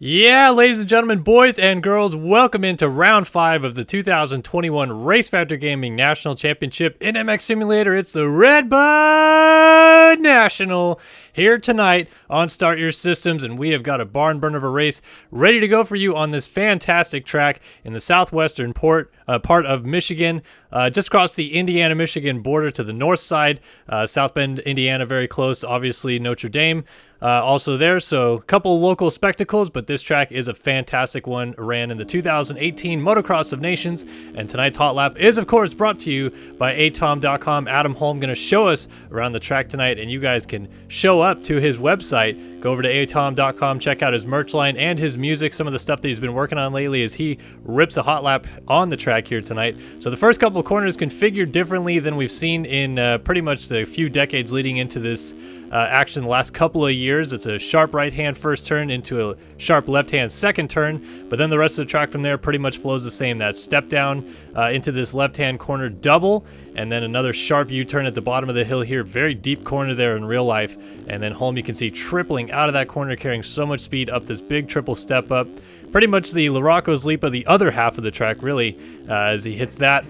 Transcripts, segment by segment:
Yeah, ladies and gentlemen, boys and girls, welcome into round 5 of the 2021 RaceFactory Gaming National Championship in MX Simulator. It's the RedBud National here tonight on Start Your Systems, and we have got a barn burner of a race ready to go for you on this fantastic track in the southwestern part of Michigan, just across the Indiana-Michigan border to the north side. South Bend, Indiana, very close, obviously Notre Dame. Also there, so a couple local spectacles, but this track is a fantastic one. Ran in the 2018 Motocross of Nations, and tonight's hot lap is, of course, brought to you by atom.com. Adam Holm going to show us around the track tonight, and you guys can show up to his website. Go over to atom.com, check out his merch line and his music, some of the stuff that he's been working on lately as he rips a hot lap on the track here tonight. So the first couple of corners configured differently than we've seen in pretty much the few decades leading into this action the last couple of years. It's a sharp right-hand first turn into a sharp left-hand second turn, but then the rest of the track from there pretty much flows the same. That step down into this left-hand corner double, and then another sharp U-turn at the bottom of the hill here. Very deep corner there in real life, and then Holm, you can see tripling out of that corner, carrying so much speed up this big triple step up. Pretty much the Larocco's leap of the other half of the track, really, as he hits that.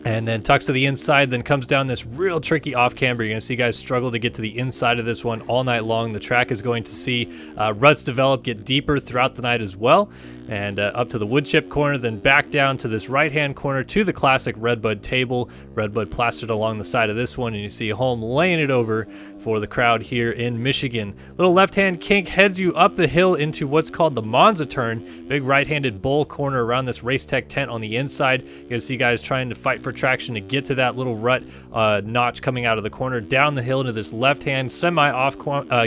And then tucks to the inside, then comes down this real tricky off camber. You're going to see guys struggle to get to the inside of this one all night long. The track is going to see ruts develop, get deeper throughout the night as well. And up to the wood chip corner, then back down to this right-hand corner to the classic RedBud table. RedBud plastered along the side of this one, and you see Holm laying it over for the crowd here in Michigan. Little left-hand kink heads you up the hill into what's called the Monza turn. Big right-handed bull corner around this Race Tech tent on the inside. You're going to see guys trying to fight for traction to get to that little rut notch coming out of the corner, down the hill into this left-hand semi-off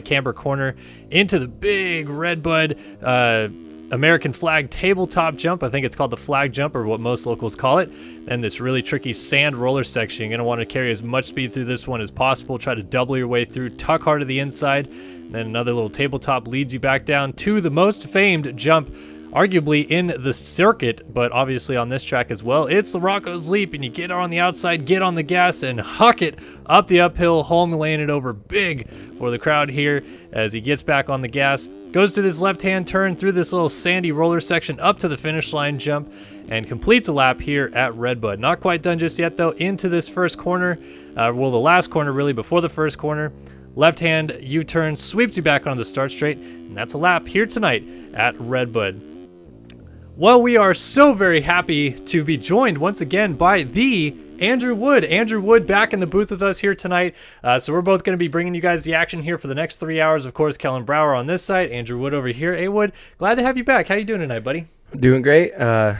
camber corner into the big RedBud American flag tabletop jump. I think it's called the flag jump, or what most locals call it. And this really tricky sand roller section. You're going to want to carry as much speed through this one as possible. Try to double your way through, tuck hard to the inside. And then another little tabletop leads you back down to the most famed jump, arguably in the circuit, but obviously on this track as well. It's Larocco's leap, and you get on the outside, get on the gas, and huck it up the uphill. Holm laying it over big for the crowd here as he gets back on the gas. Goes to this left-hand turn through this little sandy roller section up to the finish line jump, and completes a lap here at RedBud. Not quite done just yet, though, into this first corner. Well, the last corner, really, before the first corner. Left-hand U-turn sweeps you back on the start straight, and that's a lap here tonight at RedBud. Well, we are so very happy to be joined once again by the Andrew Wood. Andrew Wood back in the booth with us here tonight. So we're both going to be bringing you guys the action here for the next 3 hours. Of course, Kellen Brower on this side, Andrew Wood over here. Hey, Wood, glad to have you back. How you doing tonight, buddy? Doing great.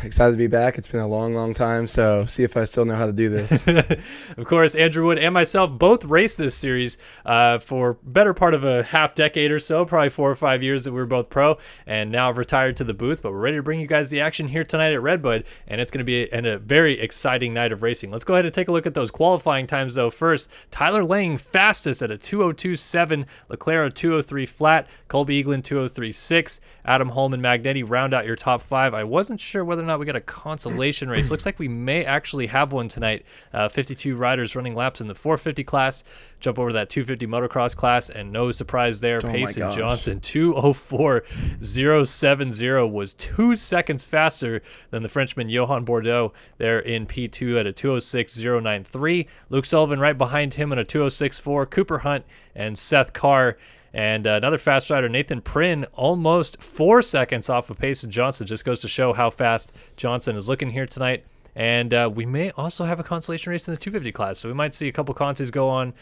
Excited to be back. It's been a long time, so see if I still know how to do this. Of course, Andrew Wood and myself both raced this series for better part of a half decade or so, probably 4 or 5 years that we were both pro, and now I've retired to the booth, but we're ready to bring you guys the action here tonight at RedBud, and it's going to be a very exciting night of racing. Let's go ahead and take a look at those qualifying times, though. First, Tyler Lang fastest at a 2:02.7, Leclerc 2:03 flat, Colby Eaglin 2:03.6, Adam Holm and Magnetti round out your top 5. I wasn't sure whether or not we got a consolation race. Looks like we may actually have one tonight. 52 riders running laps in the 450 class. Jump over to that 250 motocross class, and no surprise there. Payson Johnson 2:04.070 was 2 seconds faster than the Frenchman Johan Bordeaux there in P2 at a 2:06.093. Luke Sullivan right behind him at a 2:06.4. Cooper Hunt and Seth Carr. And another fast rider, Nathan Prynne, almost 4 seconds off of Payson Johnson. Just goes to show how fast Johnson is looking here tonight. And we may also have a consolation race in the 250 class. So we might see a couple contests go on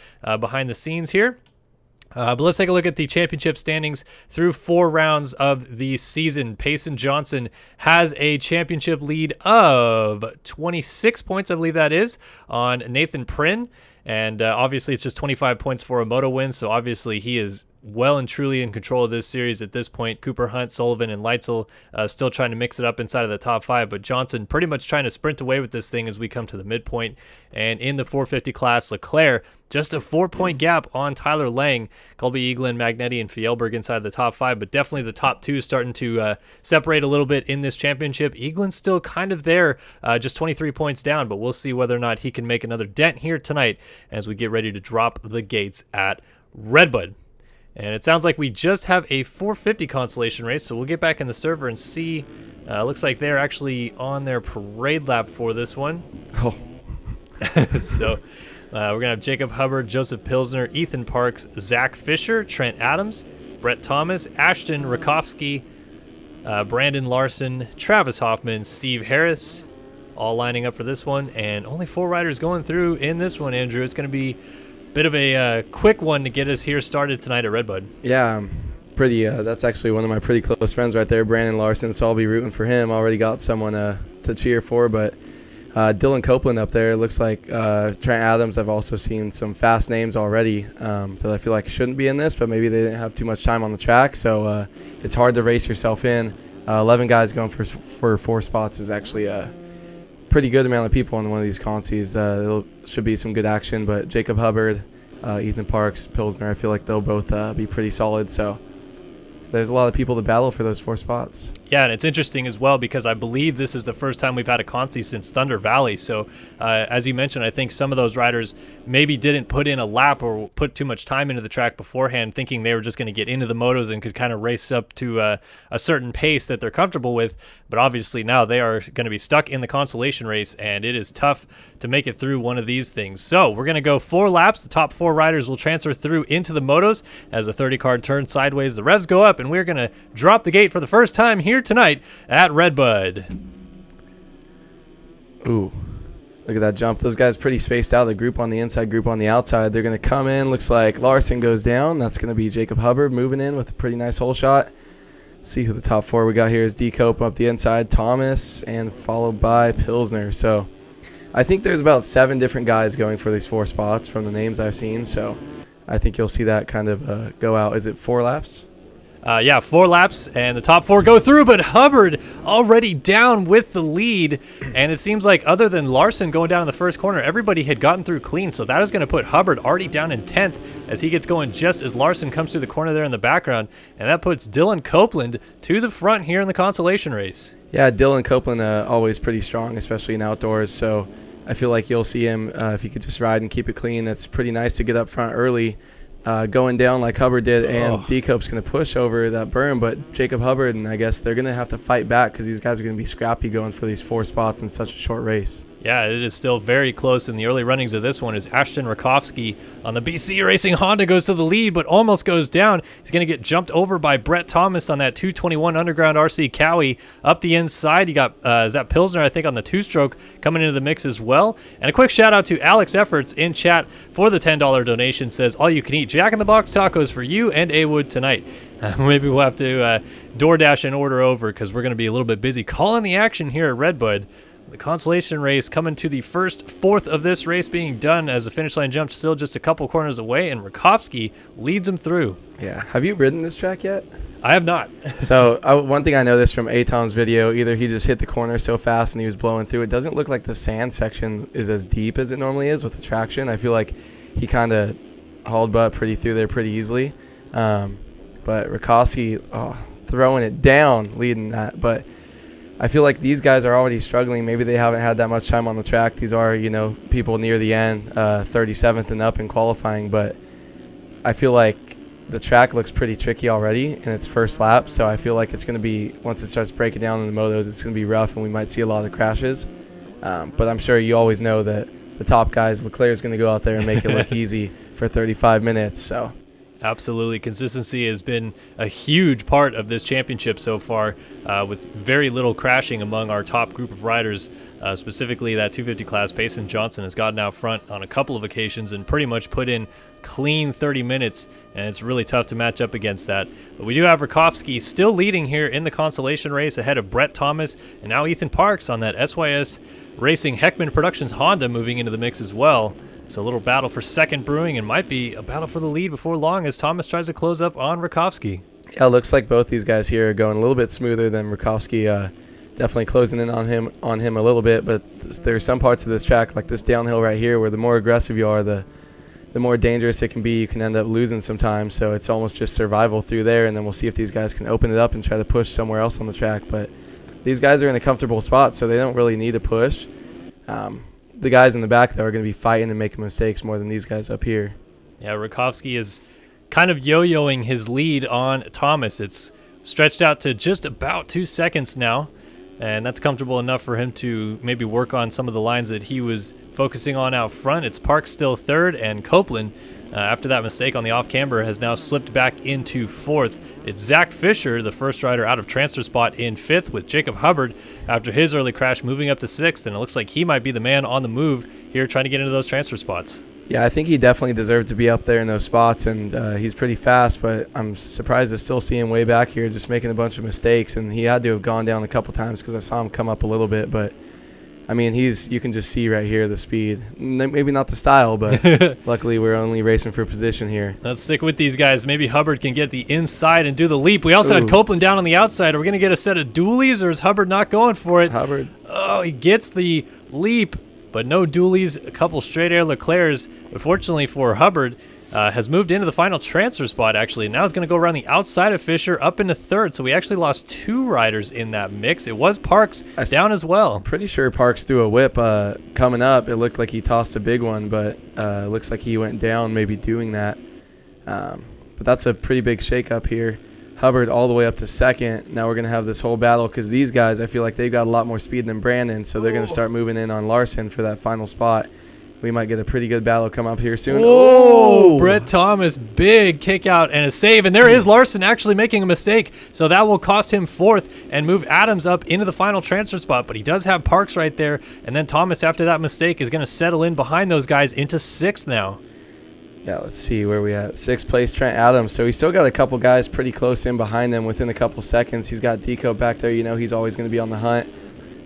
behind the scenes here. But let's take a look at the championship standings through 4 rounds of the season. Payson Johnson has a championship lead of 26 points, I believe that is, on Nathan Prynne. And obviously it's just 25 points for a moto win, so obviously he is well and truly in control of this series at this point. Cooper Hunt, Sullivan, and Leitzel still trying to mix it up inside of the top 5, but Johnson pretty much trying to sprint away with this thing as we come to the midpoint. And in the 450 class, Leclerc just a 4-point gap on Tyler Lang, Colby Eaglin, Magnetti, and Fjellberg inside the top 5, but definitely the top 2 starting to separate a little bit in this championship. Eaglin's still kind of there, just 23 points down, but we'll see whether or not he can make another dent here tonight as we get ready to drop the gates at RedBud. And it sounds like we just have a 450 Consolation race, so we'll get back in the server and see. Looks like they're actually on their parade lap for this one. Oh. So we're going to have Jacob Hubbard, Joseph Pilsner, Ethan Parks, Zach Fisher, Trent Adams, Brett Thomas, Ashton Rakowski, Brandon Larson, Travis Hoffman, Steve Harris, all lining up for this one. And only 4 riders going through in this one, Andrew. It's going to be a bit of a quick one to get us here started tonight at RedBud. Yeah, pretty. That's actually one of my pretty close friends right there, Brandon Larson, so I'll be rooting for him. Already got someone to cheer for, but Dylan Copeland up there. Looks like Trent Adams. I've also seen some fast names already that I feel like shouldn't be in this, but maybe they didn't have too much time on the track, so it's hard to race yourself in. 11 guys going for 4 spots is actually a pretty good amount of people on one of these consies. There should be some good action, but Jacob Hubbard, Ethan Parks, Pilsner, I feel like they'll both be pretty solid, so there's a lot of people to battle for those 4 spots. Yeah, and it's interesting as well because I believe this is the first time we've had a consi since Thunder Valley. So as you mentioned, I think some of those riders maybe didn't put in a lap or put too much time into the track beforehand, thinking they were just going to get into the motos and could kind of race up to a certain pace that they're comfortable with. But obviously now they are going to be stuck in the Consolation race, and it is tough to make it through one of these things. So we're going to go 4 laps. The top 4 riders will transfer through into the motos as the 30 car turns sideways. The revs go up, and we're going to drop the gate for the first time here tonight at RedBud. Ooh, look at that jump. Those guys pretty spaced out. The group on the inside, group on the outside. They're going to come in. Looks like Larson goes down. That's going to be Jacob Hubbard moving in with a pretty nice hole shot. See who the top 4 we got here is D. Cope up the inside, Thomas, and followed by Pilsner. So I think there's about 7 different guys going for these 4 spots from the names I've seen. So I think you'll see that kind of go out. Is it 4 laps? Yeah, 4 laps, and the top 4 go through, but Hubbard already down with the lead, and it seems like other than Larson going down in the first corner, everybody had gotten through clean, so that is going to put Hubbard already down in 10th as he gets going just as Larson comes through the corner there in the background, and that puts Dylan Copeland to the front here in the Consolation race. Yeah, Dylan Copeland always pretty strong, especially in outdoors, so I feel like you'll see him if he could just ride and keep it clean. It's pretty nice to get up front early. Going down like Hubbard did, and D-Cope's going to push over that berm, but Jacob Hubbard, and I guess they're going to have to fight back because these guys are going to be scrappy going for these 4 spots in such a short race. Yeah, it is still very close in the early runnings of this one as Ashton Rakowski on the BC Racing Honda goes to the lead but almost goes down. He's going to get jumped over by Brett Thomas on that 221 Underground RC Cowie. Up the inside, you got Zach Pilsner, I think, on the 2-stroke coming into the mix as well. And a quick shout out to Alex Efforts in chat for the $10 donation. Says, all you can eat Jack in the Box tacos for you and A-Wood tonight. Maybe we'll have to DoorDash and order over because we're going to be a little bit busy calling the action here at RedBud. The Consolation race coming to the first 4th of this race being done as the finish line jump still just a couple corners away, and Rakowski leads him through. Yeah. Have you ridden this track yet? I have not. So one thing I noticed from Atom's video, either he just hit the corner so fast and he was blowing through. It doesn't look like the sand section is as deep as it normally is with the traction. I feel like he kind of hauled butt pretty through there pretty easily. But Rakowski throwing it down, leading that. But I feel like these guys are already struggling. Maybe they haven't had that much time on the track. These are, people near the end, 37th and up in qualifying. But I feel like the track looks pretty tricky already in its first lap. So I feel like it's going to be, once it starts breaking down in the motos, it's going to be rough and we might see a lot of crashes. But I'm sure you always know that the top guys, Leclerc is going to go out there and make it look easy for 35 minutes. So. Absolutely. Consistency has been a huge part of this championship so far, with very little crashing among our top group of riders. Specifically, that 250 class, Payson Johnson has gotten out front on a couple of occasions and pretty much put in clean 30 minutes, and it's really tough to match up against that. But we do have Rakowski still leading here in the Consolation race ahead of Brett Thomas, and now Ethan Parks on that SYS Racing Heckman Productions Honda moving into the mix as well. So a little battle for second brewing, and might be a battle for the lead before long as Thomas tries to close up on Rakowski. Yeah, it looks like both these guys here are going a little bit smoother than Rakowski. Definitely closing in on him a little bit, but there's some parts of this track, like this downhill right here, where the more aggressive you are, the more dangerous it can be. You can end up losing sometimes, so it's almost just survival through there, and then we'll see if these guys can open it up and try to push somewhere else on the track. But these guys are in a comfortable spot, so they don't really need to push. The guys in the back, though, are going to be fighting and making mistakes more than these guys up here. Yeah, Rakowski is kind of yo-yoing his lead on Thomas. It's stretched out to just about 2 seconds now, and that's comfortable enough for him to maybe work on some of the lines that he was focusing on out front. It's Parks still third, and Copeland, after that mistake on the off-camber, has now slipped back into fourth. It's Zach Fisher, the first rider out of transfer spot, in fifth, with Jacob Hubbard after his early crash moving up to sixth, and it looks like he might be the man on the move here trying to get into those transfer spots. Yeah, I think he definitely deserved to be up there in those spots, and he's pretty fast, but I'm surprised to still see him way back here just making a bunch of mistakes, and he had to have gone down a couple times because I saw him come up a little bit, but I mean, you can just see right here the speed. Maybe not the style, but luckily we're only racing for position here. Let's stick with these guys. Maybe Hubbard can get the inside and do the leap. We also had Copeland down on the outside. Are we going to get a set of dualies, or is Hubbard not going for it? Hubbard. Oh, he gets the leap, but no dualies. A couple straight air Leclercs. Unfortunately for Hubbard, has moved into the final transfer spot, actually. Now he's going to go around the outside of Fisher up into third. So we actually lost 2 riders in that mix. It was Parks down as well. I'm pretty sure Parks threw a whip coming up. It looked like he tossed a big one, but it looks like he went down maybe doing that. But that's a pretty big shakeup here. Hubbard all the way up to second. Now we're going to have this whole battle because these guys, I feel like they've got a lot more speed than Brandon, so they're going to start moving in on Larson for that final spot. We might get a pretty good battle come up here soon. Oh, Brett Thomas, big kick out and a save. And there is Larson actually making a mistake. So that will cost him fourth and move Adams up into the final transfer spot. But he does have Parks right there. And then Thomas, after that mistake, is going to settle in behind those guys into sixth now. Yeah, let's see where we at. Sixth place, Trent Adams. So he's still got a couple guys pretty close in behind them within a couple seconds. He's got Deco back there. You know he's always going to be on the hunt.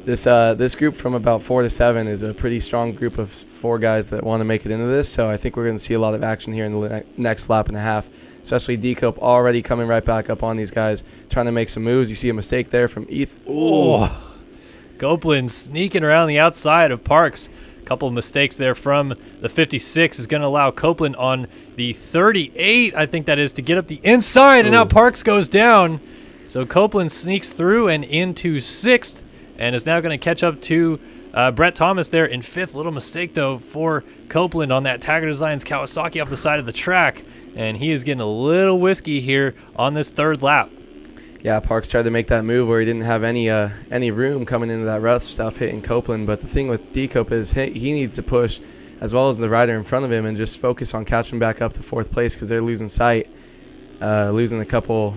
This group from about 4 to 7 is a pretty strong group of 4 guys that want to make it into this, so I think we're going to see a lot of action here in the next lap and a half, especially Decope already coming right back up on these guys, trying to make some moves. You see a mistake there from Eth. Oh, Copeland sneaking around the outside of Parks. A couple of mistakes there from the 56 is going to allow Copeland on the 38, I think that is, to get up the inside, and now Parks goes down. So Copeland sneaks through and into sixth, and is now going to catch up to Brett Thomas there in fifth. Little mistake, though, for Copeland on that Tiger Designs Kawasaki off the side of the track. And he is getting a little whiskey here on this third lap. Yeah, Parks tried to make that move where he didn't have any room coming into that rough stuff hitting Copeland. But the thing with Decope is he needs to push as well as the rider in front of him and just focus on catching back up to fourth place because they're losing sight, losing a couple,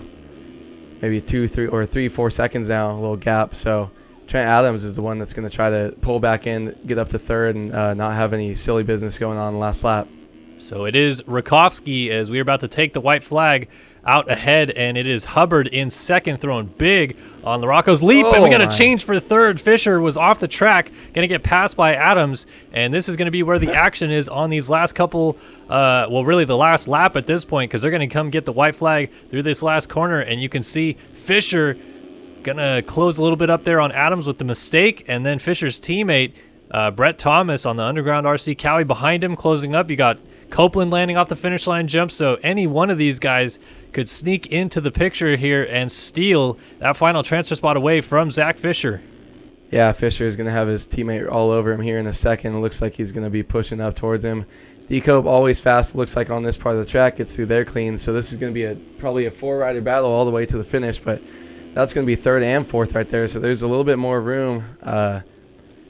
maybe 2, 3, or 3, 4 seconds now, a little gap. So Trent Adams is the one that's going to try to pull back in, get up to third, and not have any silly business going on in the last lap. So it is Rakowski as we're about to take the white flag out ahead, and it is Hubbard in second, throwing big on Larocco's leap, and we got to change for third. Fisher was off the track, going to get passed by Adams, and this is going to be where the action is on these last couple, well, really the last lap at this point, because they're going to come get the white flag through this last corner, and you can see Fisher gonna close a little bit up there on Adams with the mistake, and then Fisher's teammate Brett Thomas on the Underground RC Cowie behind him closing up. You got Copeland landing off the finish line jump, so any one of these guys could sneak into the picture here and steal that final transfer spot away from Zach Fisher. Yeah, Fisher is gonna have his teammate all over him here in a second. It looks like he's gonna be pushing up towards him. Decope always fast, looks like on this part of the track, gets through there clean, so this is gonna be probably a 4-rider battle all the way to the finish, but that's going to be third and fourth right there, so there's a little bit more room.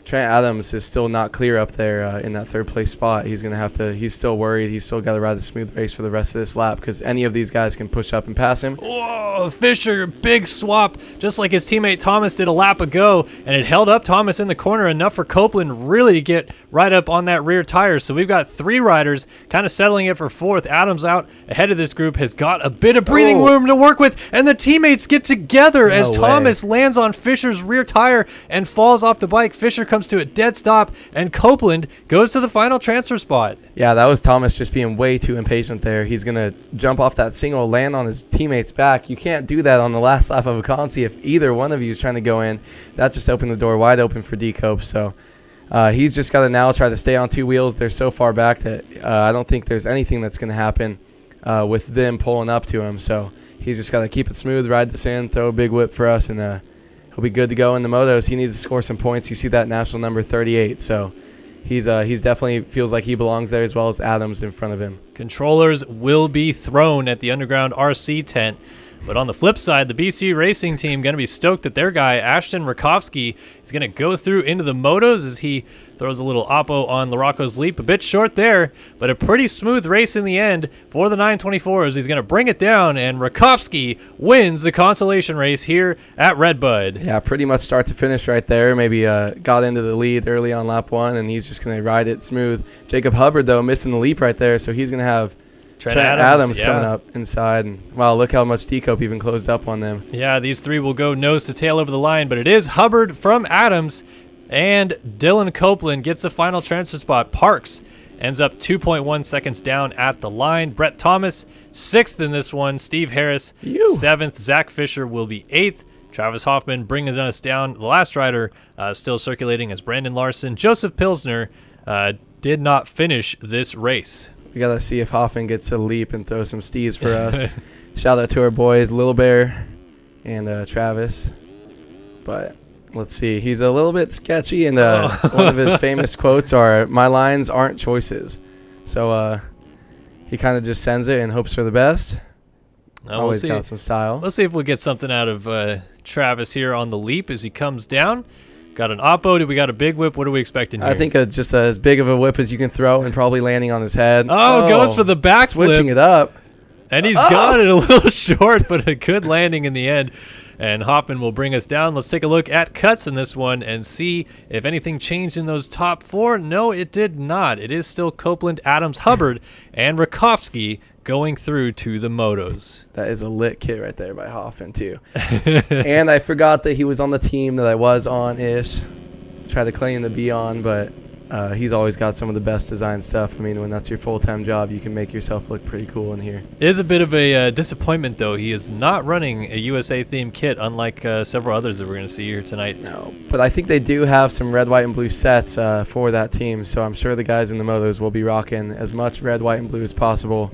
Trent Adams is still not clear up there in that third place spot. He's going to have to, he's still worried. He's still got to ride the smooth race for the rest of this lap because any of these guys can push up and pass him. Whoa, Fisher, big swap, just like his teammate Thomas did a lap ago, and it held up Thomas in the corner enough for Copeland really to get right up on that rear tire. So we've got 3 riders kind of settling it for fourth. Adams out ahead of this group has got a bit of breathing room to work with, and the teammates get together as Thomas lands on Fisher's rear tire and falls off the bike. Fisher comes to a dead stop, and Copeland goes to the final transfer spot. Yeah, that was Thomas just being way too impatient there. He's going to jump off that single, land on his teammate's back. You can't do that on the last lap of a Consi if either one of you is trying to go in. That just opened the door wide open for Decope. So he's just got to now try to stay on 2 wheels. They're so far back that I don't think there's anything that's going to happen with them pulling up to him. So he's just got to keep it smooth, ride this in, throw a big whip for us, and he'll be good to go in the motos. He needs to score some points. You see that national number 38. So he's definitely feels like he belongs there, as well as Adams in front of him. Controllers will be thrown at the underground RC tent. But on the flip side, the BC Racing team going to be stoked that their guy, Ashton Rakowski, is going to go through into the motos as he throws a little oppo on Larocco's leap. A bit short there, but a pretty smooth race in the end for the 924s. He's going to bring it down, and Rakowski wins the consolation race here at RedBud. Yeah, pretty much start to finish right there. Maybe got into the lead early on lap 1, and he's just going to ride it smooth. Jacob Hubbard, though, missing the leap right there, so he's going to have Trent Adams coming up inside. And wow, look how much Decope even closed up on them. Yeah, these three will go nose to tail over the line, but it is Hubbard from Adams, and Dylan Copeland gets the final transfer spot. Parks ends up 2.1 seconds down at the line. Brett Thomas, 6th in this one. Steve Harris, 7th. Zach Fisher will be 8th. Travis Hoffman bringing us down. The last rider still circulating as Brandon Larson. Joseph Pilsner did not finish this race. We got to see if Hoffman gets a leap and throw some stees for us. Shout out to our boys, Lil Bear and Travis. But let's see. He's a little bit sketchy, and one of his famous quotes are, "My lines aren't choices." So he kind of just sends it and hopes for the best. Always got some style. Let's see if we'll get something out of Travis here on the leap as he comes down. Got an oppo. Do we got a big whip? What are we expecting here? I think just as big of a whip as you can throw, and probably landing on his head. Goes for the backflip. Switching it up. And he's got it a little short, but a good landing in the end. And Hoffman will bring us down. Let's take a look at cuts in this one and see if anything changed in those top 4. No, it did not. It is still Copeland, Adams, Hubbard, and Rakowski going through to the motos. That is a lit kit right there by Hoffman, too. And I forgot that he was on the team that I was on-ish. Tried to claim to be on, but he's always got some of the best design stuff. I mean, when that's your full-time job, you can make yourself look pretty cool in here. It is a bit of a disappointment, though. He is not running a USA-themed kit, unlike several others that we're going to see here tonight. No, but I think they do have some red, white, and blue sets for that team, so I'm sure the guys in the motos will be rocking as much red, white, and blue as possible.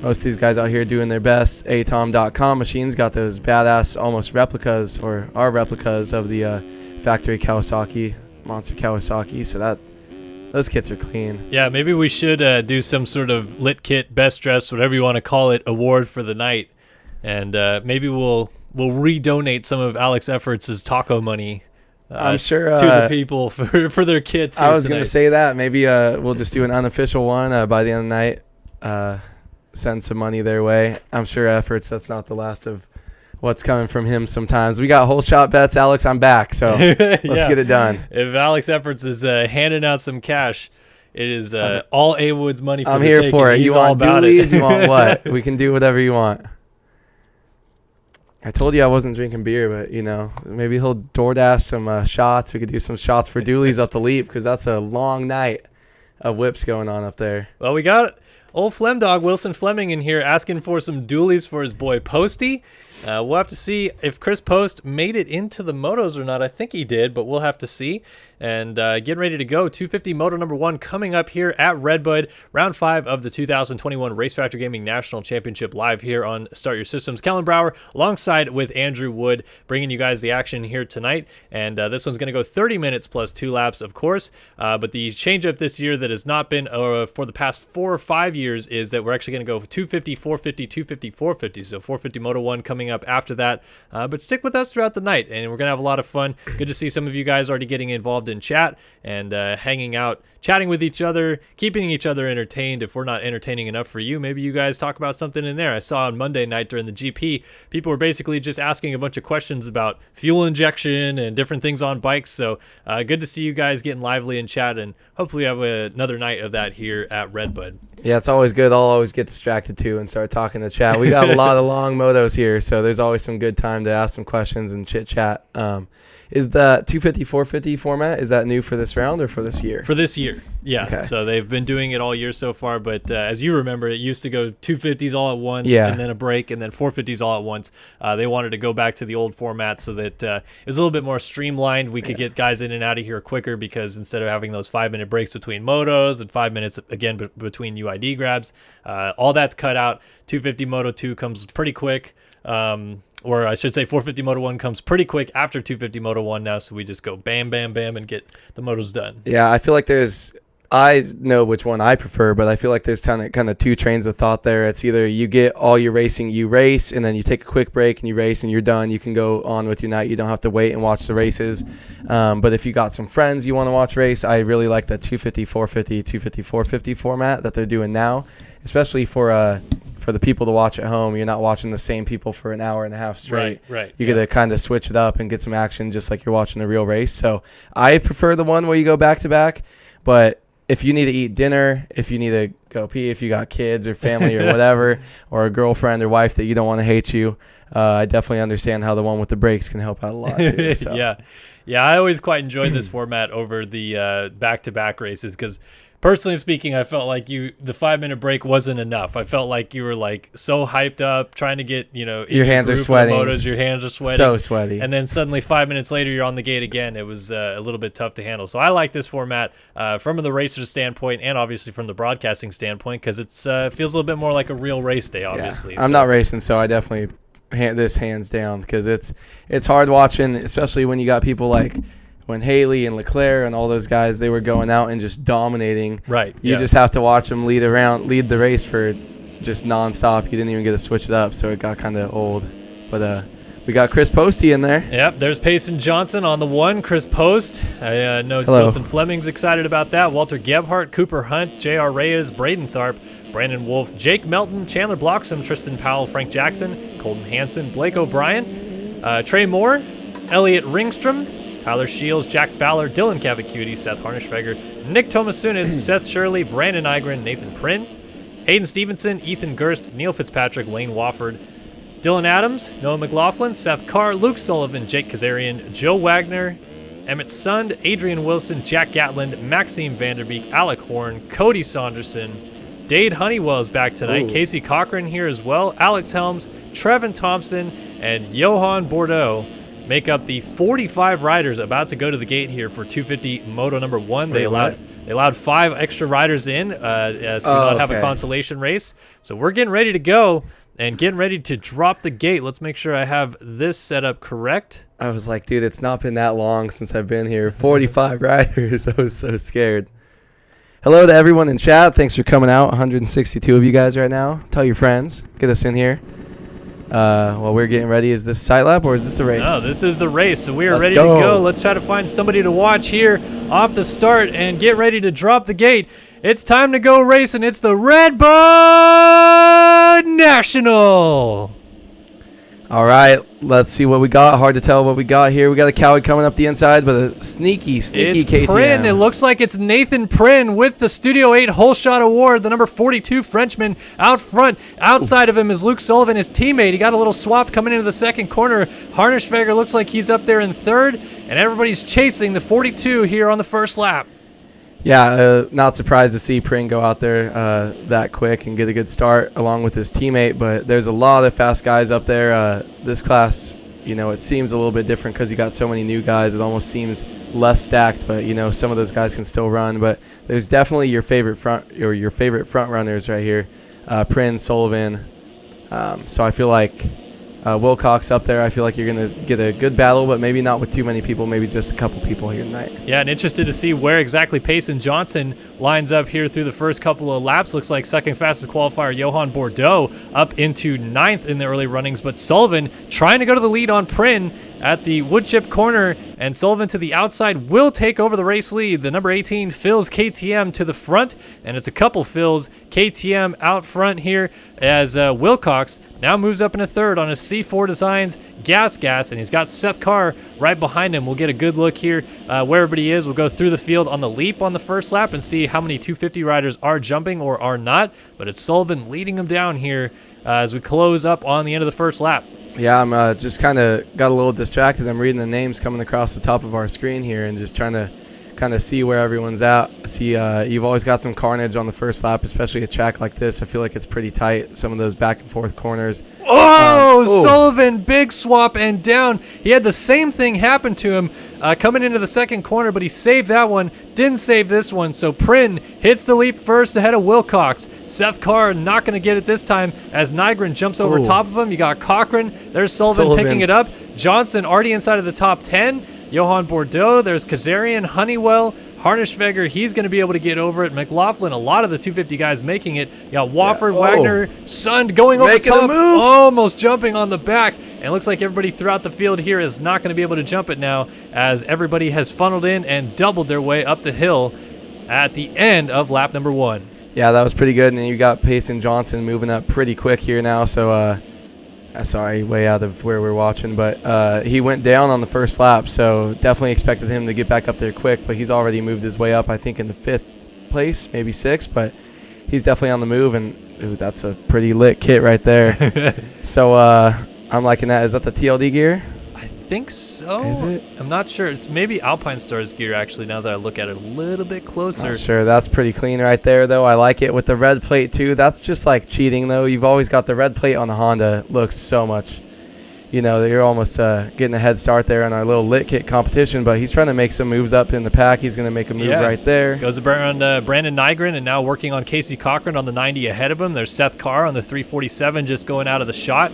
Most of these guys out here doing their best. Atom.com machines got those badass almost replicas, or are replicas of the factory Kawasaki, Monster Kawasaki, so those kits are clean. Yeah, maybe we should do some sort of lit kit, best dress, whatever you want to call it, award for the night, and maybe we'll redonate some of Alex Efforts' taco money. I'm sure to the people for their kits. I was going to say that maybe we'll just do an unofficial one by the end of the night. Send some money their way. I'm sure Efforts, that's not the last of what's coming from him sometimes. We got whole shot bets. Alex, I'm back, so let's get it done. If Alex Efforts is handing out some cash, it is all A Wood's money for I'm the here taking. for it. He's You want dualies? You want what? We can do whatever you want. I told you I wasn't drinking beer, but, maybe he'll DoorDash some shots. We could do some shots for dualies up the leap, because that's a long night of whips going on up there. Well, we got old Flemdog Wilson Fleming in here asking for some dualies for his boy Posty. We'll have to see if Chris Post made it into the motos or not. I think he did, but we'll have to see. And getting ready to go. 250 Moto number 1 coming up here at RedBud. Round 5 of the 2021 RaceFactory Gaming National Championship live here on Start Your Systems. Kellen Brower alongside with Andrew Wood bringing you guys the action here tonight. And this one's going to go 30 minutes plus 2 laps, of course. But the change-up this year that has not been for the past 4 or 5 years is that we're actually going to go 250, 450, 250, 450. So 450 Moto 1 coming up after that. But stick with us throughout the night, and we're going to have a lot of fun. Good to see some of you guys already getting involved in chat and hanging out, chatting with each other, keeping each other entertained. If we're not entertaining enough for you, maybe you guys talk about something in there. I saw on Monday night during the GP, people were basically just asking a bunch of questions about fuel injection and different things on bikes. So good to see you guys getting lively in chat, and hopefully have another night of that here at RedBud. Yeah, it's always good. I'll always get distracted too and start talking to chat. We got a lot of long motos here, so there's always some good time to ask some questions and chit chat. Is the 250, 450 format, is that new for this round or for this year? For this year, yeah. Okay. So they've been doing it all year so far, but as you remember, it used to go 250s all at once, Yeah. and then a break, and then 450s all at once. They wanted to go back to the old format so that it was a little bit more streamlined. We could get guys in and out of here quicker, because instead of having those 5-minute breaks between motos and 5 minutes again between UID grabs, all that's cut out. 250 Moto 2 comes pretty quick. Or I should say 450 Moto 1 comes pretty quick after 250 Moto 1 now, so we just go bam, bam, bam, and get the motos done. Yeah, I feel like I know which one I prefer, but I feel like there's kind of two trains of thought there. It's either you get all your racing, you race, and then you take a quick break and you race and you're done. You can go on with your night. You don't have to wait and watch the races. But if you got some friends you want to watch race, I really like the 250, 450, 250, 450 format that they're doing now, especially for the people to watch at home. You're not watching the same people for an hour and a half straight. Right. You get to kind of switch it up and get some action just like you're watching a real race. So I prefer the one where you go back to back. But if you need to eat dinner, if you need to go pee, if you got kids or family or whatever, or a girlfriend or wife that you don't want to hate you, I definitely understand how the one with the brakes can help out a lot too. So. Yeah, I always quite enjoyed this format over the back-to-back races because personally speaking, I felt like the 5-minute break wasn't enough. I felt like you were like so hyped up trying to get, your hands are sweating. Motos, your hands are sweating. So sweaty. And then suddenly 5 minutes later, you're on the gate again. It was a little bit tough to handle. So I like this format from the racer's standpoint and obviously from the broadcasting standpoint because it feels a little bit more like a real race day, obviously. Yeah. I'm not racing, so I definitely this hands down because it's hard watching, especially when you got people like when Haley and Leclerc and all those guys, they were going out and just dominating. Right. You just have to watch them lead the race for just nonstop. You didn't even get to switch it up, so it got kind of old. But we got Chris Posty in there. Yep, there's Payson Johnson on the one, Chris Post. I know Wilson Fleming's excited about that. Walter Gebhardt, Cooper Hunt, J.R. Reyes, Braden Tharp, Brandon Wolf, Jake Melton, Chandler Bloxham, Tristan Powell, Frank Jackson, Colton Hansen, Blake O'Brien, Trey Moore, Elliot Ringstrom, Tyler Shields, Jack Fowler, Dylan Cavacuti, Seth Harnischfeger, Nick Tomasunis, Seth Shirley, Brandon Igren, Nathan Prynn, Hayden Stevenson, Ethan Gerst, Neil Fitzpatrick, Wayne Wofford, Dylan Adams, Noah McLaughlin, Seth Carr, Luke Sullivan, Jake Kazarian, Joe Wagner, Emmett Sund, Adrian Wilson, Jack Gatland, Maxime Vanderbeek, Alec Horn, Cody Saunderson, Dade Honeywell is back tonight, Casey Cochran here as well, Alex Helms, Trevin Thompson, and Johan Bordeaux make up the 45 riders about to go to the gate here for 250 Moto number 1. They allowed 5 extra riders in as to not have a consolation race. So we're getting ready to go and getting ready to drop the gate. Let's make sure I have this set up correct. I was like, dude, it's not been that long since I've been here. 45 riders. I was so scared. Hello to everyone in chat. Thanks for coming out. 162 of you guys right now. Tell your friends. Get us in here. While we're getting ready, is this site lap or is this the race? No, this is the race, so we are ready to go. Let's try to find somebody to watch here off the start and get ready to drop the gate. It's time to go racing. It's the RedBud National. All right, let's see what we got. Hard to tell what we got here. We got a Cowie coming up the inside, but a sneaky it's KTM. Prynn. It looks like it's Nathan Prynn with the Studio 8 Whole Shot Award, the number 42 Frenchman out front. Outside of him is Luke Sullivan, his teammate. He got a little swap coming into the second corner. Harnischfeger looks like he's up there in third, and everybody's chasing the 42 here on the first lap. Yeah, not surprised to see Prynn go out there that quick and get a good start along with his teammate. But there's a lot of fast guys up there. This class, it seems a little bit different because you got so many new guys. It almost seems less stacked, but some of those guys can still run. But there's definitely your favorite front runners right here, Prynn, Sullivan. So I feel like Wilcox up there. I feel like you're going to get a good battle, but maybe not with too many people, maybe just a couple people here tonight. Yeah, and interested to see where exactly Payson Johnson lines up here through the first couple of laps. Looks like second fastest qualifier Johan Bordeaux up into 9th in the early runnings, but Sullivan trying to go to the lead on Prynn at the wood chip corner, and Sullivan to the outside will take over the race lead. The number 18 fills KTM to the front, and it's a couple fills KTM out front here as Wilcox now moves up into third on his C4 Designs gas, and he's got Seth Carr right behind him. We'll get a good look here where everybody is. We'll go through the field on the leap on the first lap and see how many 250 riders are jumping or are not, but it's Sullivan leading them down here as we close up on the end of the first lap. Yeah, I'm just kind of got a little distracted. I'm reading the names coming across the top of our screen here and just trying to kind of see where everyone's at. See, you've always got some carnage on the first lap, especially a track like this. I feel like it's pretty tight, some of those back and forth corners. Sullivan, big swap and down. He had the same thing happen to him coming into the second corner, but he saved that one, didn't save this one. So Prin hits the leap first ahead of Wilcox. Seth Carr not going to get it this time as Nygren jumps over top of him. You got Cochran. There's Sullivan picking it up. Johnson already inside of the top 10. Johan Bordeaux, there's Kazarian, Honeywell, Harnischweger, he's going to be able to get over it. McLaughlin, a lot of the 250 guys making it. You got Wofford, Wagner, Sund going over top, almost jumping on the back. And it looks like everybody throughout the field here is not going to be able to jump it now as everybody has funneled in and doubled their way up the hill at the end of lap number 1. Yeah, that was pretty good. And then you got Pace and Johnson moving up pretty quick here now. So, sorry, way out of where we're watching, but he went down on the first lap, so definitely expected him to get back up there quick, but he's already moved his way up, I think, in the 5th place, maybe 6th, but he's definitely on the move, and ooh, that's a pretty lit kit right there. So I'm liking that. Is that the TLD gear? I think so. Is it? I'm not sure. It's maybe Alpine Stars gear, actually, now that I look at it a little bit closer. Not sure. That's pretty clean right there, though. I like it with the red plate, too. That's just like cheating, though. You've always got the red plate on the Honda. Looks so much, you know, you're almost getting a head start there in our little lit kit competition, but he's trying to make some moves up in the pack. He's going to make a move right there. Goes around Brandon Nygren, and now working on Casey Cochran on the 90 ahead of him. There's Seth Carr on the 347 just going out of the shot.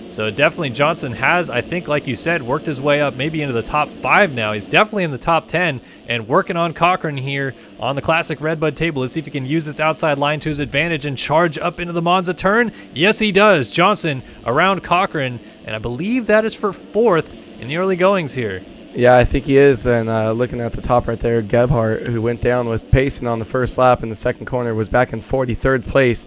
So definitely Johnson has, I think, like you said, worked his way up maybe into the top 5 now. He's definitely in the top 10 and working on Cochran here on the classic RedBud table. Let's see if he can use this outside line to his advantage and charge up into the Monza turn. Yes, he does. Johnson around Cochran, and I believe that is for 4th in the early goings here. Yeah, I think he is. And looking at the top right there, Gebhardt, who went down with Payson on the first lap in the second corner, was back in 43rd place.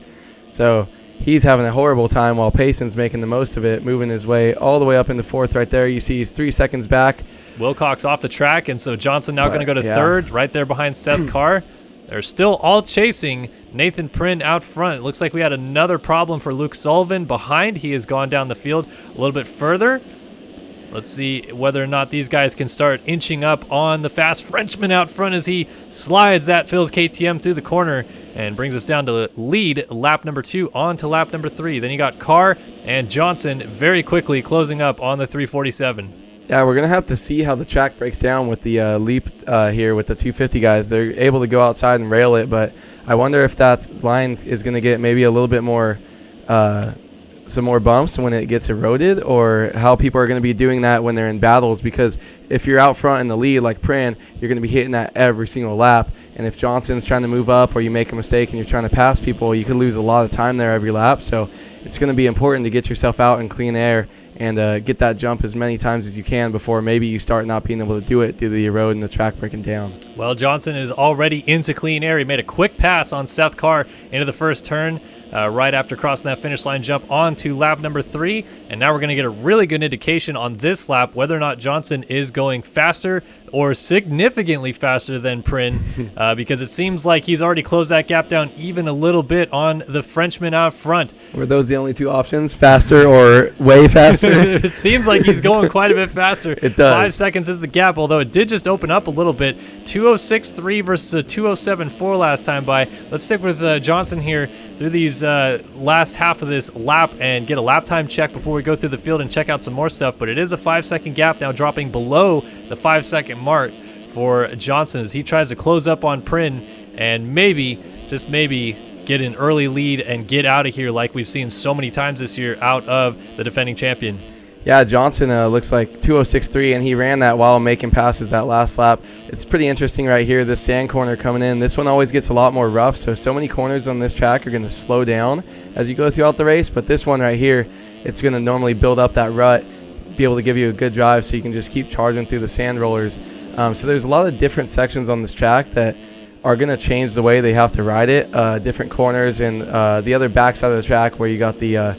So he's having a horrible time while Payson's making the most of it, moving his way all the way up into 4th right there. You see he's 3 seconds back. Wilcox off the track, and so Johnson now going to go to 3rd, right there behind Seth Carr. They're still all chasing Nathan Prin out front. It looks like we had another problem for Luke Sullivan behind. He has gone down the field a little bit further. Let's see whether or not these guys can start inching up on the fast Frenchman out front as he slides that Phil's KTM through the corner and brings us down to lead lap number 2 on to lap number 3. Then you got Carr and Johnson very quickly closing up on the 347. Yeah, we're going to have to see how the track breaks down with the leap here with the 250 guys. They're able to go outside and rail it, but I wonder if that line is going to get maybe a little bit more some more bumps when it gets eroded, or how people are going to be doing that when they're in battles, because if you're out front in the lead like Pran, you're going to be hitting that every single lap, and if Johnson's trying to move up or you make a mistake and you're trying to pass people, you could lose a lot of time there every lap. So it's going to be important to get yourself out in clean air and get that jump as many times as you can before maybe you start not being able to do it due to the erode and the track breaking down. Well, Johnson is already into clean air. He made a quick pass on Seth Carr into the first turn right after crossing that finish line jump on to lap number 3. And now we're going to get a really good indication on this lap whether or not Johnson is going faster or significantly faster than Prin because it seems like he's already closed that gap down even a little bit on the Frenchman out front. Were those the only two options, faster or way faster? It seems like he's going quite a bit faster. It does. 5 seconds is the gap, although it did just open up a little bit. 2:06.3 versus a 2:07.4 last time by. Let's stick with Johnson here through these last half of this lap and get a lap time check before we go through the field and check out some more stuff. But it is a 5-second gap now, dropping below the 5-second mark for Johnson as he tries to close up on Prin and maybe, just maybe, get an early lead and get out of here like we've seen so many times this year out of the defending champion. Yeah, Johnson looks like 2:06.3, and he ran that while making passes that last lap. It's pretty interesting right here, this sand corner coming in. This one always gets a lot more rough, so many corners on this track are going to slow down as you go throughout the race. But this one right here, it's going to normally build up that rut, be able to give you a good drive so you can just keep charging through the sand rollers. So there's a lot of different sections on this track that are going to change the way they have to ride it. Different corners and the other backside of the track where you got the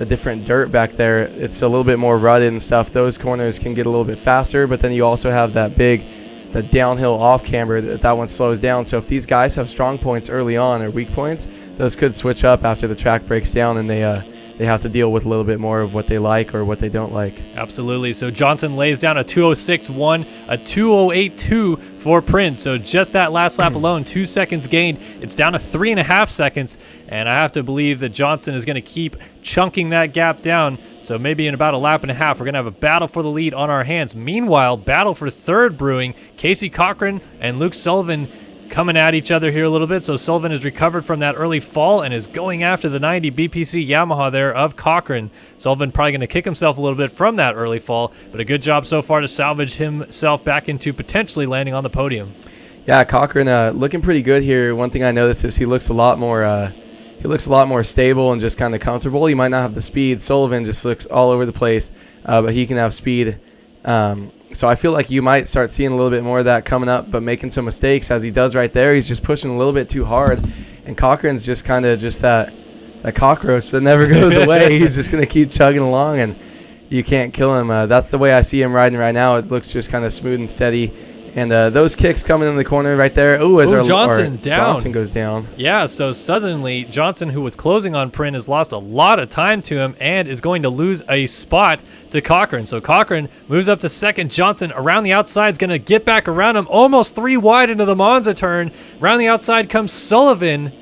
different dirt back there, it's a little bit more rutted and stuff. Those corners can get a little bit faster, but then you also have the downhill off camber, that one slows down. So if these guys have strong points early on or weak points, those could switch up after the track breaks down and they they have to deal with a little bit more of what they like or what they don't like. Absolutely. So Johnson lays down a 206.1, a 208.2 for Prince. So just that last lap alone, 2 seconds gained. It's down to 3.5 seconds. And I have to believe that Johnson is going to keep chunking that gap down. So maybe in about a lap and a half, we're going to have a battle for the lead on our hands. Meanwhile, battle for third brewing. Casey Cochran and Luke Sullivan coming at each other here a little bit. So Sullivan has recovered from that early fall and is going after the 90 BPC Yamaha there of Cochran. Sullivan probably going to kick himself a little bit from that early fall, but a good job so far to salvage himself back into potentially landing on the podium. Yeah, Cochran looking pretty good here. One thing I noticed is he looks a lot more stable and just kind of comfortable. He might not have the speed. Sullivan just looks all over the place, but he can have speed. So I feel like you might start seeing a little bit more of that coming up, but making some mistakes as he does right there. He's just pushing a little bit too hard, and Cochran's just kind of just that cockroach that never goes away. He's just going to keep chugging along, and you can't kill him. That's the way I see him riding right now. It looks just kind of smooth and steady. And those kicks coming in the corner right there. Ooh, as Johnson goes down. Yeah, so suddenly Johnson, who was closing on Prin, has lost a lot of time to him and is going to lose a spot to Cochran. So Cochran moves up to second. Johnson around the outside is going to get back around him, almost 3 wide into the Monza turn. Around the outside comes Sullivan.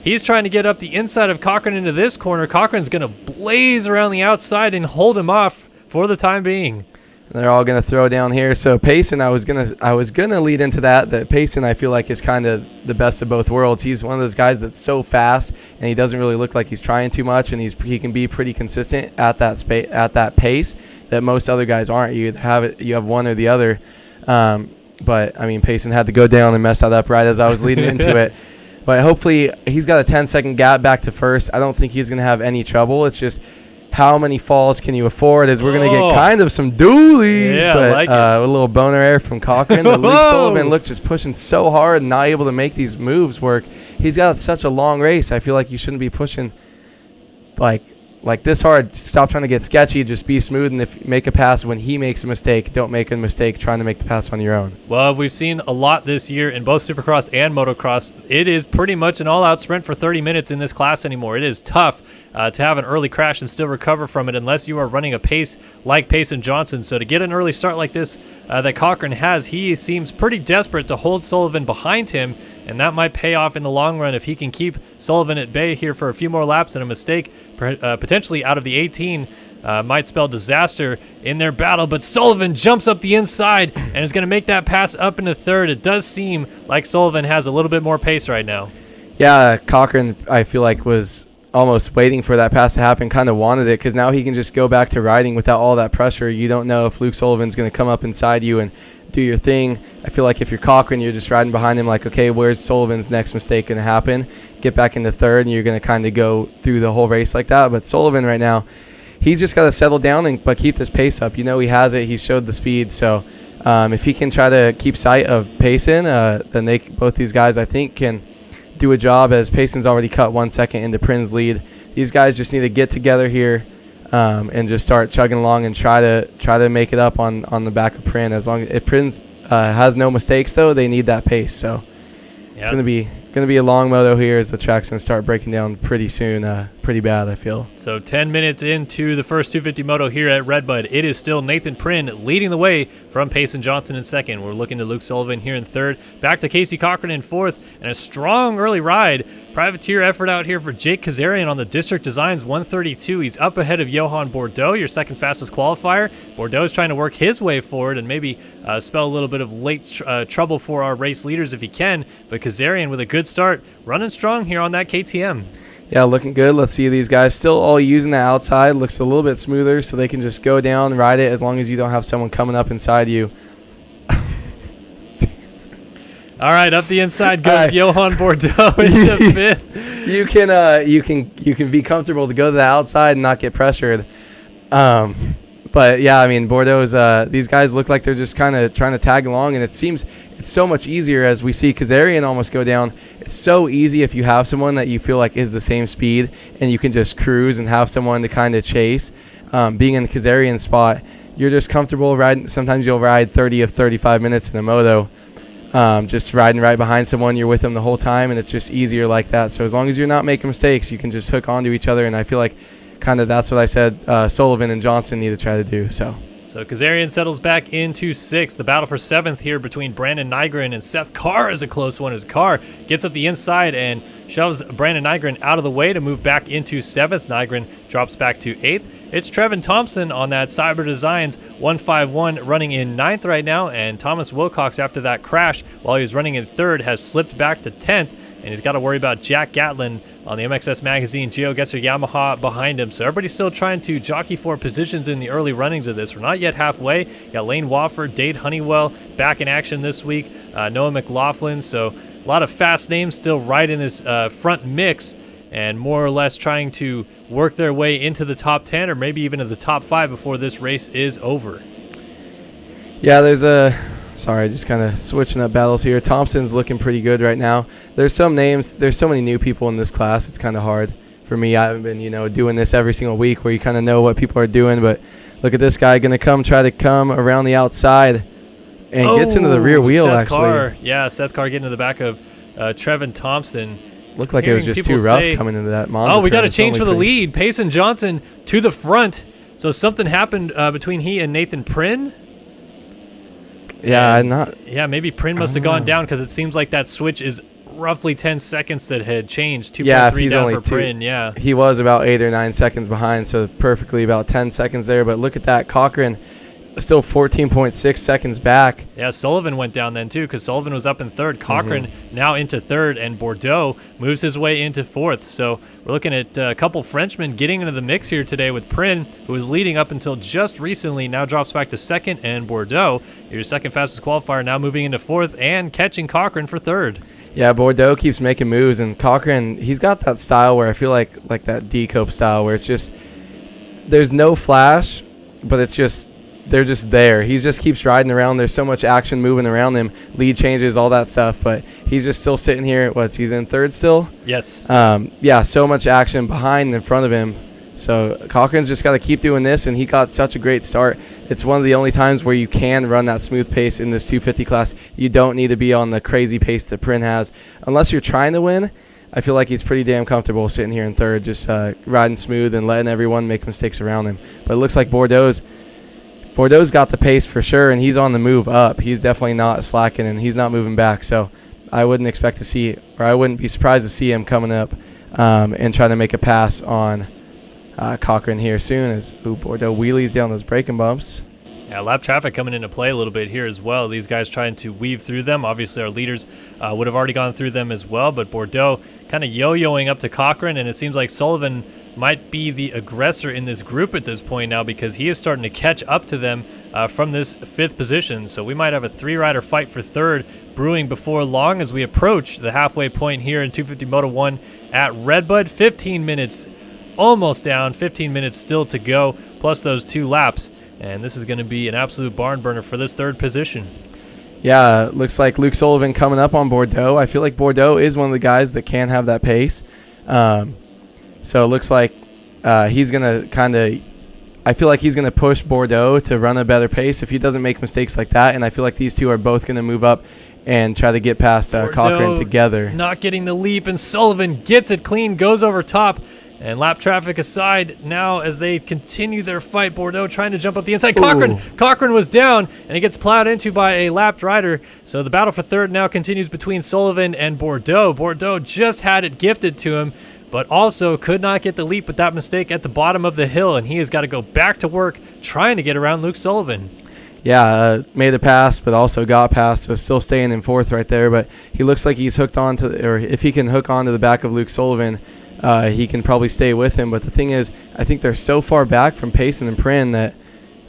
He's trying to get up the inside of Cochran into this corner. Cochran's going to blaze around the outside and hold him off for the time being. They're all going to throw down here. So Payson, I was gonna lead into that Payson, I feel like, is kind of the best of both worlds. He's one of those guys that's so fast, and he doesn't really look like he's trying too much, and he can be pretty consistent at that pace that most other guys aren't. You have one or the other. But I mean, Payson had to go down and mess that up right as I was leading into it. But hopefully he's got a 10-second gap back to first. I don't think he's going to have any trouble. It's just how many falls can you afford, as we're going to get kind of some dualies, but a little boner air from Cochran. But Luke Sullivan looked just pushing so hard and not able to make these moves work. He's got such a long race. I feel like you shouldn't be pushing like this hard. Stop trying to get sketchy. Just be smooth, and if you make a pass when he makes a mistake, don't make a mistake trying to make the pass on your own. Well, we've seen a lot this year in both Supercross and Motocross. It is pretty much an all-out sprint for 30 minutes in this class anymore. It is tough to have an early crash and still recover from it unless you are running a pace like Payson Johnson. So to get an early start like this that Cochran has, he seems pretty desperate to hold Sullivan behind him, and that might pay off in the long run if he can keep Sullivan at bay here for a few more laps, and a mistake potentially out of the 18 might spell disaster in their battle. But Sullivan jumps up the inside and is going to make that pass up into third. It does seem like Sullivan has a little bit more pace right now. Yeah, Cochran, I feel like, was almost waiting for that pass to happen, kind of wanted it, because now he can just go back to riding without all that pressure. You don't know if Luke Sullivan's going to come up inside you and do your thing. I feel like if you're Cochran, you're just riding behind him like, okay, where's Sullivan's next mistake going to happen? Get back into third, and you're going to kind of go through the whole race like that. But Sullivan right now, he's just got to settle down but keep this pace up. You know he has it. He showed the speed. So if he can try to keep sight of Payson, then both these guys, I think, can do a job, as Payson's already cut 1 second into Prin's lead. These guys just need to get together here and just start chugging along and try to make it up on the back of Prin. As long as if Prin has no mistakes, though, they need that pace. So it's gonna be a long moto here, as the track's gonna start breaking down pretty soon, pretty bad, I feel. So 10 minutes into the first 250 moto here at RedBud, it is still Nathan Prin leading the way from Payson Johnson in second. We're looking to Luke Sullivan here in third, back to Casey Cochran in fourth, and a strong early ride. Privateer effort out here for Jake Kazarian on the District Designs 132. He's up ahead of Johan Bordeaux, your second fastest qualifier. Bordeaux is trying to work his way forward and maybe spell a little bit of late trouble for our race leaders if he can. But Kazarian with a good start, running strong here on that KTM. Yeah, looking good. Let's see these guys still all using the outside. Looks a little bit smoother, so they can just go down, ride it, as long as you don't have someone coming up inside you. All right, up the inside goes Johan Bordeaux into fifth. You can be comfortable to go to the outside and not get pressured. But yeah, I mean, Bordeaux's these guys look like they're just kind of trying to tag along, and it seems it's so much easier as we see Kazarian almost go down. It's so easy if you have someone that you feel like is the same speed, and you can just cruise and have someone to kind of chase. Being in the Kazarian spot, you're just comfortable riding. Sometimes you'll ride 30 of 35 minutes in a moto, just riding right behind someone. You're with them the whole time, and it's just easier like that. So as long as you're not making mistakes, you can just hook onto each other. And I feel like kind of that's what I said Sullivan and Johnson need to try to do. So Kazarian settles back into 6th. The battle for 7th here between Brandon Nygren and Seth Carr is a close one. As Carr gets up the inside and shoves Brandon Nygren out of the way to move back into 7th. Nygren drops back to 8th. It's Trevin Thompson on that Cyber Designs 151 running in 9th right now, and Thomas Wilcox, after that crash while he was running in 3rd, has slipped back to 10th, and he's got to worry about Jack Gatlin on the MXS Magazine GeoGuessr Yamaha behind him. So everybody's still trying to jockey for positions in the early runnings of this. We're not yet halfway. You got Lane Wofford, Dade Honeywell back in action this week, Noah McLaughlin. So a lot of fast names still right in this front mix, and more or less trying to work their way into the top 10 or maybe even to the top 5 before this race is over. Yeah, sorry, just kind of switching up battles here. Thompson's looking pretty good right now. There's some names. There's so many new people in this class. It's kind of hard for me. I haven't been, doing this every single week where you kind of know what people are doing. But look at this guy going to try to come around the outside and gets into the rear wheel, Seth actually. Carr. Yeah, Seth Carr getting to the back of Trevin Thompson. Looked like it was just too rough coming into that Monza. Oh, we got to turn. change for the lead. Payson Johnson to the front. So something happened between he and Nathan Prynne. Yeah, maybe Prynne must have gone down because it seems like that switch is roughly 10 seconds that had changed. 2.3 down for Prynne, yeah. He was about 8 or 9 seconds behind, so perfectly about 10 seconds there. But look at that. Cochran still 14.6 seconds back. Yeah, Sullivan went down then too because Sullivan was up in 3rd. Cochran now into 3rd, and Bordeaux moves his way into 4th. So we're looking at a couple Frenchmen getting into the mix here today with Prynne, who was leading up until just recently, now drops back to 2nd, and Bordeaux, your 2nd fastest qualifier, now moving into 4th and catching Cochran for 3rd. Yeah, Bordeaux keeps making moves, and Cochran, he's got that style where I feel like that D-Cope style where it's just there's no flash, but it's just they're just there. He just keeps riding around. There's so much action moving around him, lead changes, all that stuff, but he's just still sitting here. He's in 3rd still? Yes. Yeah, so much action behind and in front of him. So Cochran's just got to keep doing this, and he got such a great start. It's one of the only times where you can run that smooth pace in this 250 class. You don't need to be on the crazy pace that Prynne has. Unless you're trying to win, I feel like he's pretty damn comfortable sitting here in 3rd, just riding smooth and letting everyone make mistakes around him. But it looks like Bordeaux's got the pace for sure, and he's on the move up. He's definitely not slacking, and he's not moving back. So I wouldn't expect to see, or I wouldn't be surprised to see him coming up and trying to make a pass on Cochran here soon as Bordeaux wheelies down those braking bumps. Yeah, lap traffic coming into play a little bit here as well. These guys trying to weave through them. Obviously, our leaders would have already gone through them as well, but Bordeaux kind of yo-yoing up to Cochran, and it seems like Sullivan might be the aggressor in this group at this point now because he is starting to catch up to them from this 5th position. So we might have a 3-rider fight for 3rd brewing before long as we approach the halfway point here in 250 Moto 1 at RedBud. 15 minutes almost down, 15 minutes still to go, plus those 2 laps. And this is going to be an absolute barn burner for this 3rd position. Yeah, looks like Luke Sullivan coming up on Bordeaux. I feel like Bordeaux is one of the guys that can have that pace. So it looks like he's going to I feel like he's going to push Bordeaux to run a better pace if he doesn't make mistakes like that. And I feel like these two are both going to move up and try to get past Cochran together. Not getting the leap, and Sullivan gets it clean, goes over top. And lap traffic aside, now as they continue their fight, Bordeaux trying to jump up the inside. Cochran was down, and he gets plowed into by a lapped rider. So the battle for 3rd now continues between Sullivan and Bordeaux. Bordeaux just had it gifted to him, but also could not get the leap with that mistake at the bottom of the hill, and he has got to go back to work trying to get around Luke Sullivan. Yeah, made a pass, but also got past, so still staying in 4th right there. But he looks like he's hooked on to, or if he can hook onto the back of Luke Sullivan, he can probably stay with him. But the thing is, I think they're so far back from Payson and Prynne that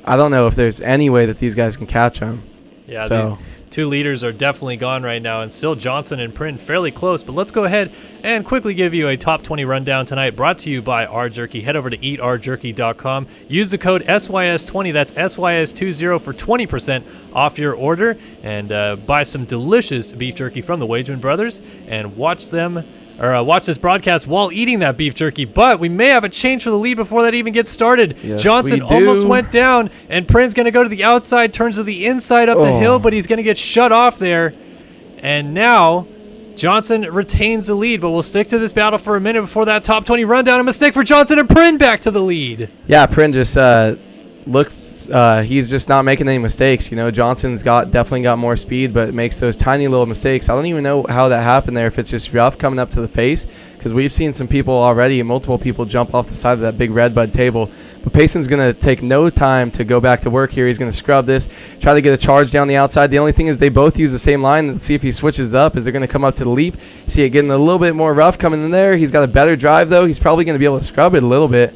I don't know if there's any way that these guys can catch him. Yeah, so the 2 leaders are definitely gone right now, and still Johnson and Prynne fairly close. But let's go ahead and quickly give you a top 20 rundown tonight, brought to you by R Jerky. Head over to eatrjerky.com. Use the code SYS20, that's SYS20 for 20% off your order, and buy some delicious beef jerky from the Wageman Brothers, and watch this broadcast while eating that beef jerky. But we may have a change for the lead before that even gets started. Yes, Johnson almost went down, and Prynne's going to go to the outside, turns to the inside up the hill, but he's going to get shut off there. And now Johnson retains the lead, but we'll stick to this battle for a minute before that top 20 rundown. A mistake for Johnson, and Prin back to the lead. Yeah, Prin just looks, he's just not making any mistakes. You know, Johnson's definitely got more speed, but makes those tiny little mistakes. I don't even know how that happened there, if it's just rough coming up to the face, because we've seen some people already, multiple people jump off the side of that big RedBud table. But Payson's going to take no time to go back to work here. He's going to scrub this, try to get a charge down the outside. The only thing is they both use the same line. Let's see if he switches up. Is they're going to come up to the leap. See it getting a little bit more rough coming in there. He's got a better drive, though. He's probably going to be able to scrub it a little bit.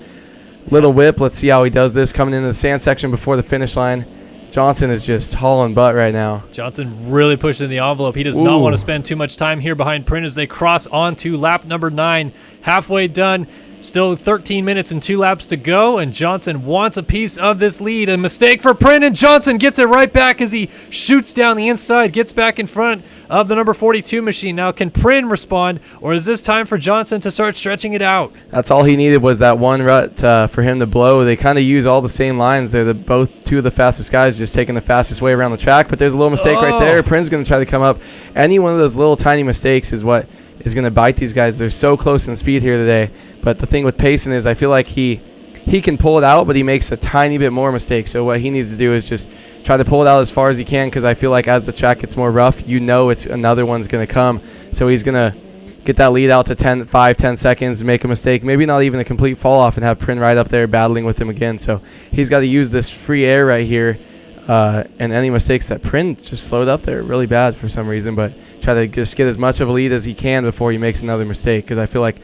Little whip. Let's see how he does this coming into the sand section before the finish line. Johnson is just hauling butt right now. Johnson really pushing the envelope. He does not want to spend too much time here behind Prin as they cross onto lap number 9. Halfway done. Still 13 minutes and 2 laps to go, and Johnson wants a piece of this lead. A mistake for Prin, and Johnson gets it right back as he shoots down the inside, gets back in front of the number 42 machine. Now, can Prin respond, or is this time for Johnson to start stretching it out? That's all he needed was that one rut for him to blow. They kind of use all the same lines. They're both two of the fastest guys, just taking the fastest way around the track, but there's a little mistake right there. Prin's going to try to come up. Any one of those little tiny mistakes is what is going to bite these guys. They're so close in speed here today. But the thing with Payson is I feel like he can pull it out, but he makes a tiny bit more mistake. So what he needs to do is just try to pull it out as far as he can, because I feel like as the track gets more rough, you know it's another one's going to come. So he's going to get that lead out to 5-10 seconds, make a mistake, maybe not even a complete fall off, and have Prin right up there battling with him again. So he's got to use this free air right here, and any mistakes that Prin just slowed up there really bad for some reason, but try to just get as much of a lead as he can before he makes another mistake, because I feel like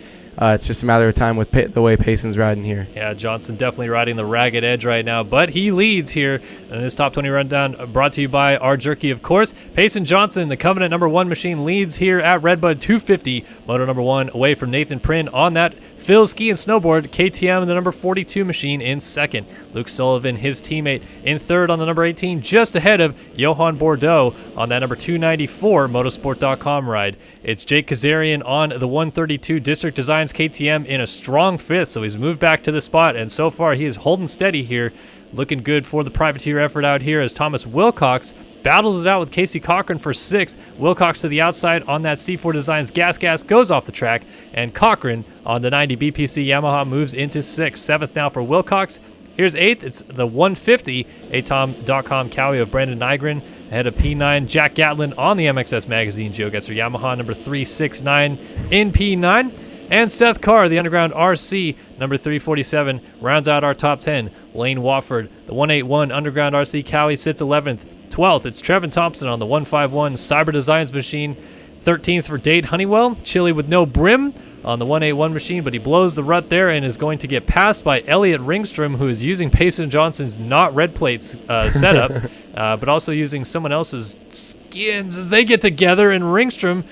it's just a matter of time with the way Payson's riding here. Yeah, Johnson definitely riding the ragged edge right now, but he leads here in this top 20 rundown, brought to you by R Jerky, of course. Payson Johnson, the Covenant number 1 machine, leads here at RedBud 250. Moto number 1 away from Nathan Prin on that Phil Ski and Snowboard. KTM, the number 42 machine, in second. Luke Sullivan, his teammate, in third on the number 18, just ahead of Johan Bordeaux on that number 294 motorsport.com ride. It's Jake Kazarian on the 132 District Designs KTM in a strong fifth, so he's moved back to the spot, and so far he is holding steady here. Looking good for the privateer effort out here as Thomas Wilcox battles it out with Casey Cochran for 6th. Wilcox to the outside on that C4 Designs gas goes off the track, and Cochran on the 90 BPC Yamaha moves into 6th. 7th now for Wilcox. Here's 8th. It's the 150 atom.com Cowie of Brandon Nygren ahead of P9. Jack Gatlin on the MXS Magazine GeoGuessr Yamaha number 369 in P9. And Seth Carr, the Underground RC, number 347, rounds out our top 10. Lane Wofford, the 181 Underground RC Cowie, sits 11th. 12th, it's Trevin Thompson on the 151 Cyber Designs machine. 13th for Dade Honeywell, Chili with no brim on the 181 machine, but he blows the rut there and is going to get passed by Elliot Ringstrom, who is using Payson Johnson's not red plates setup, but also using someone else's skins as they get together, and Ringstrom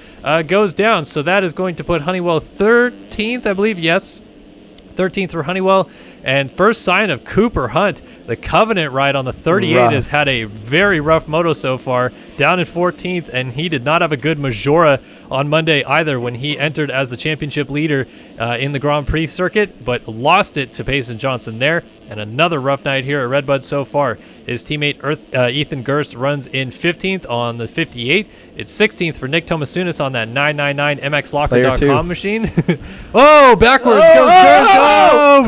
goes down. So that is going to put Honeywell 13th, I believe, yes. 13th for Honeywell, and first sign of Cooper Hunt. The Covenant ride on the 38 has had a very rough moto so far, down in 14th, and he did not have a good Majora on Monday either when he entered as the championship leader in the Grand Prix circuit, but lost it to Payson Johnson there. And another rough night here at RedBud so far. His teammate Ethan Gerst runs in 15th on the 58. It's 16th for Nick Tomasunis on that 999 MXLocker.com machine. Oh, backwards goes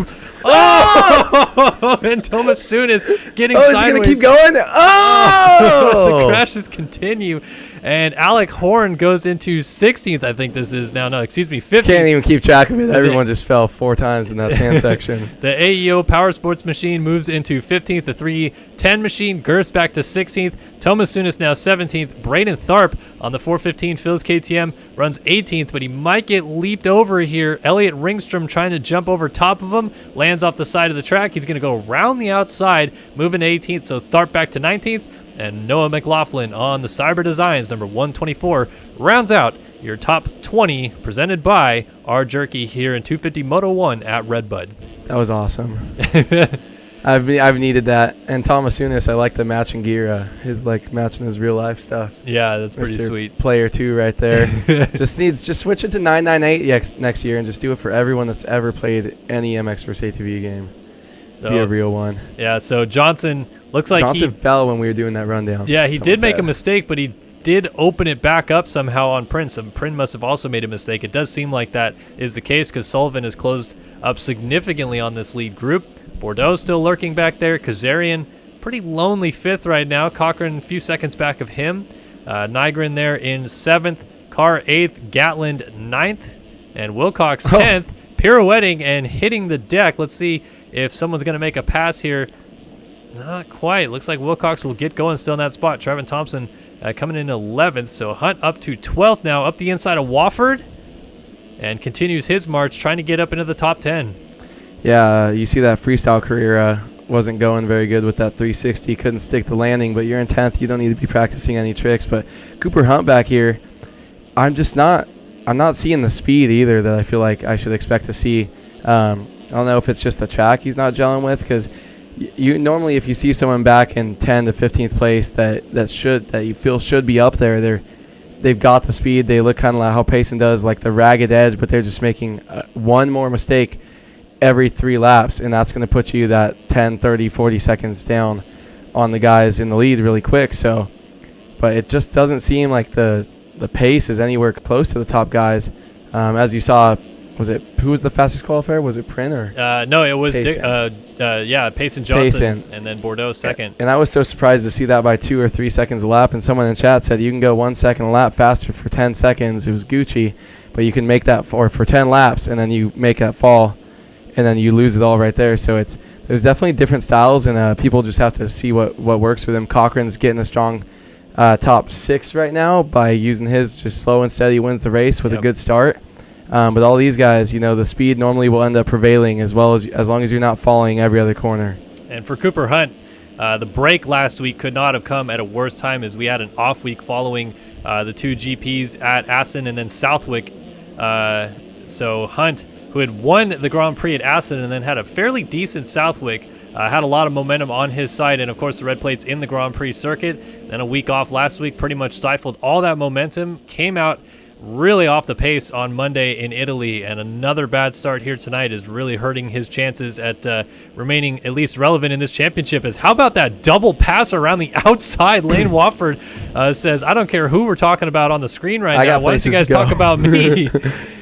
Gerst. Oh! And Tomasunis getting sideways. He's going to keep going? Oh! The crashes continue. And Alec Horn goes into 16th, I think this is now. No, excuse me, 15th. Can't even keep track of it. Everyone just fell 4 times in that sand section. The AEO Power Sports machine moves into 15th. The 310 machine, Gerst back to 16th. Tomasunis now 17th. Braden Tharp on the 415 Phil's KTM runs 18th, but he might get leaped over here. Elliot Ringstrom trying to jump over top of him, lands off the side of the track. He's going to go around the outside, moving to 18th, so Tharp back to 19th. And Noah McLaughlin on the Cyber Designs, number 124, rounds out your top 20, presented by R Jerky here in 250 Moto 1 at RedBud. That was awesome. I've needed that. And Tomasunis, I like the matching gear, his matching his real life stuff. Yeah, that's pretty Mr. sweet. Player 2 right there. just switch it to 998 next year and just do it for everyone that's ever played any MX vs ATV game. So, be a real one. Yeah, so Johnson looks like Johnson fell when we were doing that rundown. Yeah, he did make a mistake, but he did open it back up somehow on Prince. Prin must have also made a mistake. It does seem like that is the case because Sullivan has closed up significantly on this lead group. Bordeaux still lurking back there. Kazarian, pretty lonely 5th right now. Cochran a few seconds back of him. Nygren there in 7th. Carr 8th. Gatland 9th. And Wilcox 10th. Pirouetting and hitting the deck. Let's see if someone's going to make a pass here. Not quite. Looks like Wilcox will get going still in that spot. Trevin Thompson coming in 11th. So Hunt up to 12th now, up the inside of Wofford, and continues his march, trying to get up into the top 10. Yeah, you see that freestyle career wasn't going very good with that 360. Couldn't stick the landing, but you're in 10th. You don't need to be practicing any tricks. But Cooper Hunt back here, I'm not seeing the speed either that I feel like I should expect to see. I don't know if it's just the track he's not gelling with, because you normally, if you see someone back in 10 to 15th place that you feel should be up there, they've got the speed. They look kind of like how Payson does, like the ragged edge, but they're just making one more mistake every 3 laps, and that's going to put you that 10, 30, 40 seconds down on the guys in the lead really quick. So, but it just doesn't seem like the pace is anywhere close to the top guys. As you saw, who was the fastest qualifier? Was it Prin or? No, it was Payson. Payson Johnson, and then Bordeaux second. And I was so surprised to see that by 2 or 3 seconds a lap. And someone in chat said you can go 1 second a lap faster for 10 seconds. It was Gucci, but you can make that for 10 laps, and then you make that fall, and then you lose it all right there. So there's definitely different styles, and people just have to see what works for them. Cochran's getting a strong top 6 right now by using his just slow and steady wins the race with a good start. But all these guys, the speed normally will end up prevailing as long as you're not falling every other corner. And for Cooper Hunt, the break last week could not have come at a worse time, as we had an off week following the 2 GPs at Assen and then Southwick. So Hunt, who had won the Grand Prix at Assen and then had a fairly decent Southwick, had a lot of momentum on his side, and of course the red plates in the Grand Prix circuit. Then a week off last week pretty much stifled all that momentum, came out really off the pace on Monday in Italy, and another bad start here tonight is really hurting his chances at remaining at least relevant in this championship. How about that double pass around the outside lane? Wofford says, I don't care who we're talking about on the screen right now. Why don't you guys talk about me?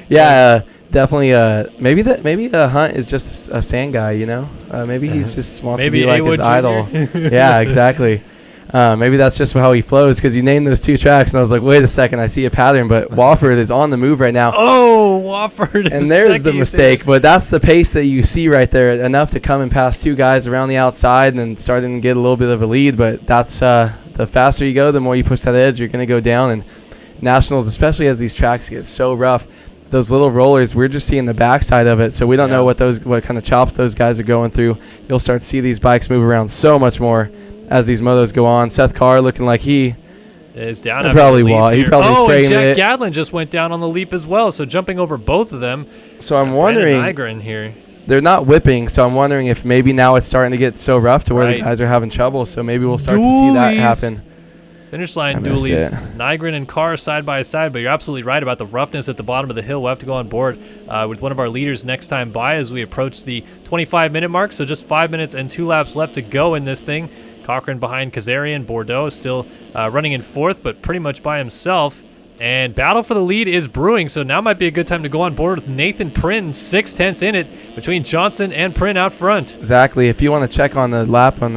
Yeah, definitely. Maybe the Hunt is just a sand guy, maybe he's just wants to be like his idol. Yeah, exactly. Maybe that's just how he flows, because you named those 2 tracks, and I was like, wait a second, I see a pattern. But Wofford is on the move right now. Oh, Wofford. And there's the mistake, but that's the pace that you see right there, enough to come and pass 2 guys around the outside and then starting to get a little bit of a lead. But that's the faster you go, the more you push that edge, you're going to go down. And Nationals, especially as these tracks get so rough, those little rollers, we're just seeing the backside of it, so we don't know what kind of chops those guys are going through. You'll start to see these bikes move around so much more as these motos go on. Seth Carr looking like he is down. He probably framed and it. Jack Gadlin just went down on the leap as well, so jumping over both of them. So I'm wondering, Nygren here. They're not whipping, so I'm wondering if maybe now it's starting to get so rough to where the guys are having trouble, so maybe we'll start to see that happen. Finish line dualies. Nygren and Carr side by side, but you're absolutely right about the roughness at the bottom of the hill. We'll have to go on board with one of our leaders next time by as we approach the 25-minute mark, so just 5 minutes and 2 laps left to go in this thing. Cochran behind Kazarian. Bordeaux still running in 4th, but pretty much by himself. And battle for the lead is brewing, so now might be a good time to go on board with Nathan Prin, 6/10 in it between Johnson and Prin out front. Exactly. If you want to check on the lap on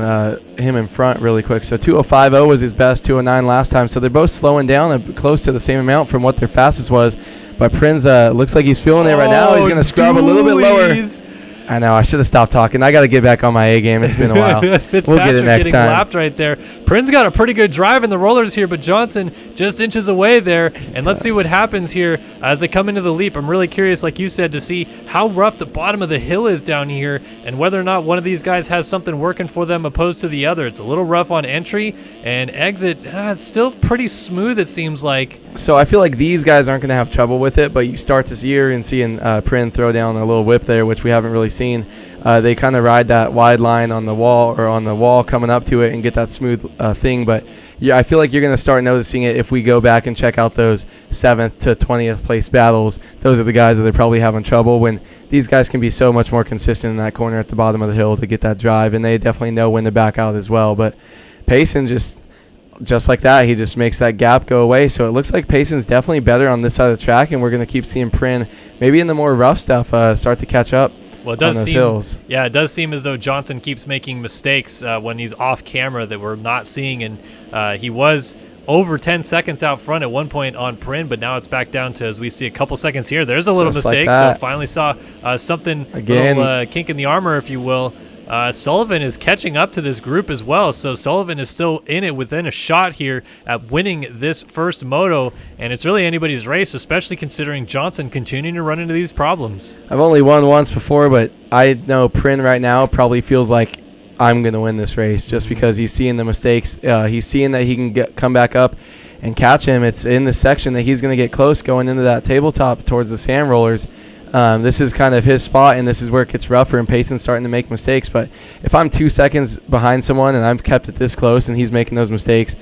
him in front really quick. So 2:05.0 was his best, 2:09 last time. So they're both slowing down close to the same amount from what their fastest was. But Prin's looks like he's feeling it right now. He's going to scrub a little bit lower. I know. I should have stopped talking. I got to get back on my A game. It's been a while. We'll get it next time. Lapped right there. Prin's got a pretty good drive in the rollers here, but Johnson just inches away there. And let's see what happens here as they come into the leap. I'm really curious, like you said, to see how rough the bottom of the hill is down here and whether or not one of these guys has something working for them opposed to the other. It's a little rough on entry and exit. It's still pretty smooth, it seems like. So I feel like these guys aren't going to have trouble with it, but you start to see and seeing Prin throw down a little whip there, which we haven't really seen. They kind of ride that wide line on the wall coming up to it and get that smooth thing. But yeah, I feel like you're going to start noticing it if we go back and check out those 7th to 20th place battles. Those are the guys that are probably having trouble, when these guys can be so much more consistent in that corner at the bottom of the hill to get that drive, and they definitely know when to back out as well. But Payson just just like that, he just makes that gap go away. So it looks like Payson's definitely better on this side of the track, and we're going to keep seeing Prin, maybe in the more rough stuff, start to catch up. Well, it does on those seem, hills. Yeah, it does seem as though Johnson keeps making mistakes when he's off camera that we're not seeing, and he was over 10 seconds out front at one point on Prin, but now it's back down to, as we see, a couple seconds here. There's a little Just mistake, like so finally saw something, Again. little kink in the armor, if you will. Sullivan is catching up to this group as well, so Sullivan is still in it within a shot here at winning this first moto, and it's really anybody's race, especially considering Johnson continuing to run into these problems. I've only won once before, but I know Prin right now probably feels like I'm going to win this race just because he's seeing the mistakes. He's seeing that he can come back up and catch him. It's in the section that he's going to get close going into that tabletop towards the sand rollers. This is kind of his spot, and this is where it gets rougher, and Payson's starting to make mistakes. But if I'm 2 seconds behind someone and I'm kept it this close and he's making those mistakes,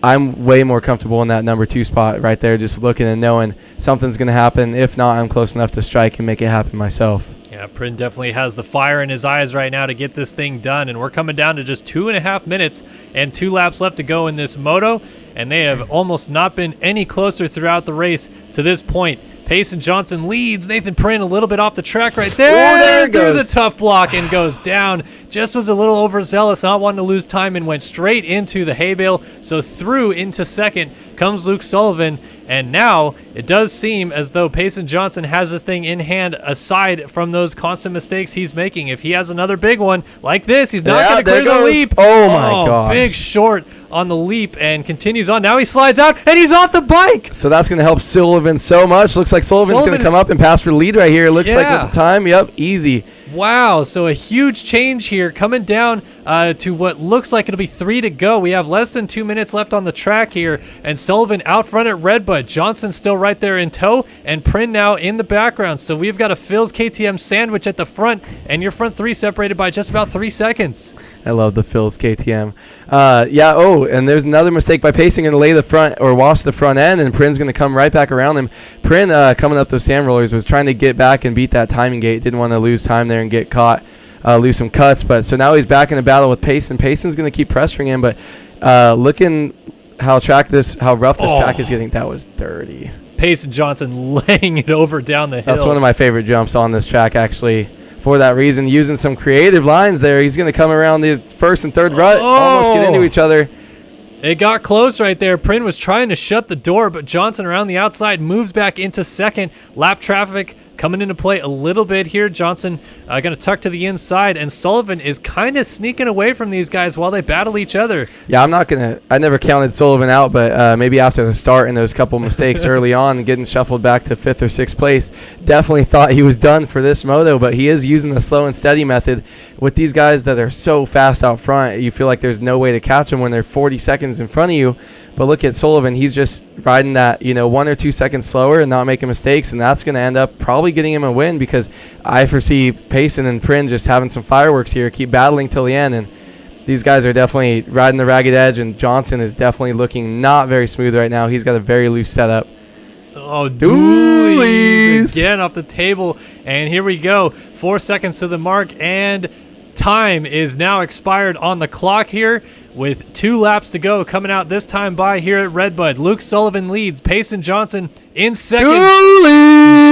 I'm way more comfortable in that number 2 spot right there, just looking and knowing something's going to happen. If not, I'm close enough to strike and make it happen myself. Yeah, Prin definitely has the fire in his eyes right now to get this thing done, and we're coming down to just 2.5 minutes and 2 laps left to go in this moto, and they have almost not been any closer throughout the race to this point. Payson Johnson leads. Nathan Prin a little bit off the track right there. Oh, there it through goes. the tough block and goes down. Just was a little overzealous, not wanting to lose time, and went straight into the hay bale. So through into second comes Luke Sullivan. And now it does seem as though Payson Johnson has this thing in hand, aside from those constant mistakes he's making. If he has another big one like this, he's not going to clear the leap. Oh, my gosh. Big short on the leap and continues on. Now he slides out, and he's off the bike. So that's going to help Sullivan so much. Looks like Sullivan's going to come up and pass for the lead right here. It looks like with the time, yep, easy. Wow, so a huge change here coming down to what looks like it'll be 3 to go. We have less than 2 minutes left on the track here, and Sullivan out front at RedBud. Johnson still right there in tow, and Prin now in the background. So we've got a Phil's KTM sandwich at the front, and your front 3 separated by just about 3 seconds. I love the Phil's KTM. And there's another mistake by Payson, going to lay the front or wash the front end, and Prin's going to come right back around him. Prin, coming up those sand rollers, was trying to get back and beat that timing gate. Didn't want to lose time there and get caught, lose some cuts. But so now he's back in a battle with Payson. Payson's going to keep pressuring him, but looking how rough this track is getting, that was dirty. Payson Johnson laying it over down the hill. That's one of my favorite jumps on this track, actually. For that reason, using some creative lines there, he's going to come around the first and third rut, almost get into each other. It got close right there. Prin was trying to shut the door, but Johnson around the outside moves back into second. Lap traffic coming into play a little bit here. Johnson going to tuck to the inside, and Sullivan is kind of sneaking away from these guys while they battle each other. Yeah, I never counted Sullivan out, but maybe after the start and those couple mistakes early on and getting shuffled back to 5th or 6th place, definitely thought he was done for this moto, but he is using the slow and steady method. With these guys that are so fast out front, you feel like there's no way to catch them when they're 40 seconds in front of you. But look at Sullivan. He's just riding that, 1 or 2 seconds slower and not making mistakes, and that's going to end up probably getting him a win, because I foresee Payson and Prin just having some fireworks here, keep battling till the end, and these guys are definitely riding the ragged edge, and Johnson is definitely looking not very smooth right now. He's got a very loose setup. Oh, dualies again off the table, and here we go. 4 seconds to the mark, and time is now expired on the clock here, with 2 laps to go. Coming out this time by here at RedBud, Luke Sullivan leads. Payson Johnson in second.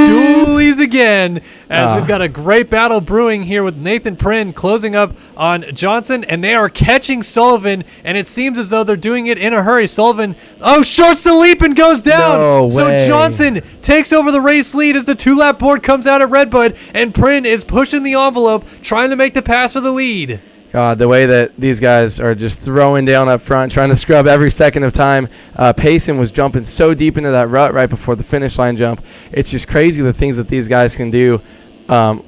Dualies again, as we've got a great battle brewing here with Nathan Prin closing up on Johnson, and they are catching Sullivan, and it seems as though they're doing it in a hurry. Sullivan, shorts the leap and goes down. No so way. Johnson takes over the race lead as the 2-lap board comes out at RedBud, and Prin is pushing the envelope, trying to make the pass for the lead. God, the way that these guys are just throwing down up front, trying to scrub every second of time. Payson was jumping so deep into that rut right before the finish line jump. It's just crazy the things that these guys can do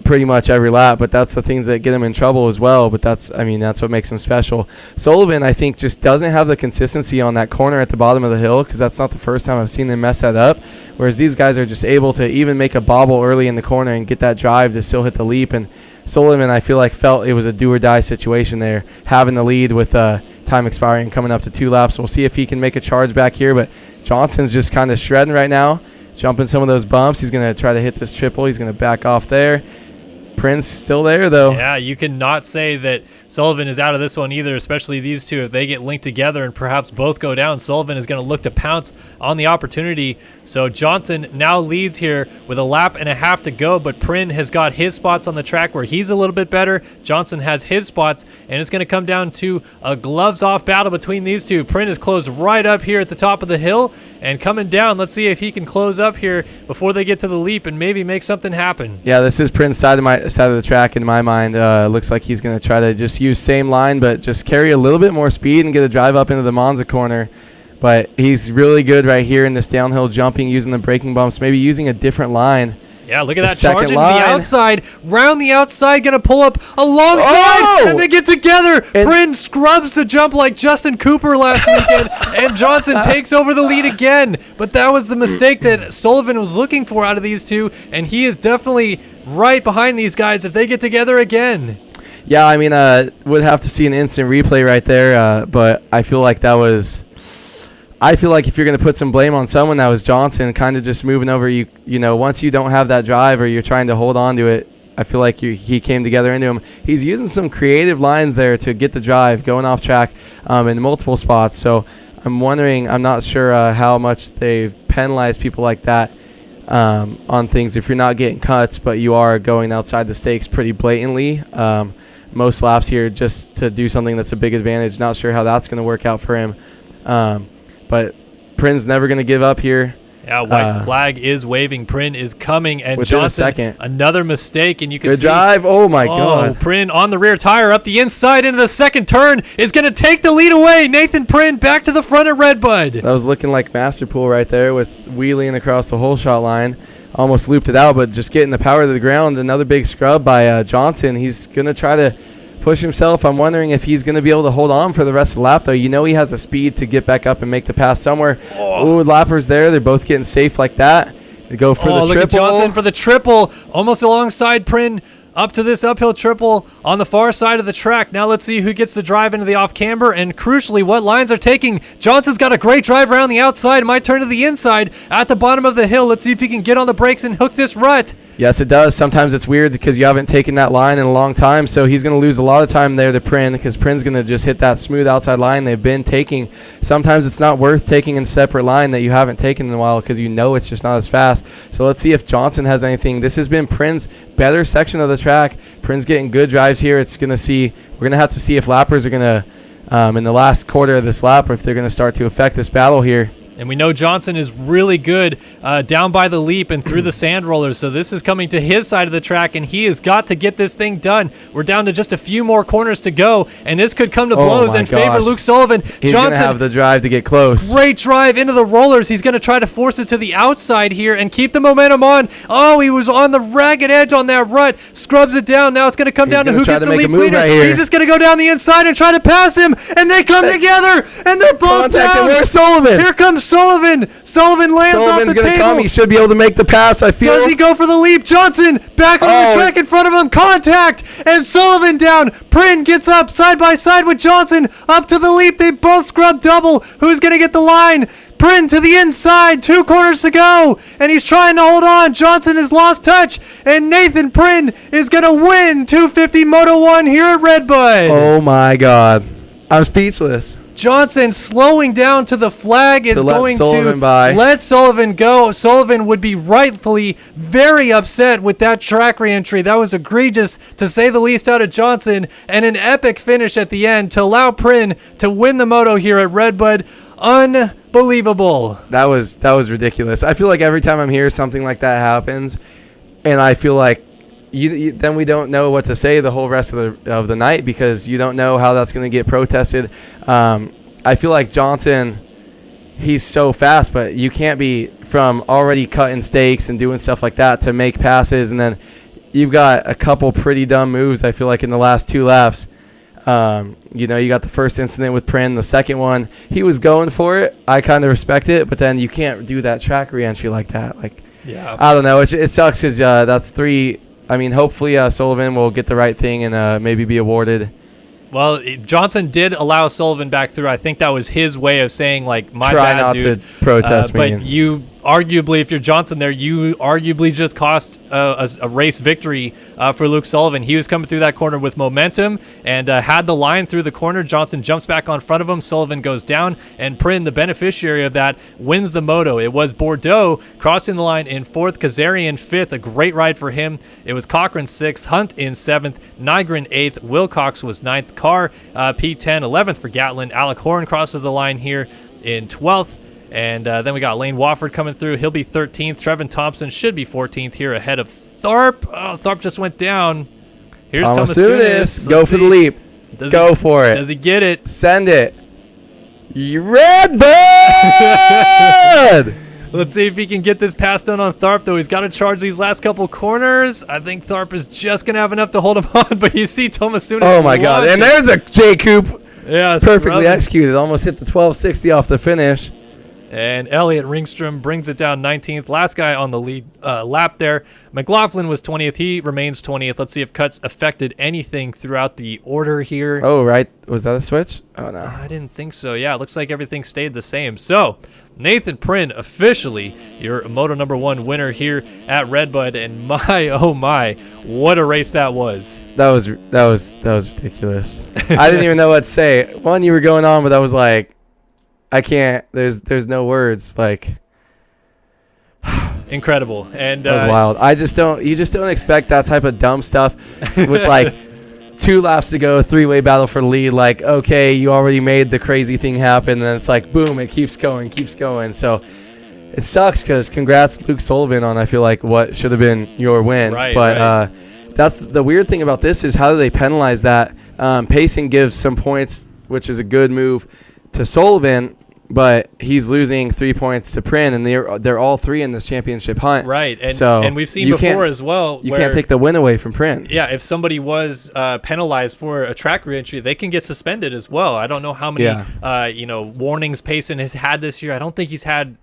pretty much every lap, but that's the things that get them in trouble as well. But that's what makes them special. Sullivan, I think, just doesn't have the consistency on that corner at the bottom of the hill, because that's not the first time I've seen them mess that up, whereas these guys are just able to even make a bobble early in the corner and get that drive to still hit the leap. And Sullivan, I feel like, felt it was a do-or-die situation there, having the lead with time expiring and coming up to 2 laps. We'll see if he can make a charge back here, but Johnson's just kind of shredding right now, jumping some of those bumps. He's going to try to hit this triple. He's going to back off there. Prince still there, though. Yeah, you cannot say that Sullivan is out of this one either, especially these two. If they get linked together and perhaps both go down, Sullivan is going to look to pounce on the opportunity. So Johnson now leads here with a lap and a half to go, but Prin has got his spots on the track where he's a little bit better. Johnson has his spots, and it's going to come down to a gloves-off battle between these two. Prin is closed right up here at the top of the hill, and coming down, let's see if he can close up here before they get to the leap and maybe make something happen. Yeah, this is Prince's side of the track in my mind. Looks like he's going to try to just use same line, but just carry a little bit more speed and get a drive up into the Monza corner. But he's really good right here in this downhill jumping, using the braking bumps, maybe using a different line. Yeah, look at that charging to the outside. Round the outside, going to pull up alongside, and they get together. Prin scrubs the jump like Justin Cooper last weekend, and Johnson takes over the lead again. But that was the mistake that Sullivan was looking for out of these two, and he is definitely right behind these guys if they get together again. Yeah, I mean, would have to see an instant replay right there, but I feel like that was... I feel like if you're going to put some blame on someone, that was Johnson, kind of just moving over. You know, once you don't have that drive or you're trying to hold on to it, I feel like he came together into him. He's using some creative lines there to get the drive, going off track in multiple spots. So I'm wondering, I'm not sure how much they've penalized people like that on things if you're not getting cuts, but you are going outside the stakes pretty blatantly. Most laps here just to do something that's a big advantage. Not sure how that's going to work out for him. But Prin's never going to give up here. Yeah, white flag is waving. Prin is coming, and within Johnson, a second. Another mistake, and you can Good see. drive. Oh, my God. Prin on the rear tire, up the inside into the second turn, is going to take the lead away. Nathan Prin back to the front of RedBud. That was looking like Masterpool right there with wheeling across the whole shot line. Almost looped it out, but just getting the power to the ground. Another big scrub by Johnson. He's going to try to push himself. I'm wondering if he's going to be able to hold on for the rest of the lap, though. You know he has the speed to get back up and make the pass somewhere. Ooh, lappers there. They're both getting safe like that. They go for the triple. Look at Johnson for the triple. Almost alongside Prin. Up to this uphill triple on the far side of the track. Now let's see who gets the drive into the off-camber, and crucially, what lines are taking. Johnson's got a great drive around the outside. Might turn to the inside at the bottom of the hill. Let's see if he can get on the brakes and hook this rut. Yes, it does. Sometimes it's weird because you haven't taken that line in a long time, so he's going to lose a lot of time there to Prin because Prin's going to just hit that smooth outside line they've been taking. Sometimes it's not worth taking in a separate line that you haven't taken in a while because you know it's just not as fast. So let's see if Johnson has anything. This has been Prin's better section of the track. Prin's getting good drives here. We're going to have to see if lappers are going to, in the last quarter of this lap, or if they're going to start to affect this battle here. And we know Johnson is really good down by the leap and through the sand rollers, so this is coming to his side of the track, and he has got to get this thing done. We're down to just a few more corners to go, and this could come to blows in favor of Luke Sullivan. He's going to have the drive to get close. Great drive into the rollers. He's going to try to force it to the outside here and keep the momentum on. Oh, he was on the ragged edge on that rut. Scrubs it down. Now it's going to come down to who gets the lead leader. Right, he's just going to go down the inside and try to pass him, and they come together, and they're both down. Where's Sullivan? Here comes Sullivan. Sullivan lands off the table. Come. He should be able to make the pass, I feel. Does he go for the leap? Johnson back on the track in front of him. Contact. And Sullivan down. Prin gets up side by side with Johnson. Up to the leap. They both scrub double. Who's going to get the line? Prin to the inside. 2 corners to go. And he's trying to hold on. Johnson has lost touch. And Nathan Prin is going to win 250 Moto 1 here at RedBud. Oh, my God. I'm speechless. Johnson slowing down to the flag is going to let Sullivan go. Sullivan would be rightfully very upset with that track reentry. That was egregious, to say the least, out of Johnson, and an epic finish at the end to allow Prin to win the moto here at RedBud. Unbelievable. That was ridiculous. I feel like every time I'm here, something like that happens, and I feel like then we don't know what to say the whole rest of the night because you don't know how that's going to get protested. I feel like Johnson, he's so fast, but you can't be from already cutting stakes and doing stuff like that to make passes, and then you've got a couple pretty dumb moves, I feel like, in the last 2 laps. You got the first incident with Prin. The second one, he was going for it. I kind of respect it, but then you can't do that track reentry like that. I don't know. It sucks because that's 3... I mean, hopefully Sullivan will get the right thing and maybe be awarded. Well, Johnson did allow Sullivan back through. I think that was his way of saying, like, my Try bad, not dude. to protest me. But you arguably, if you're Johnson there, you arguably just cost a race victory for Luke Sullivan. He was coming through that corner with momentum and had the line through the corner. Johnson jumps back on front of him. Sullivan goes down, and Prin, the beneficiary of that, wins the moto. It was Bordeaux crossing the line in 4th, Kazarian 5th, a great ride for him. It was Cochran 6th, Hunt in 7th, Nygren 8th, Wilcox was 9th, Carr P10, 11th for Gatlin. Alec Horn crosses the line here in 12th. And then we got Lane Wofford coming through. He'll be 13th. Trevin Thompson should be 14th here ahead of Tharp. Oh, Tharp just went down. Here's Tomasunis. Go for the leap. Go for it. Does he get it? Send it. RedBud! Let's see if he can get this pass done on Tharp, though. He's got to charge these last couple corners. I think Tharp is just going to have enough to hold him on, but you see Tomasunis. Oh, my God. And there's a J Coupe. Yeah, perfectly executed. Almost hit the 1260 off the finish. And Elliot Ringstrom brings it down 19th. Last guy on the lead lap there. McLaughlin was 20th. He remains 20th. Let's see if cuts affected anything throughout the order here. Oh, right. Was that a switch? Oh, no. I didn't think so. Yeah, it looks like everything stayed the same. So, Nathan Prin, officially your Moto #1 winner here at RedBud. And my, oh my, what a race that was. That was ridiculous. I didn't even know what to say. One, you were going on, but I was like, I can't. There's no words. Like, incredible. And that was wild. You just don't expect that type of dumb stuff with like 2 laps to go, 3-way battle for the lead. Like, okay, you already made the crazy thing happen, and then it's like, boom, it keeps going. So it sucks because congrats Luke Sullivan on, I feel like, what should have been your win. Right. But that's the weird thing about this is how do they penalize that? Pacing gives some points, which is a good move to Sullivan, but he's losing 3 points to Prin, and they're all 3 in this championship hunt. Right, so and we've seen before as well. You can't take the win away from Prin. Yeah, if somebody was penalized for a track reentry, they can get suspended as well. I don't know how many warnings Payson has had this year. I don't think he's had.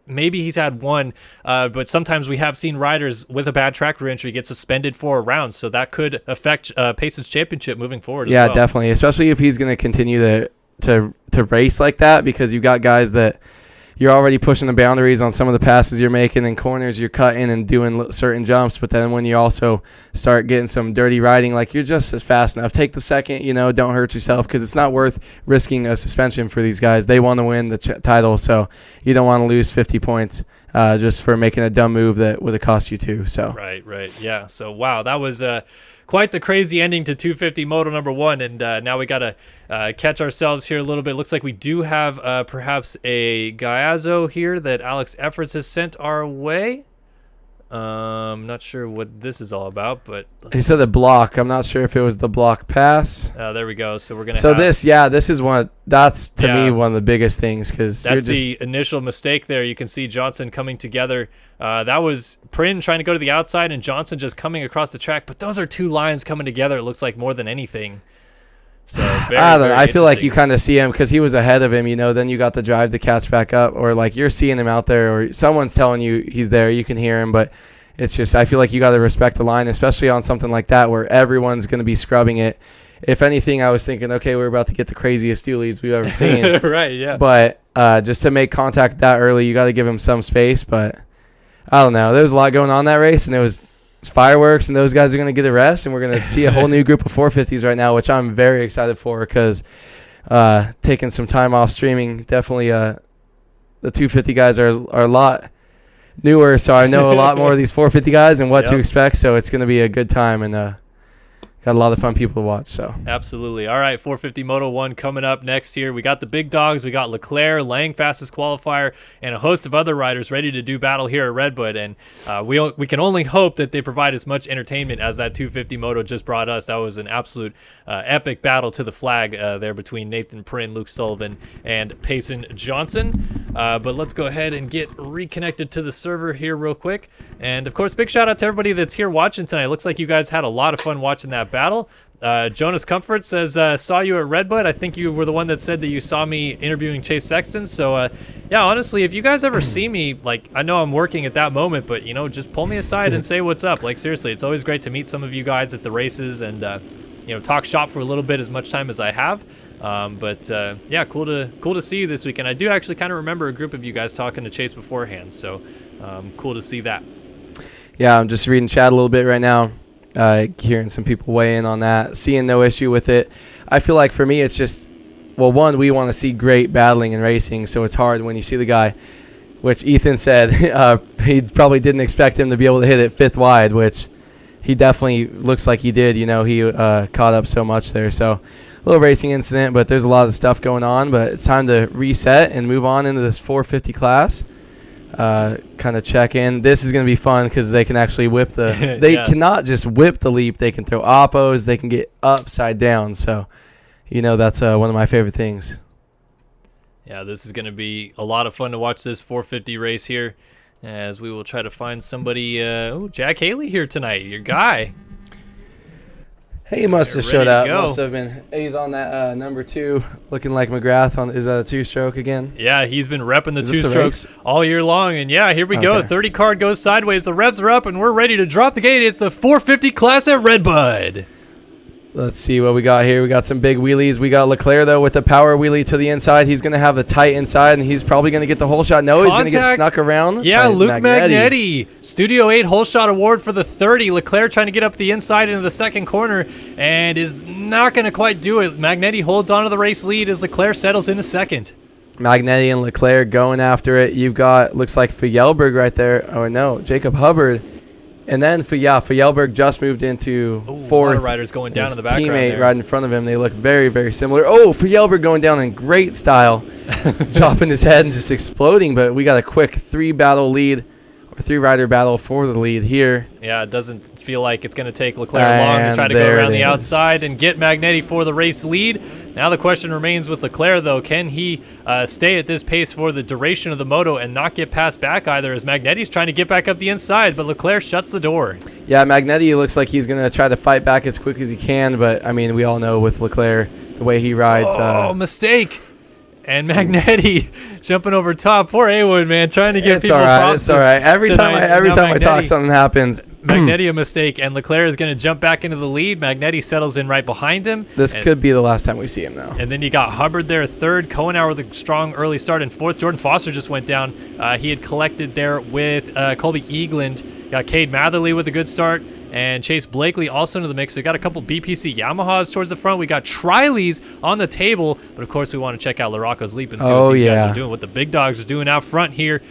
Maybe he's had one, but sometimes we have seen riders with a bad track reentry get suspended for a round, so that could affect Payson's championship moving forward. Yeah, as well. Definitely, especially if he's going to continue to race like that, because you got guys that you're already pushing the boundaries on some of the passes you're making, and corners you're cutting and doing certain jumps, but then when you also start getting some dirty riding, like you're just as fast enough. Take the second, don't hurt yourself, because it's not worth risking a suspension for these guys. They want to win the title, so you don't want to lose 50 points just for making a dumb move that would have cost you 2. So Right, yeah. So wow, that was quite the crazy ending to 250 Moto #1, and now we got to catch ourselves here a little bit. Looks like we do have perhaps a Gaiazo here that Alex Efforts has sent our way. Not sure what this is all about, but he said the block. I'm not sure if it was the block pass. There we go. So we're gonna. So this is one. That's to me one of the biggest things, because that's the initial mistake there. You can see Johnson coming together. That was Prin trying to go to the outside, and Johnson just coming across the track. But those are 2 lines coming together. It looks like more than anything. So I feel like you kind of see him because he was ahead of him. Then you got the drive to catch back up, or like you're seeing him out there, or someone's telling you he's there. You can hear him, but it's just I feel like you got to respect the line, especially on something like that where everyone's going to be scrubbing it. If anything, I was thinking, okay, we're about to get the craziest dualies we've ever seen. Right, yeah. But just to make contact that early, you got to give him some space. But I don't know. There was a lot going on that race, and it was fireworks, and those guys are going to get a rest, and we're going to see a whole new group of 450s right now, which I'm very excited for, because taking some time off streaming, definitely the 250 guys are a lot newer, so I know a lot more of these 450 guys and what to expect, so it's going to be a good time, and got a lot of fun people to watch. So absolutely. All right, 450 Moto 1 coming up next here. We got the big dogs. We got Leclerc, Lang fastest qualifier, and a host of other riders ready to do battle here at RedBud. And we can only hope that they provide as much entertainment as that 250 Moto just brought us. That was an absolute epic battle to the flag there between Nathan Prin, Luke Sullivan, and Payson Johnson. But let's go ahead and get reconnected to the server here real quick. And of course, big shout out to everybody that's here watching tonight. Looks like you guys had a lot of fun watching that battle. Jonas Comfort says, saw you at RedBud. I think you were the one that said that you saw me interviewing Chase Sexton. So yeah, honestly, if you guys ever see me, like, I know I'm working at that moment, but just pull me aside and say what's up. Like, seriously, it's always great to meet some of you guys at the races and talk shop for a little bit, as much time as I have. Yeah, cool to see you this weekend. I do actually kind of remember a group of you guys talking to Chase beforehand, so cool to see that. Yeah, I'm just reading chat a little bit right now, hearing some people weigh in on that, seeing no issue with it. I feel like for me it's just, well, one, we want to see great battling and racing, so it's hard when you see the guy, which Ethan said he probably didn't expect him to be able to hit it fifth wide, which he definitely looks like he did. He caught up so much there. So a little racing incident, but there's a lot of stuff going on. But it's time to reset and move on into this 450 class. Kind of check in. This is going to be fun because they can actually whip the – they cannot just whip the leap. They can throw oppos. They can get upside down. So, that's one of my favorite things. Yeah, this is going to be a lot of fun to watch this 450 race here, as we will try to find somebody. Jack Haley here tonight, your guy. He must have showed up. Must have been. He's on that number 2, looking like McGrath. Is that a 2-stroke again? Yeah, he's been repping the 2-strokes all year long. And yeah, here we go. 30 card goes sideways. The revs are up, and we're ready to drop the gate. It's the 450 class at RedBud. Let's see what we got here. We got some big wheelies. We got Leclerc, though, with the power wheelie to the inside. He's going to have the tight inside, and he's probably going to get the whole shot. No, he's going to get snuck around. Yeah, Luke Magnetti. Studio 8 whole shot award for the 30. Leclerc trying to get up the inside into the second corner and is not going to quite do it. Magnetti holds on to the race lead as Leclerc settles into second. Magnetti and Leclerc going after it. You've got, looks like Fjellberg right there. Oh, no, Jacob Hubbard. And then, Fjellberg just moved into fourth. A lot of riders going down in the background teammate there. right in front of him. They look very, very similar. Oh, Fjellberg going down in great style, dropping his head and just exploding. But we got a quick 3-rider battle for the lead here. Yeah, it doesn't feel like it's going to take Leclerc long to try to go around the outside and get Magnetti for the race lead. Now the question remains with Leclerc, though. Can he stay at this pace for the duration of the moto and not get passed back either, as Magnetti's trying to get back up the inside, but Leclerc shuts the door. Yeah, Magnetti looks like he's going to try to fight back as quick as he can, but, I mean, we all know with Leclerc, the way he rides. Mistake. And Magnetti jumping over top. Poor A-Wood, man, trying to get people props. It's all right. Every time I talk, something happens. Magnetti a mistake, and Leclerc is going to jump back into the lead. Magnetti settles in right behind him. This could be the last time we see him, though. And then you got Hubbard there, third. Cohenauer with a strong early start in fourth. Jordan Foster just went down. He had collected there with Colby Eagland. Got Cade Matherly with a good start. And Chase Blakely also into the mix. So we got a couple BPC Yamahas towards the front. We got Trileys on the table. But, of course, we want to check out Larocco's Leap and see what these guys are doing, what the big dogs are doing out front here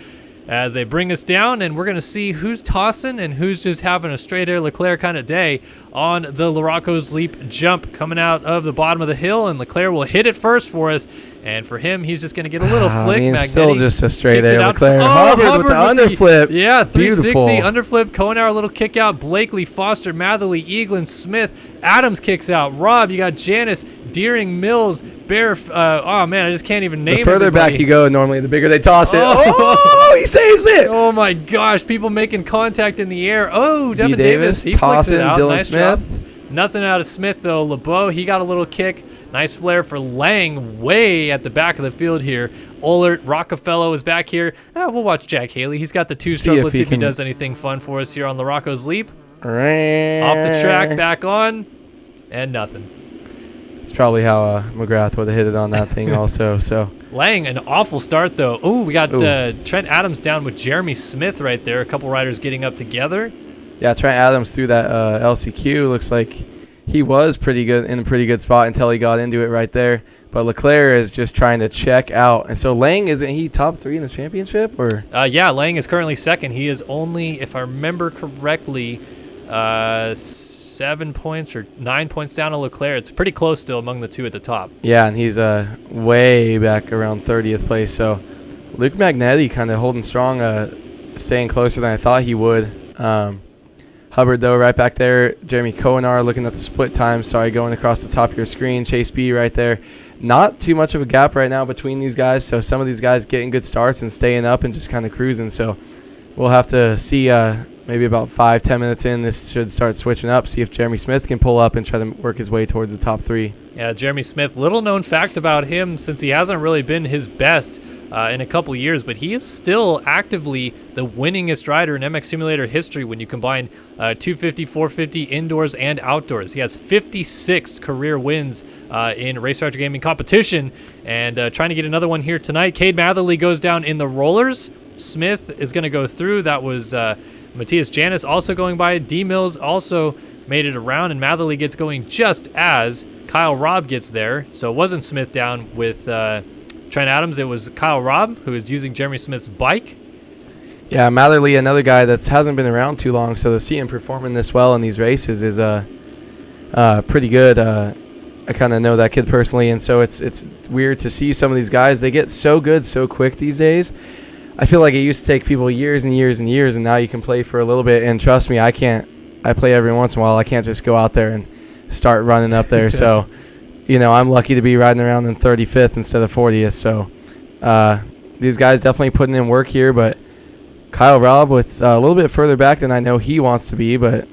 as they bring us down. And we're going to see who's tossing and who's just having a straight air Leclerc kind of day on the Larocco's Leap jump coming out of the bottom of the hill. And Leclerc will hit it first for us. And for him, he's just going to get a little flick. Magnetti still just a straight air Leclerc. Hubbard with the underflip. Yeah, 360 underflip. Cohenauer, a little kick out. Blakely, Foster, Matherly, Eaglin, Smith. Adams kicks out. Rob, you got Janice, Deering, Mills, Bear. Oh, man, I just can't even name it. The further everybody. back you go, normally, the bigger they toss it. Oh, he saves it. Oh, my gosh. People making contact in the air. Oh, Devin Davis. He tossing flicks it out. Dylan Nice Smith. Job. Nothing out of Smith, though. LeBeau, he got a little kick. Nice flare for Lang way at the back of the field here. Ollert, Rockefeller is back here. We'll watch Jack Haley. He's got the 2-stroke. Let's see if he does anything fun for us here on Larocco's Leap. Off the track, back on, and nothing. It's probably how McGrath would have hit it on that thing also. So Lang, an awful start, though. Oh, we got Trent Adams down with Jeremy Smith right there. A couple riders getting up together. Yeah, Trent Adams through that LCQ. Looks like he was pretty good in a pretty good spot until he got into it right there. But Leclerc is just trying to check out. And so Lang, isn't he top 3 in the championship? Or yeah, Lang is currently second. He is only, if I remember correctly, 7 points or 9 points down on Leclerc. It's pretty close still among the two at the top. Yeah, and he's way back around 30th place. So Luke Magnetti kind of holding strong, staying closer than I thought he would. Hubbard, though, right back there. Jeremy Cohenauer looking at the split time. Sorry, going across the top of your screen. Chase B right there. Not too much of a gap right now between these guys. So some of these guys getting good starts and staying up and just kind of cruising. So we'll have to see maybe about 5-10 minutes in, this should start switching up. See if Jeremy Smith can pull up and try to work his way towards the top 3. Yeah, Jeremy Smith, little known fact about him since he hasn't really been his best in a couple years, but he is still actively the winningest rider in MX Simulator history when you combine 250, 450 indoors and outdoors. He has 56 career wins in RaceFactory Gaming competition, and trying to get another one here tonight. Cade Matherly goes down in the rollers. Smith is going to go through. That was Matthias Janis also going by. D Mills also made it around, and Matherly gets going just as Kyle Robb gets there. So it wasn't Smith down with Trent Adams. It was Kyle Robb, who is using Jeremy Smith's bike. Yeah, Matherly, another guy that hasn't been around too long, so to see him performing this well in these races is pretty good. I kind of know that kid personally, and so it's weird to see some of these guys. They get so good so quick these days. I feel like it used to take people years and years and years, and now you can play for a little bit. And trust me, I play every once in a while. I can't just go out there and start running up there. So, I'm lucky to be riding around in 35th instead of 40th. So these guys definitely putting in work here. But Kyle Robb with a little bit further back than I know he wants to be. But,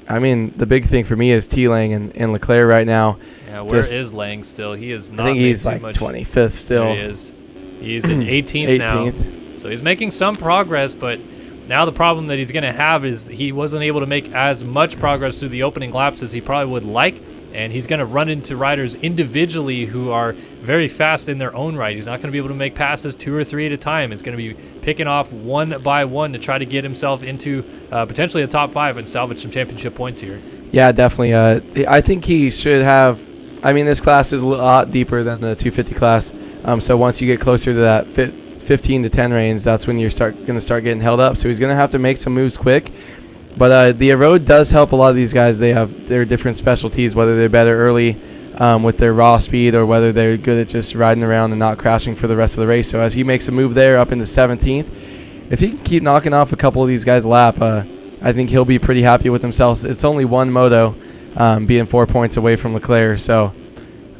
I mean, the big thing for me is T. Lang and Leclerc right now. Yeah, where is Lang still? He is not. I think he's like 25th still. There he is. He's in 18th now. So he's making some progress, but now the problem that he's going to have is he wasn't able to make as much progress through the opening laps as he probably would like, and he's going to run into riders individually who are very fast in their own right. He's not going to be able to make passes 2 or 3 at a time. It's going to be picking off one by one to try to get himself into potentially a top 5 and salvage some championship points here. Yeah, definitely. I think he should have. I mean, this class is a lot deeper than the 250 class, so once you get closer to that 15 to 10 range, that's when you're going to start getting held up. So he's going to have to make some moves quick. But the road does help a lot of these guys. They have their different specialties, whether they're better early with their raw speed or whether they're good at just riding around and not crashing for the rest of the race. So as he makes a move there up into 17th, if he can keep knocking off a couple of these guys' lap, I think he'll be pretty happy with himself. It's only one moto, being 4 points away from Leclerc. So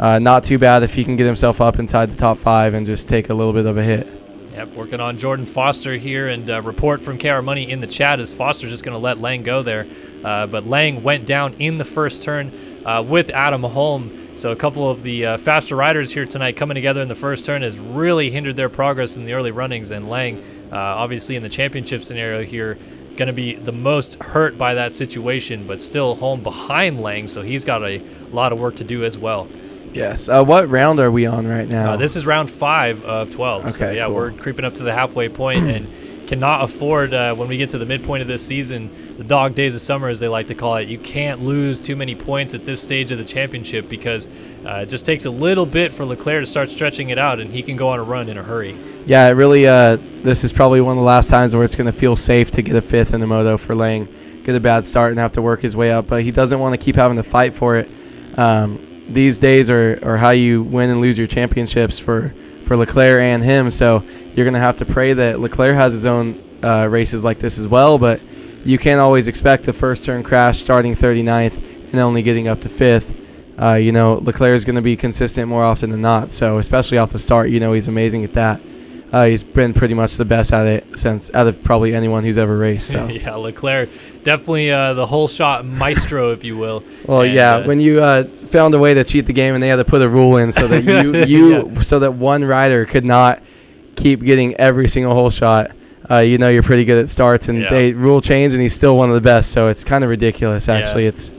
not too bad if he can get himself up inside the top 5 and just take a little bit of a hit. Yep, working on Jordan Foster here, and report from KR Money in the chat is Foster's just going to let Lang go there. But Lang went down in the first turn with Adam Holm. So a couple of the faster riders here tonight coming together in the first turn has really hindered their progress in the early runnings. And Lang, obviously in the championship scenario here, going to be the most hurt by that situation, but still Holm behind Lang, so he's got a lot of work to do as well. Yes. What round are we on right now? This is round 5 of 12. Okay, so, yeah, cool. We're creeping up to the halfway point and cannot afford, when we get to the midpoint of this season, the dog days of summer, as they like to call it, you can't lose too many points at this stage of the championship because it just takes a little bit for Leclerc to start stretching it out, and he can go on a run in a hurry. Yeah, it really, this is probably one of the last times where it's going to feel safe to get a 5th in the moto for Lang, get a bad start and have to work his way up, but he doesn't want to keep having to fight for it. These days are how you win and lose your championships for Leclerc and him. So you're going to have to pray that Leclerc has his own races like this as well. But you can't always expect a first turn crash starting 39th and only getting up to 5th. Leclerc is going to be consistent more often than not. So especially off the start, he's amazing at that. He's been pretty much the best at it out of probably anyone who's ever raced. So. Yeah, Leclerc, definitely the whole shot maestro, if you will. Well, and, when you found a way to cheat the game and they had to put a rule in so that so that one rider could not keep getting every single hole shot, you're pretty good at starts. And they rule change, and he's still one of the best. So it's kind of ridiculous, actually. It's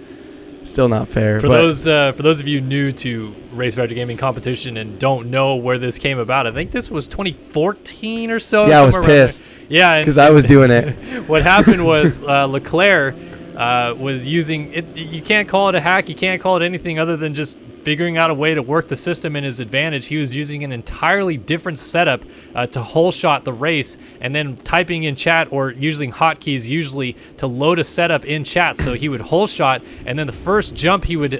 still not fair. For those of you new to RaceFactory Gaming competition and don't know where this came about, I think this was 2014 or so. Yeah, I was pissed. Yeah, because I was doing it. What happened was Leclerc was using it. You can't call it a hack. You can't call it anything other than just figuring out a way to work the system in his advantage. He was using an entirely different setup to hole shot the race and then typing in chat or using hotkeys usually to load a setup in chat. So he would hole shot, and then the first jump he would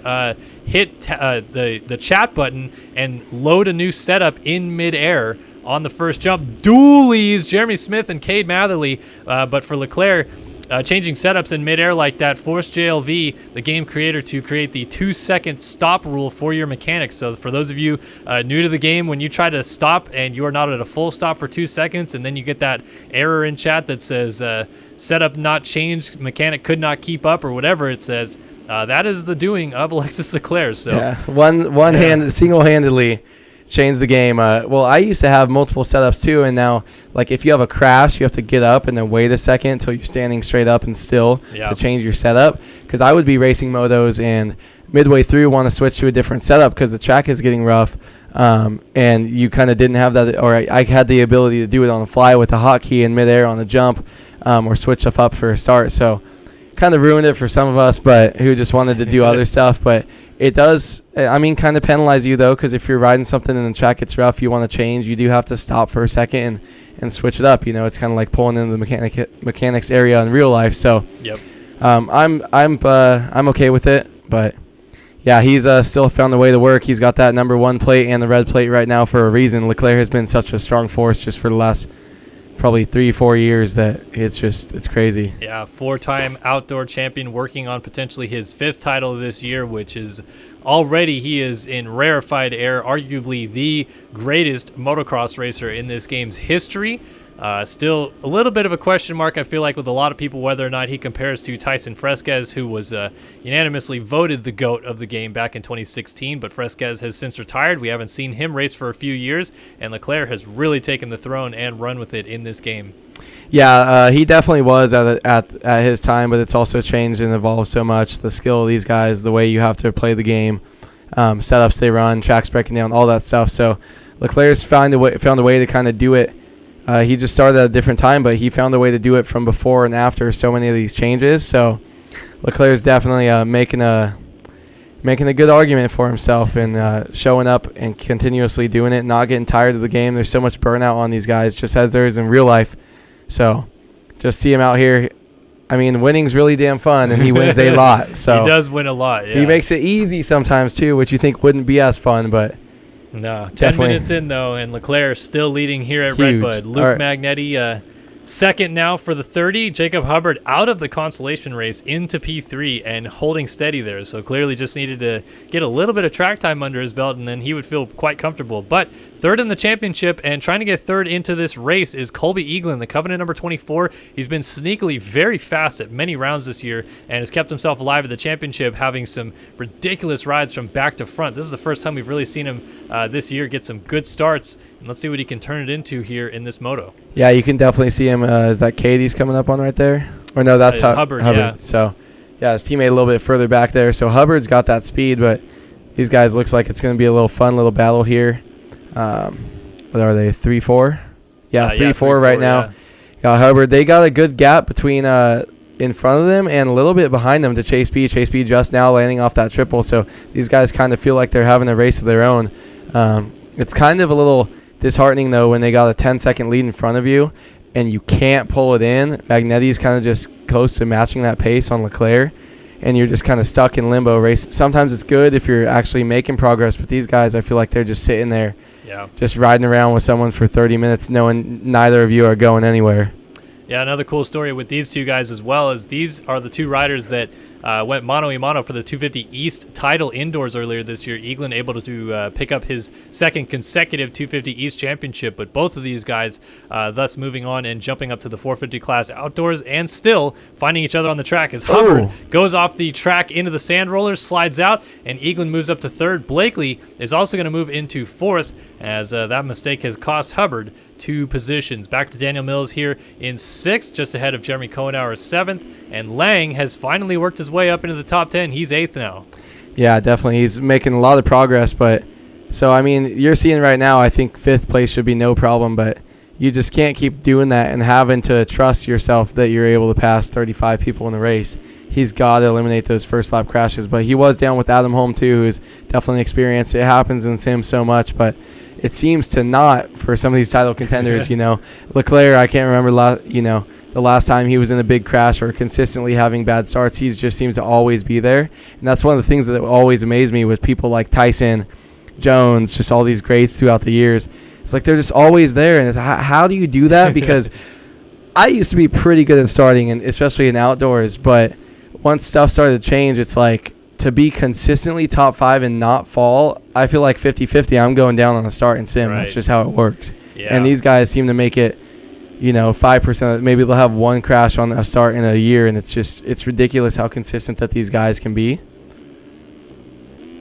hit the chat button and load a new setup in midair on the first jump. Dualies Jeremy Smith and Cade Matherly, but for Leclerc, changing setups in midair like that forced JLV, the game creator, to create the 2-second stop rule for your mechanics. So for those of you new to the game, when you try to stop and you are not at a full stop for 2 seconds, and then you get that error in chat that says setup not changed, mechanic could not keep up, or whatever it says, that is the doing of Alexis Leclerc. So hand single-handedly changed the game. Well, I used to have multiple setups too, and now, like, if you have a crash, you have to get up and then wait a second until you're standing straight up and still to change your setup. Because I would be racing motos and midway through want to switch to a different setup because the track is getting rough, and you kind of didn't have that, or I had the ability to do it on the fly with the hotkey in midair on the jump, or switch stuff up for a start. So kind of ruined it for some of us, but who just wanted to do other stuff. But it does, kind of penalize you, though, because if you're riding something and the track gets rough, you want to change, you do have to stop for a second and switch it up. It's kind of like pulling into the mechanics area in real life. So I'm okay with it. But yeah, he's still found a way to work. He's got that number 1 plate and the red plate right now for a reason. Leclerc has been such a strong force just for the last probably 3-4 years that it's crazy. Yeah, 4-time outdoor champion, working on potentially his 5th title this year, which is already, he is in rarefied air, arguably the greatest motocross racer in this game's history. Still a little bit of a question mark, I feel like, with a lot of people, whether or not he compares to Tyson Fresquez, who was unanimously voted the GOAT of the game back in 2016, but Fresquez has since retired. We haven't seen him race for a few years, and Leclerc has really taken the throne and run with it in this game. Yeah, he definitely was at his time, but it's also changed and evolved so much. The skill of these guys, the way you have to play the game, setups they run, tracks breaking down, all that stuff. So Leclerc's found a way to kind of do it. He just started at a different time, but he found a way to do it from before and after so many of these changes. So Leclerc's definitely making a good argument for himself and showing up and continuously doing it, not getting tired of the game. There's so much burnout on these guys, just as there is in real life. So just see him out here. Winning's really damn fun, and he wins a lot. So he does win a lot, yeah. He makes it easy sometimes, too, which you think wouldn't be as fun, but no. 10 minutes in, though, and Leclerc still leading here at RedBud. Luke Magnetti second now for the 30. Jacob Hubbard out of the Consolation race into P3 and holding steady there. So clearly just needed to get a little bit of track time under his belt, and then he would feel quite comfortable. But third in the championship and trying to get third into this race is Colby Eaglin, the Covenant number 24. He's been sneakily very fast at many rounds this year and has kept himself alive at the championship, having some ridiculous rides from back to front. This is the first time we've really seen him this year get some good starts. And let's see what he can turn it into here in this moto. Yeah, you can definitely see him. Is that Katie's coming up on right there? Or no, that's Hubbard. Yeah. So, yeah, his teammate a little bit further back there. So Hubbard's got that speed, but these guys looks like it's going to be a little fun little battle here. What are they, 3-4? Yeah, 3-4 right now. Got Hubbard. They got a good gap between in front of them and a little bit behind them to Chase B. Chase B just now landing off that triple. So these guys kind of feel like they're having a race of their own. It's kind of a little disheartening, though, when they got a 10-second lead in front of you and you can't pull it in. Magnetti's kind of just close to matching that pace on Leclerc, and you're just kind of stuck in limbo race. Sometimes it's good if you're actually making progress, but these guys, I feel like they're just sitting there, just riding around with someone for 30 minutes knowing neither of you are going anywhere. Yeah, another cool story with these two guys as well is these are the two riders that went mano-a-mano for the 250 East title indoors earlier this year. Eaglin able to pick up his second consecutive 250 East championship, but both of these guys thus moving on and jumping up to the 450 class outdoors and still finding each other on the track as Hubbard goes off the track into the sand rollers, slides out, and Eaglin moves up to third. Blakely is also going to move into fourth as that mistake has cost Hubbard 2 positions. Back to Daniel Mills here in 6th, just ahead of Jeremy Cohenauer 7th, and Lang has finally worked his way up into the top 10. He's 8th now. Yeah, definitely. He's making a lot of progress, but so, you're seeing right now, I think 5th place should be no problem, but you just can't keep doing that and having to trust yourself that you're able to pass 35 people in the race. He's got to eliminate those first lap crashes, but he was down with Adam Holm too, who's definitely experienced. It happens in Sim so much, but it seems to not for some of these title contenders. Leclerc, I can't remember the last time he was in a big crash or consistently having bad starts. He just seems to always be there, and that's one of the things that always amazed me with people like Tyson, Jones, just all these greats throughout the years. It's like they're just always there, and it's, how do you do that? Because I used to be pretty good at starting, and especially in outdoors, but once stuff started to change, it's like to be consistently top 5 and not fall, I feel like 50-50. I'm going down on the start and sim. Right. That's just how it works. Yeah. And these guys seem to make it, 5%. Maybe they'll have one crash on a start in a year, and it's ridiculous how consistent that these guys can be.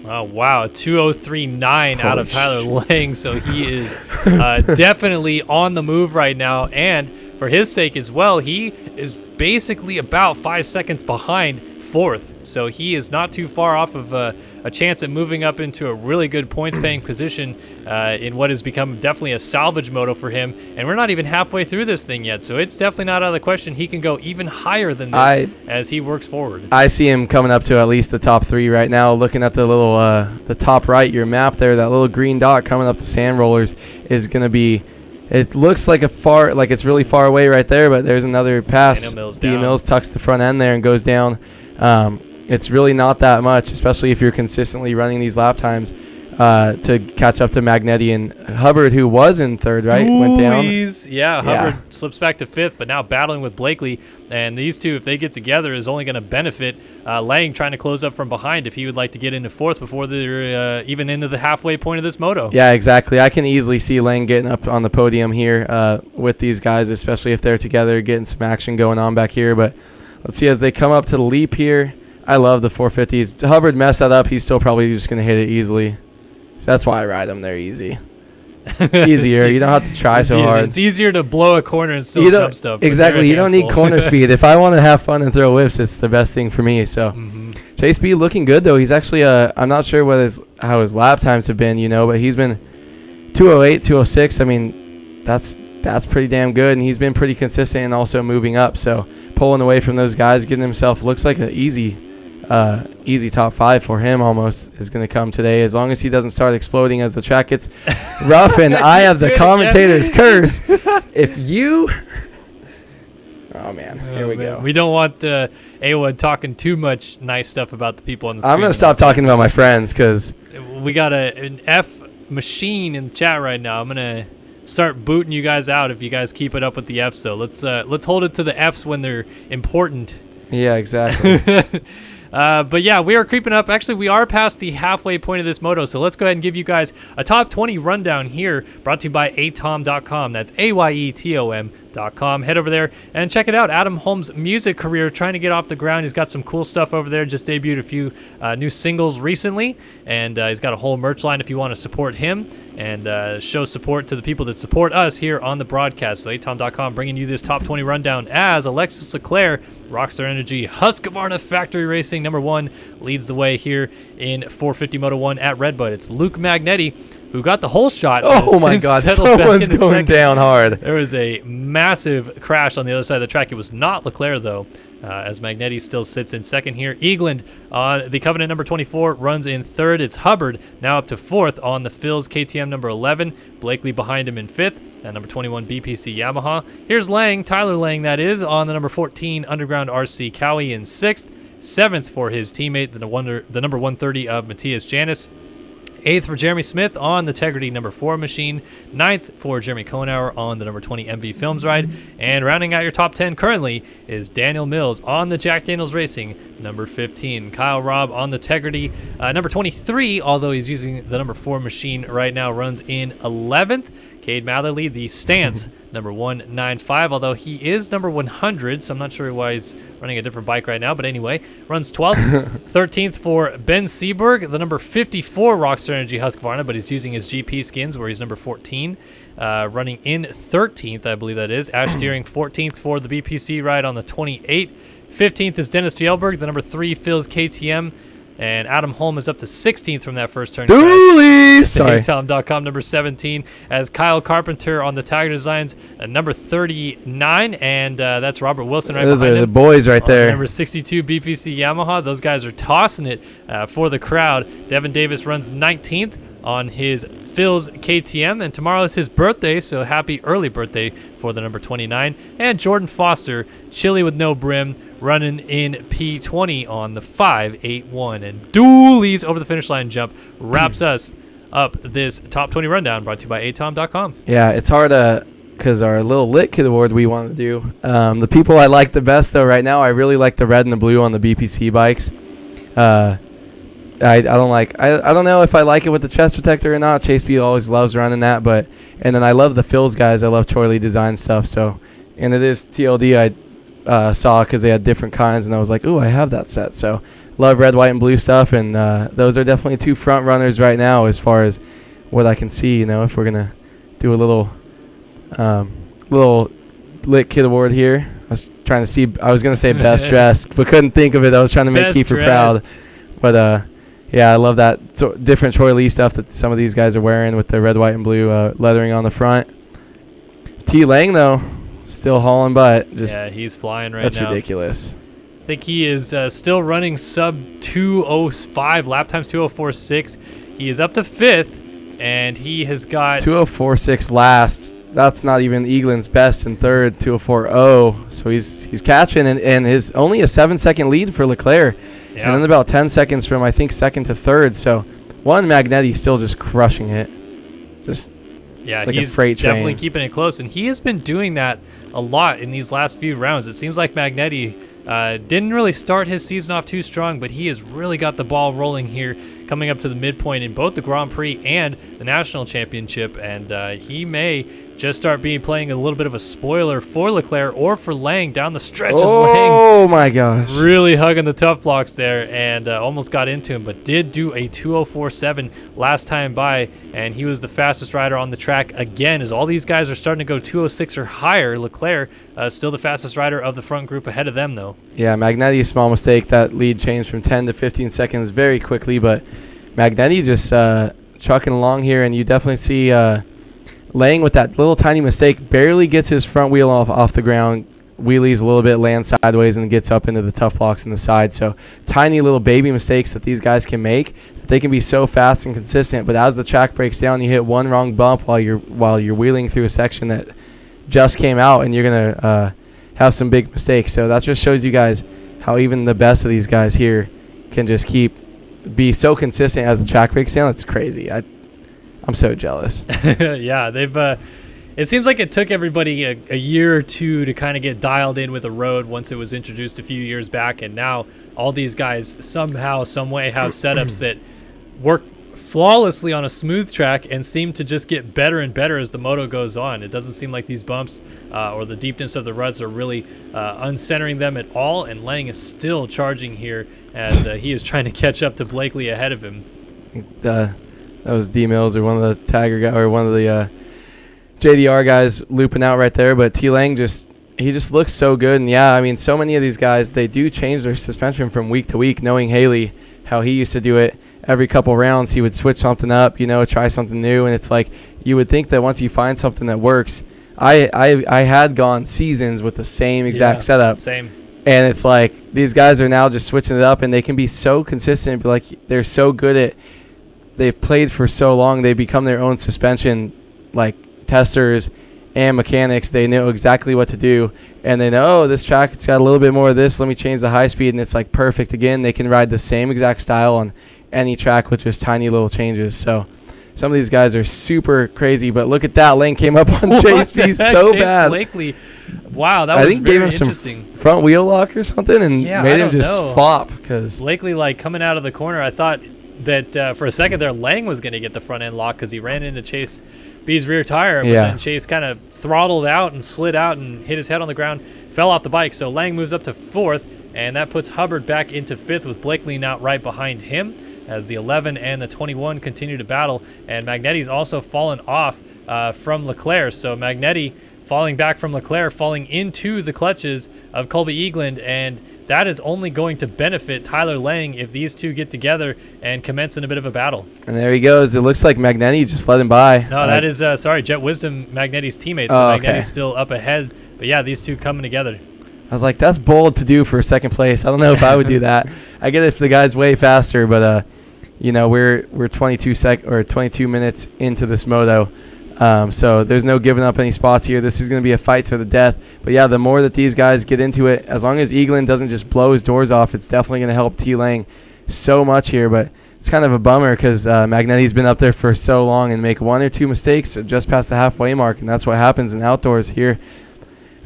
Oh, wow. 2:03.9 out of Tyler Lang. So he is definitely on the move right now. And for his sake as well, he is basically about 5 seconds behind fourth. So he is not too far off of a chance at moving up into a really good points-paying position in what has become definitely a salvage moto for him. And we're not even halfway through this thing yet, so it's definitely not out of the question. He can go even higher than this as he works forward. I see him coming up to at least the top 3 right now. Looking at the little, the top right, your map there, that little green dot coming up the sand rollers is going to be. It looks like it's really far away right there, but there's another pass. D Mills tucks the front end there and goes down. It's really not that much, especially if you're consistently running these lap times to catch up to Magnetti and Hubbard, who was in third, right? Went down. Yeah, Hubbard slips back to fifth, but now battling with Blakely. And these two, if they get together, is only going to benefit Lang trying to close up from behind if he would like to get into fourth before they're even into the halfway point of this moto. Yeah, exactly. I can easily see Lang getting up on the podium here with these guys, especially if they're together, getting some action going on back here. But let's see as they come up to the leap here. I love the 450s. Hubbard messed that up. He's still probably just going to hit it easily. So that's why I ride them. They're easy. Easier. You don't have to try so hard. It's easier to blow a corner and still jump stuff. Exactly. You don't need corner speed. If I want to have fun and throw whips, it's the best thing for me. So Chase B looking good, though. He's actually, I'm not sure how his lap times have been, but he's been 208, 206. I mean, that's pretty damn good, and he's been pretty consistent and also moving up. So pulling away from those guys, getting himself, looks like an easy top 5 for him almost is going to come today, as long as he doesn't start exploding as the track gets rough. And I have the commentator's curse. If you... Oh, man. Here we go. We don't want Awa talking too much nice stuff about the people on the screen. I'm going to stop talking about my friends because... We got an F machine in the chat right now. I'm going to start booting you guys out if you guys keep it up with the Fs, though. Let's hold it to the Fs when they're important. Yeah, exactly. But yeah, we are creeping up. Actually, we are past the halfway point of this moto, so let's go ahead and give you guys a top 20 rundown here, brought to you by atom.com. That's AYETOM.com. Head over there and check it out. Adam Holmes' music career trying to get off the ground. He's got some cool stuff over there. Just debuted a few new singles recently, and he's got a whole merch line if you want to support him and show support to the people that support us here on the broadcast. So atom.com bringing you this top 20 rundown as Alexis Leclerc, Rockstar Energy, Husqvarna Factory Racing #1 leads the way here in 450 Moto 1 at RedBud. It's Luke Magnetti who got the whole shot. Oh my God, someone's going down hard. There was a massive crash on the other side of the track. It was not Leclerc, though, as Magnetti still sits in second here. Eagland on the Covenant number 24 runs in third. It's Hubbard now up to fourth on the Phil's KTM number 11. Blakely behind him in fifth. And number 21 BPC Yamaha. Here's Lang, Tyler Lang that is, on the number 14 Underground RC Cowie in sixth. Seventh for his teammate, the number 130 of Matthias Janis. Eighth for Jeremy Smith on the Tegrity number 4 machine. Ninth for Jeremy Kohnauer on the number 20 MV Films ride. And rounding out your top 10 currently is Daniel Mills on the Jack Daniels Racing number 15. Kyle Robb on the Tegrity number 23, although he's using the number 4 machine right now, runs in 11th. Cade Matherly, the Stance number 195, although he is number 100, so I'm not sure why he's running a different bike right now, but anyway, runs 12th. 13th for Ben Seberg, the number 54 Rockstar Energy Husqvarna, but he's using his GP skins where he's number 14. Running in 13th, I believe that is. Ash Deering 14th for the BPC ride on the 28. 15th is Dennis Fjellberg, the number 3 Phil's KTM. And Adam Holm is up to 16th from that first turn. Dooley! Sorry. Atom.com number 17 as Kyle Carpenter on the Tiger Designs number 39. And that's Robert Wilson right behind him. Those are the boys right there. Number 62 BPC Yamaha. Those guys are tossing it for the crowd. Devin Davis runs 19th on his Phil's KTM. And tomorrow is his birthday, so happy early birthday for the number 29. And Jordan Foster, chili with no brim, running in P20 on the 581. And Dooley's over the finish line jump wraps us up this top 20 rundown brought to you by atom.com. Yeah, it's hard to because our little lit kit award we want to do. The people I like the best though right now, I really like the red and the blue on the BPC bikes. I don't know if I like it with the chest protector or not. Chase B always loves running that, and then I love the Phil's guys. I love Choi Lee design stuff. So, and it is TLD I saw because they had different kinds, and I was like, ooh, I have that set. So, love red, white, and blue stuff, and those are definitely two front runners right now as far as what I can see. You know, if we're gonna do a little lit kid award here. I was trying to see. I was gonna say best dressed, but couldn't think of it. I was trying to make Kiefer proud, but yeah, I love that different Choi Lee stuff that some of these guys are wearing with the red, white, and blue lettering on the front. T Lang though, still hauling butt. Yeah, he's flying right now. That's ridiculous. I think he is still running sub 2:05, lap times 2:04.6. He is up to 5th, and he has got 2:04.6 last. That's not even Eaglin's best in third, 2:04.0. So he's catching, and his only a 7-second lead for Leclerc. Yeah. And then about 10 seconds from, I think, second to third. So, Magnetti still just crushing it. Just like a freight train. Definitely keeping it close. And he has been doing that a lot in these last few rounds. It seems like Magnetti didn't really start his season off too strong, but he has really got the ball rolling here coming up to the midpoint in both the Grand Prix and the National Championship. And he may just start playing a little bit of a spoiler for Leclerc or for Lang down the stretch. Oh my gosh. Really hugging the tough blocks there and almost got into him, but did do a 2:04.7 last time by, and he was the fastest rider on the track again, as all these guys are starting to go 2:06 or higher. Leclerc still the fastest rider of the front group ahead of them, though. Yeah, Magnetti, small mistake. That lead changed from 10 to 15 seconds very quickly, but Magnetti just trucking along here, and you definitely see Lang with that little tiny mistake, barely gets his front wheel off the ground, wheelies a little bit, lands sideways, and gets up into the tough blocks on the side. So tiny little baby mistakes that these guys can make. They can be so fast and consistent, but as the track breaks down, you hit one wrong bump while you're wheeling through a section that just came out, and you're gonna have some big mistakes. So that just shows you guys how even the best of these guys here can just be so consistent as the track breaks down. It's crazy. I'm so jealous. Yeah, they've. It seems like it took everybody a year or two to kind of get dialed in with a road once it was introduced a few years back, and now all these guys somehow, some way have setups that work flawlessly on a smooth track and seem to just get better and better as the moto goes on. It doesn't seem like these bumps or the deepness of the ruts are really uncentering them at all, and Lang is still charging here as he is trying to catch up to Blakely ahead of him. That was D-Mills or one of the tagger guy or one of the JDR guys looping out right there. But T Lang just looks so good. And yeah, I mean, so many of these guys, they do change their suspension from week to week. Knowing Haley, how he used to do it every couple rounds, he would switch something up, try something new. And it's like you would think that once you find something that works, I had gone seasons with the same exact setup. Same. And it's like these guys are now just switching it up, and they can be so consistent. But like they're so good at. They've played for so long, they become their own suspension, like testers and mechanics. They know exactly what to do, and they know, this track, it's got a little bit more of this. Let me change the high speed, and it's like perfect again. They can ride the same exact style on any track with just tiny little changes. So some of these guys are super crazy, but look at that. Lane came up on Chase B so bad. Blakely. Wow, that was very interesting. I think gave him some front wheel lock or something and made him just flop. Blakely, like coming out of the corner, I thought that for a second there, Lang was going to get the front end lock because he ran into Chase B's rear tire, but then Chase kind of throttled out and slid out and hit his head on the ground, fell off the bike. So Lang moves up to 4th, and that puts Hubbard back into 5th with Blakely now right behind him as the 11 and the 21 continue to battle. And Magnetti's also fallen off from Leclerc. So Magnetti falling back from Leclerc, falling into the clutches of Colby Eagland, and that is only going to benefit Tyler Lang if these two get together and commence in a bit of a battle. And there he goes. It looks like Magnetti just let him by. No, that is, Jet Wisdom, Magnetti's teammate. So Magnetti's still up ahead. But yeah, these two coming together. I was like, that's bold to do for second place. I don't know if I would do that. I get it if the guy's way faster, but we're 22 minutes into this moto. So there's no giving up any spots here. This is going to be a fight to the death. But yeah, the more that these guys get into it, as long as Eagland doesn't just blow his doors off, it's definitely going to help T Lang so much here. But it's kind of a bummer because Magnetti's been up there for so long and make one or two mistakes just past the halfway mark, and that's what happens in outdoors here.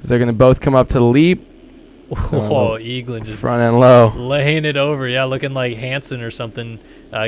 Is they're going to both come up to the leap. Oh, Eaglin just front end low, laying it over. Yeah, looking like Hansen or something,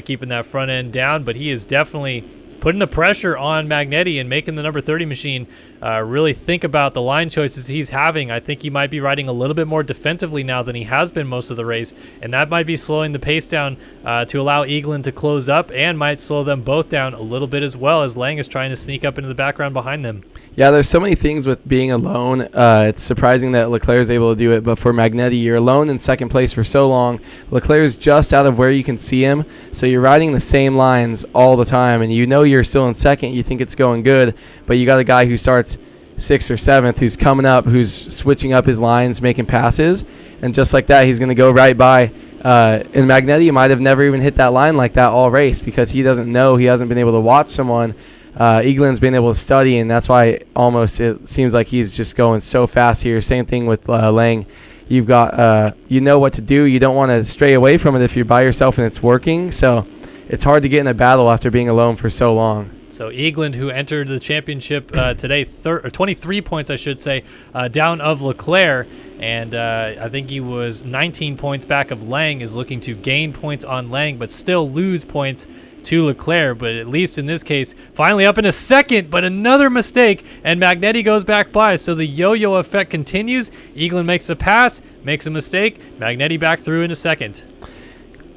keeping that front end down. But he is definitely putting the pressure on Magnetti and making the number 30 machine really think about the line choices he's having. I think he might be riding a little bit more defensively now than he has been most of the race, and that might be slowing the pace down to allow Eaglin to close up, and might slow them both down a little bit as well, as Lang is trying to sneak up into the background behind them. Yeah, there's so many things with being alone. It's surprising that Leclerc is able to do it, but for Magnetti, you're alone in second place for so long. Leclerc's just out of where you can see him, so you're riding the same lines all the time, and you know you're still in second. You think it's going good, but you got a guy who starts 6th or 7th who's coming up, who's switching up his lines, making passes, and just like that, he's going to go right by. And Magnetti might have never even hit that line like that all race because he doesn't know. He hasn't been able to watch someone. Eaglin's been able to study, and that's why almost it seems like he's just going so fast here. Same thing with Lang. You've got, you know what to do. You don't want to stray away from it if you're by yourself and it's working. So it's hard to get in a battle after being alone for so long. So Eaglin, who entered the championship today, 23 points, I should say, down of Leclerc. And I think he was 19 points back of Lang, is looking to gain points on Lang, but still lose points to Leclerc. But at least in this case, finally up in a second, but another mistake, and Magnetti goes back by. So the yo-yo effect continues. Eaglin makes a pass, makes a mistake. Magnetti back through in a second.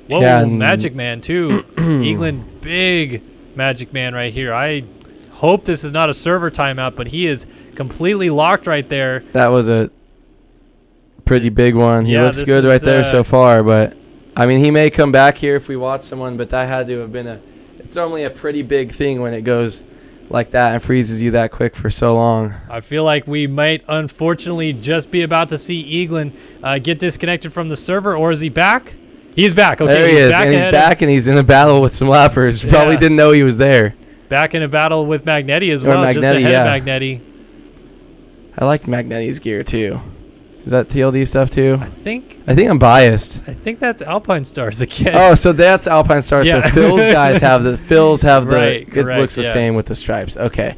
Whoa, yeah, Magic Man too. Eaglin, big Magic Man right here. I hope this is not a server timeout, but he is completely locked right there. That was a pretty big one. He looks good right there so far, but I mean, he may come back here if we watch someone, but that had to have been it's normally a pretty big thing when it goes like that and freezes you that quick for so long. I feel like we might unfortunately just be about to see Eaglin get disconnected from the server, or is he back? He's back. Okay, there he is, and he's back, and he's in a battle with some lappers. Probably didn't know he was there. Back in a battle with Magnetti as well, just ahead of Magnetti. I like Magnetti's gear too. Is that TLD stuff too? I think I'm biased. I think that's Alpine Stars again. Oh, so that's Alpine Stars. Yeah. So Phil's guys have the right, it looks the same with the stripes. Okay.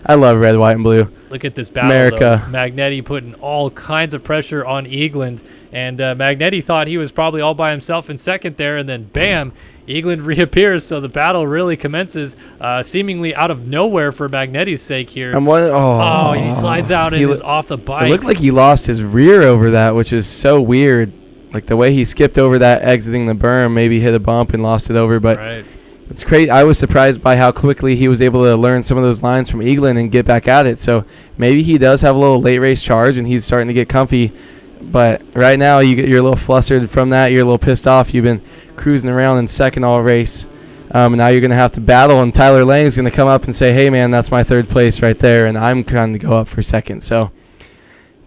I love red, white, and blue. Look at this battle, America. Though. Magnetti putting all kinds of pressure on Eaglin, and Magnetti thought he was probably all by himself in second there, and then bam, Eaglin reappears, so the battle really commences seemingly out of nowhere for Magnetti's sake here. He slides out and is off the bike. It looked like he lost his rear over that, which is so weird. Like the way he skipped over that exiting the berm, maybe hit a bump and lost it over, but right. It's crazy. I was surprised by how quickly he was able to learn some of those lines from Eaglin and get back at it. So maybe he does have a little late race charge and he's starting to get comfy. But right now you're a little flustered from that. You're a little pissed off. You've been cruising around in second all race. And now you're going to have to battle, and Tyler Lang's going to come up and say, hey, man, that's my third place right there, and I'm trying to go up for second. So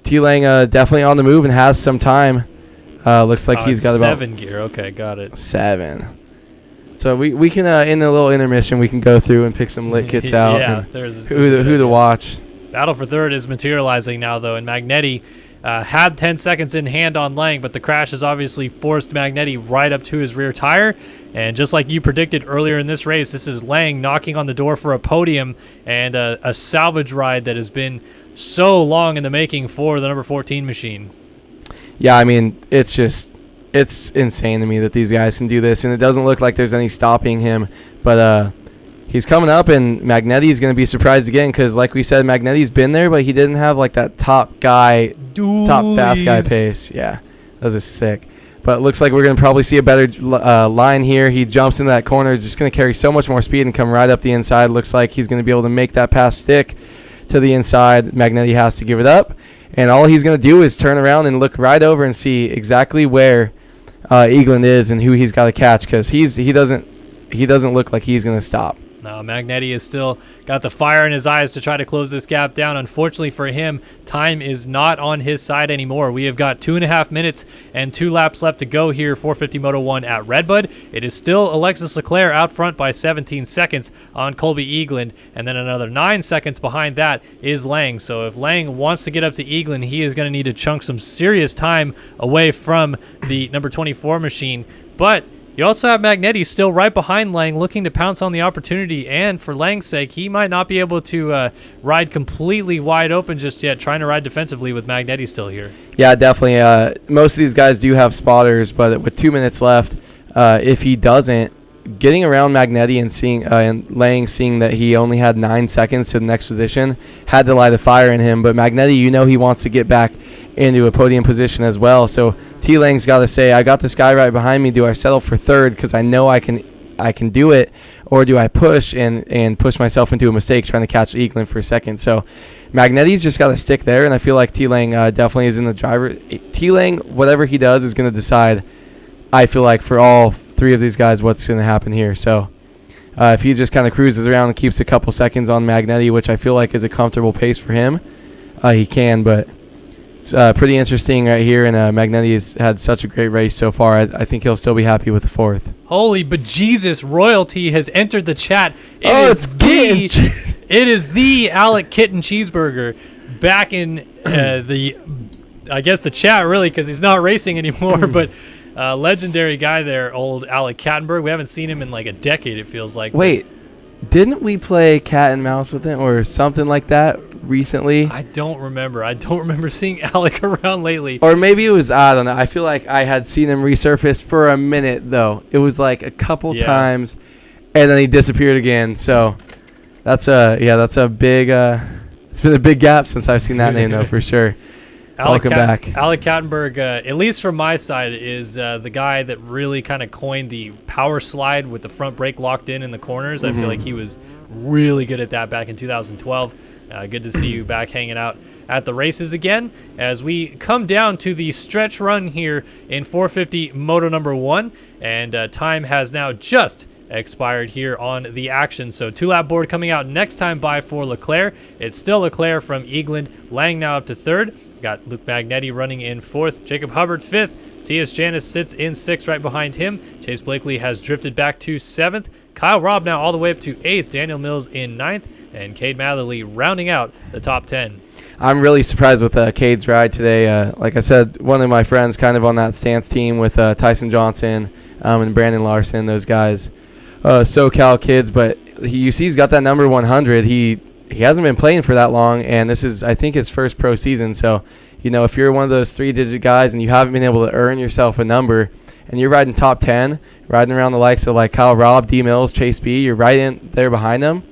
T. Lang definitely on the move and has some time. Looks like he's got about 7 gear. Okay, got it. 7. So we can in the little intermission we can go through and pick some lit kits out. Yeah, who to watch. Battle for third is materializing now though, and Magnetti had 10 seconds in hand on Lang, but the crash has obviously forced Magnetti right up to his rear tire. And just like you predicted earlier in this race, this is Lang knocking on the door for a podium and a salvage ride that has been so long in the making for the number 14 machine. Yeah, I mean it's insane to me that these guys can do this, and it doesn't look like there's any stopping him. But he's coming up, and Magnetti's going to be surprised again because, like we said, Magnetti's been there, but he didn't have like that top fast guy pace. Yeah, those are sick. But it looks like we're going to probably see a better line here. He jumps into that corner. He's just going to carry so much more speed and come right up the inside. Looks like he's going to be able to make that pass stick to the inside. Magnetti has to give it up. And all he's going to do is turn around and look right over and see exactly where Eaglin is and who he's got to catch, because he doesn't look like he's going to stop. No, Magnetti has still got the fire in his eyes to try to close this gap down. Unfortunately for him, time is not on his side anymore. We have got 2.5 minutes and 2 laps left to go here, 450 Moto 1 at RedBud. It is still Alexis Leclerc out front by 17 seconds on Colby Eaglin, and then another 9 seconds behind that is Lang. So if Lang wants to get up to Eaglin, he is going to need to chunk some serious time away from the number 24 machine. But You also have Magnetti still right behind Lang, looking to pounce on the opportunity, and for Lang's sake, he might not be able to ride completely wide open just yet, trying to ride defensively with Magnetti still here. Yeah, definitely. Most of these guys do have spotters, but with 2 minutes left, if he doesn't, getting around Magnetti and seeing and Lang seeing that he only had 9 seconds to the next position had to light a fire in him. But Magnetti, he wants to get back into a podium position as well. So T-Lang's got to say, I got this guy right behind me. Do I settle for third because I know I can do it, or do I push and push myself into a mistake trying to catch Eaglin for a second? So Magnetti's just got to stick there, and I feel like T-Lang definitely is in the driver. T-Lang, whatever he does, is going to decide, I feel like, for all three of these guys what's going to happen here. So if he just kind of cruises around and keeps a couple seconds on Magnetti, which I feel like is a comfortable pace for him, he can. But it's pretty interesting right here, and Magnetti has had such a great race so far. I think he'll still be happy with the fourth. Holy bejesus, royalty has entered the chat. It is the Alec Kitten Cheeseburger back in the chat, really, because he's not racing anymore, but legendary guy there, old Alec Kattenberg. We haven't seen him in like a decade, it feels like. Wait, didn't we play cat and mouse with him or something like that recently? I don't remember. I don't remember seeing Alec around lately. Or maybe it was, I don't know. I feel like I had seen him resurface for a minute, though. It was like a couple times, and then he disappeared again. So that's a big, it's been a big gap since I've seen that name, though, for sure. Welcome back. Alec Kattenberg, at least from my side, is the guy that really kind of coined the power slide with the front brake locked in the corners. I feel like he was really good at that back in 2012. Good to see you back hanging out at the races again as we come down to the stretch run here in 450 Moto number 1. And time has now just expired here on the action. So 2-lap board coming out next time by for Leclerc. It's still Leclerc from Eagland. Lang now up to third. Got Luke Magnetti running in fourth. Jacob Hubbard fifth. T.S. Janis sits in sixth right behind him. Chase Blakely has drifted back to seventh. Kyle Robb now all the way up to eighth. Daniel Mills in ninth. And Cade Matherly rounding out the top 10. I'm really surprised with Cade's ride today. Like I said, one of my friends kind of on that stance team with Tyson Johnson and Brandon Larson, those guys. SoCal kids, but you see he's got that number 100. He hasn't been playing for that long, and this is, I think, his first pro season. So, if you're one of those 3-digit guys and you haven't been able to earn yourself a number, and you're riding top 10, riding around the likes of like Kyle Robb, D Mills, Chase B, you're right in there behind them,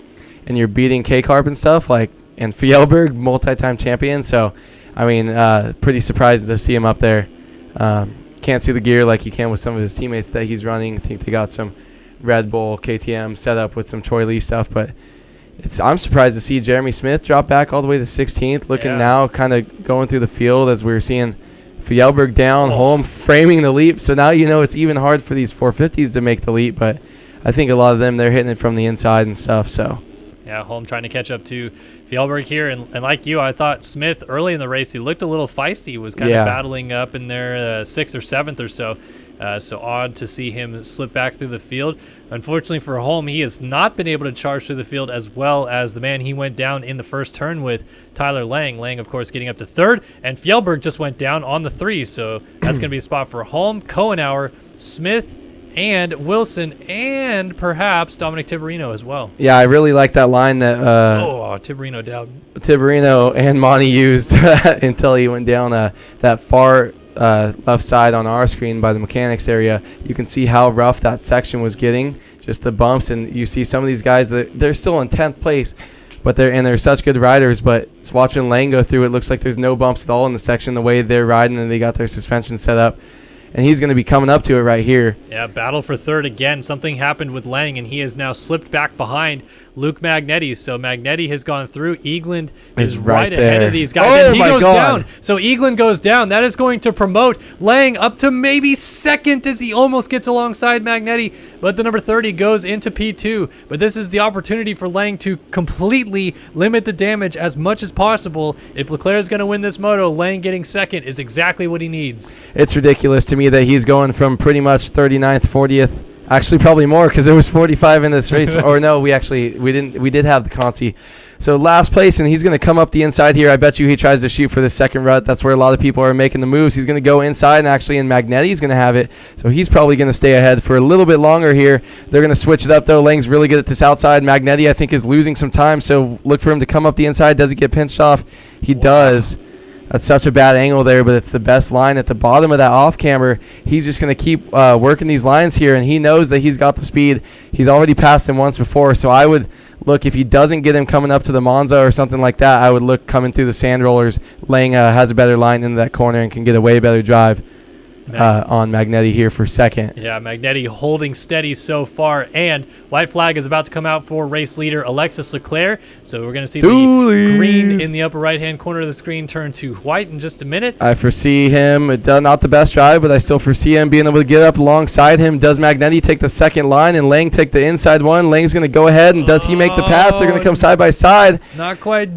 and you're beating K-Carp and stuff, and Fjellberg, multi-time champion. So, I mean, pretty surprised to see him up there. Can't see the gear like you can with some of his teammates that he's running. I think they got some Red Bull KTM set up with some Troy Lee stuff, but I'm surprised to see Jeremy Smith drop back all the way to 16th, looking now kind of going through the field as we were seeing Fjellberg down, Holm framing the leap. So now it's even hard for these 450s to make the leap, but I think a lot of them, they're hitting it from the inside and stuff. So yeah, Holm trying to catch up to Fjellberg here. And like you, I thought Smith early in the race, he looked a little feisty. He was kind of battling up in there 6th or 7th or so. So odd to see him slip back through the field. Unfortunately for Holm, he has not been able to charge through the field as well as the man he went down in the first turn with, Tyler Lang. Lang, of course, getting up to third, and Fjellberg just went down on the 3. So that's going to be a spot for Holm, Kohenauer, Smith, and Wilson, and perhaps Dominic Tiberino as well. Yeah, I really like that line that Tiberino down. Tiberino and Monty used until he went down that far left side on our screen by the mechanics area. You can see how rough that section was getting, just the bumps, and you see some of these guys that they're still in 10th place, but they're such good riders. But it's watching Lang go through, it looks like there's no bumps at all in the section the way they're riding, and they got their suspension set up. And he's going to be coming up to it right here. Yeah, battle for third again. Something happened with Lang, and he has now slipped back behind Luke Magnetti. So Magnetti has gone through. Eagland is right ahead of these guys. Oh, and he goes down. So Eagland goes down. That is going to promote Lang up to maybe second as he almost gets alongside Magnetti. But the number 30 goes into P2. But this is the opportunity for Lang to completely limit the damage as much as possible. If Leclerc is going to win this moto, Lang getting second is exactly what he needs. It's ridiculous to me that he's going from pretty much 39th, 40th, actually probably more because there was 45 in this race. Or no, we did have the Consi So last place, and he's going to come up the inside here. I bet you he tries to shoot for the second rut. That's where a lot of people are making the moves. He's going to go inside, and actually in Magnetti, he's going to have it. So he's probably going to stay ahead for a little bit longer here. They're going to switch it up, though. Lang's really good at this outside. Magnetti, I think, is losing some time, so look for him to come up the inside. Does he get pinched off? He does. That's such a bad angle there, but it's the best line at the bottom of that off-camber. He's just going to keep working these lines here, and he knows that he's got the speed. He's already passed him once before, so I would look, if he doesn't get him coming up to the Monza or something like that, I would look coming through the sand rollers. Lang has a better line into that corner and can get a way better drive on Magnetti here for second. Yeah, Magnetti holding steady so far, and white flag is about to come out for race leader Alexis Leclerc. So we're going to see the green in the upper right-hand corner of the screen turn to white in just a minute. I foresee him, not the best drive, but I still foresee him being able to get up alongside him. Does Magnetti take the second line and Lang take the inside one? Lang's going to go ahead, and does he make the pass? They're going to come side by side. Not quite.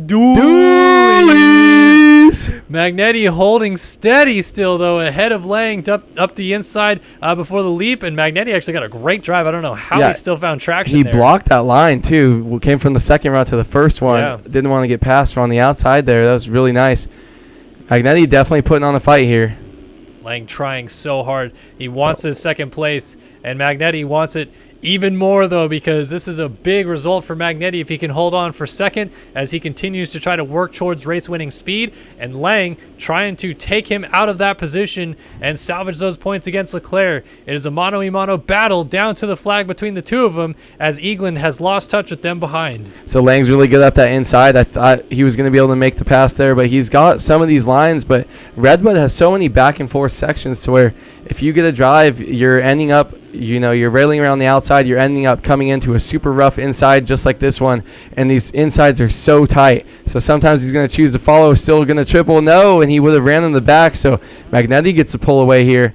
Magnetti holding steady still, though, ahead of Lang up the inside before the leap, and Magnetti actually got a great drive. I don't know how he still found traction there. He blocked that line, too. Came from the second route to the first one. Yeah. Didn't want to get past from on the outside there. That was really nice. Magnetti definitely putting on a fight here. Lang trying so hard. He wants his second place, and Magnetti wants it even more, though, because this is a big result for Magnetti if he can hold on for second as he continues to try to work towards race-winning speed, and Lang trying to take him out of that position and salvage those points against Leclerc. It is a mano-a-mano battle down to the flag between the two of them as Eagland has lost touch with them behind. So Lang's really good up that inside. I thought he was going to be able to make the pass there, but he's got some of these lines, but RedBud has so many back-and-forth sections to where if you get a drive, you're ending up, you're railing around the outside, you're ending up coming into a super rough inside just like this one, and these insides are so tight. So sometimes he's going to choose to follow, still going to triple, no, and he would have ran in the back, so Magnetti gets to pull away here.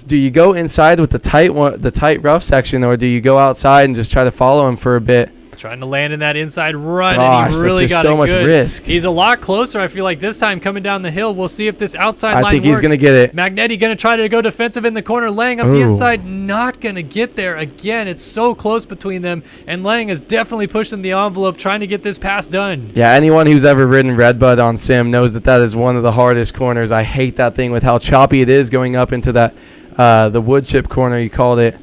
Do you go inside with the tight rough section, or do you go outside and just try to follow him for a bit? Trying to land in that inside run, and he really got so it much good. Risk. He's a lot closer, I feel like, this time coming down the hill. We'll see if this outside line works. I think he's going to get it. Magnetti going to try to go defensive in the corner. Lang up the inside, not going to get there again. It's so close between them, and Lang is definitely pushing the envelope, trying to get this pass done. Yeah, anyone who's ever ridden RedBud on sim knows that is one of the hardest corners. I hate that thing with how choppy it is going up into that the wood chip corner, you called it.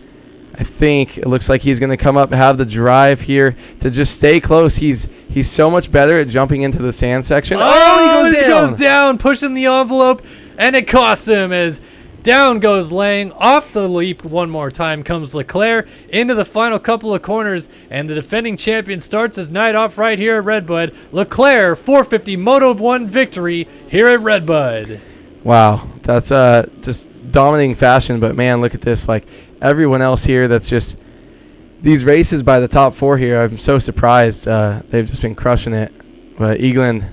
I think it looks like he's going to come up and have the drive here to just stay close. He's so much better at jumping into the sand section. Oh, he goes down, pushing the envelope, and it costs him as down goes Lang. Off the leap one more time comes Leclerc into the final couple of corners, and the defending champion starts his night off right here at RedBud. Leclerc, 450 Moto 1 victory here at RedBud. Wow, that's just dominating fashion, but man, look at this. Like, everyone else here, that's just these races by the top four here, I'm so surprised. They've just been crushing it. But Eagland,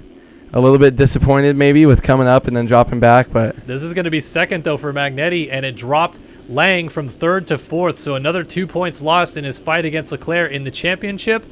a little bit disappointed maybe with coming up and then dropping back. But this is going to be second, though, for Magnetti, and it dropped Lang from third to fourth. So another 2 points lost in his fight against Leclerc in the championship.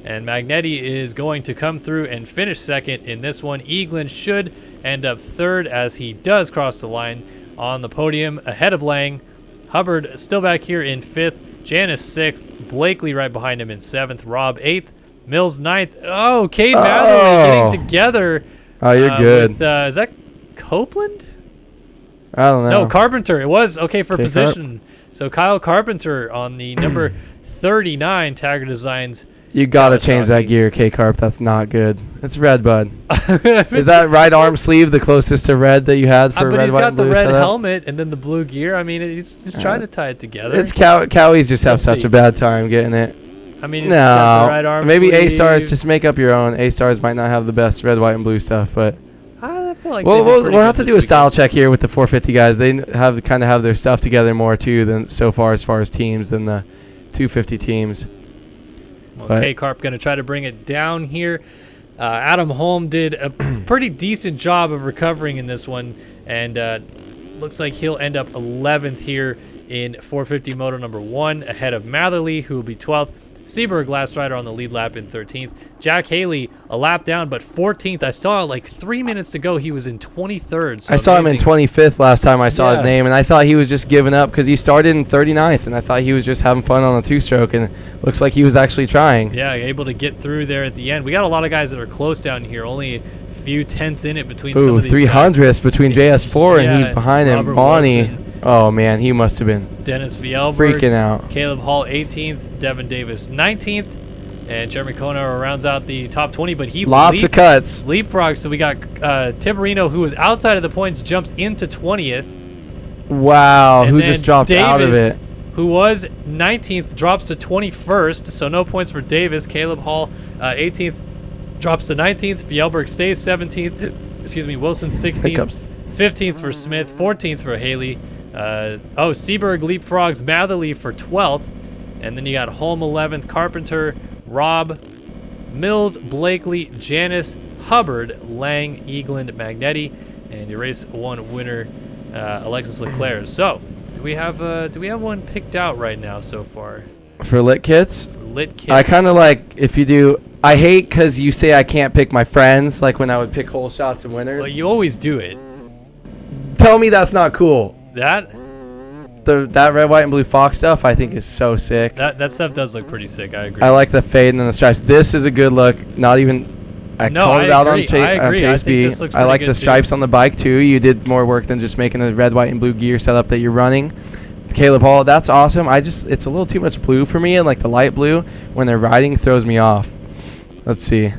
And Magnetti is going to come through and finish second in this one. Eagland should end up third as he does cross the line on the podium ahead of Lang. Hubbard still back here in fifth. Janice sixth. Blakely right behind him in seventh. Rob eighth. Mills ninth. Oh, Cade Matherly getting together. Oh, you're good. With, is that Copeland? I don't know. No, Carpenter. It was okay for position. So Kyle Carpenter on the number 39 Taggart Designs. You got to change that gear, K-Carp. That's not good. It's RedBud. Is that right arm sleeve the closest to red that you had for red, white, and blue? But he's got the red setup? helmet and then the blue gear. I mean, he's just trying to tie it together. It's Cowies just have such a bad time getting it. I mean, it's got the right arm maybe sleeve. A-Stars, just make up your own. A-Stars might not have the best red, white, and blue stuff, but I feel like we'll have to do a style check here with the 450 guys. They have their stuff together more too than so far as teams than the 250 teams. Well, K-Carp going to try to bring it down here. Adam Holm did a pretty decent job of recovering in this one, and looks like he'll end up 11th here in 450 Moto number 1, ahead of Matherly, who will be 12th. Seaberg, last rider on the lead lap in 13th. Jack Haley, a lap down, but 14th. I saw like 3 minutes to go. He was in 23rd. So I saw him in 25th last time I saw his name, and I thought he was just giving up because he started in 39th, and I thought he was just having fun on the two-stroke, and it looks like he was actually trying. Yeah, able to get through there at the end. We got a lot of guys that are close down here. Only a few tenths in it between some of these 300ths between JS4 and who's behind him? Robert Bonnie. Wilson. Oh, man, he must have been Dennis Fjellberg. freaking out. Caleb Hall, 18th. Devin Davis, 19th. And Jeremy Konar rounds out the top 20, but he Lots of cuts. Leapfrog. So we got Tiberino, who was outside of the points, jumps into 20th. Wow, And who then just dropped out of Davis, it? who was 19th, drops to 21st. So no points for Davis. Caleb Hall, 18th, drops to 19th. Fjellberg stays 17th. Excuse me, Wilson 16th. Hiccups. 15th for Smith, 14th for Haley. Seaberg leapfrogs Matherly for 12th. And then you got Holm 11th, Carpenter, Robb, Mills, Blakely, Janice, Hubbard, Lang, Eagland, Magnetti, and your race 1 winner, Alexis Leclerc. So, do we have one picked out right now so far? For lit kits? Lit kits. I kind of like if you do. I hate because you say I can't pick my friends, like when I would pick whole shots and winners. Well, you always do it. Tell me that's not cool. That Red, white, and blue Fox stuff I think is so sick. that stuff does look pretty sick. I agree. I like the fade and the stripes. This is a good look. Not even. I called it out on Chase B. I like the stripes on the bike too. You did more work than just making a red, white, and blue gear setup that you're running. Caleb Hall, that's awesome. It's a little too much blue for me, and like the light blue when they're riding throws me off. Let's see.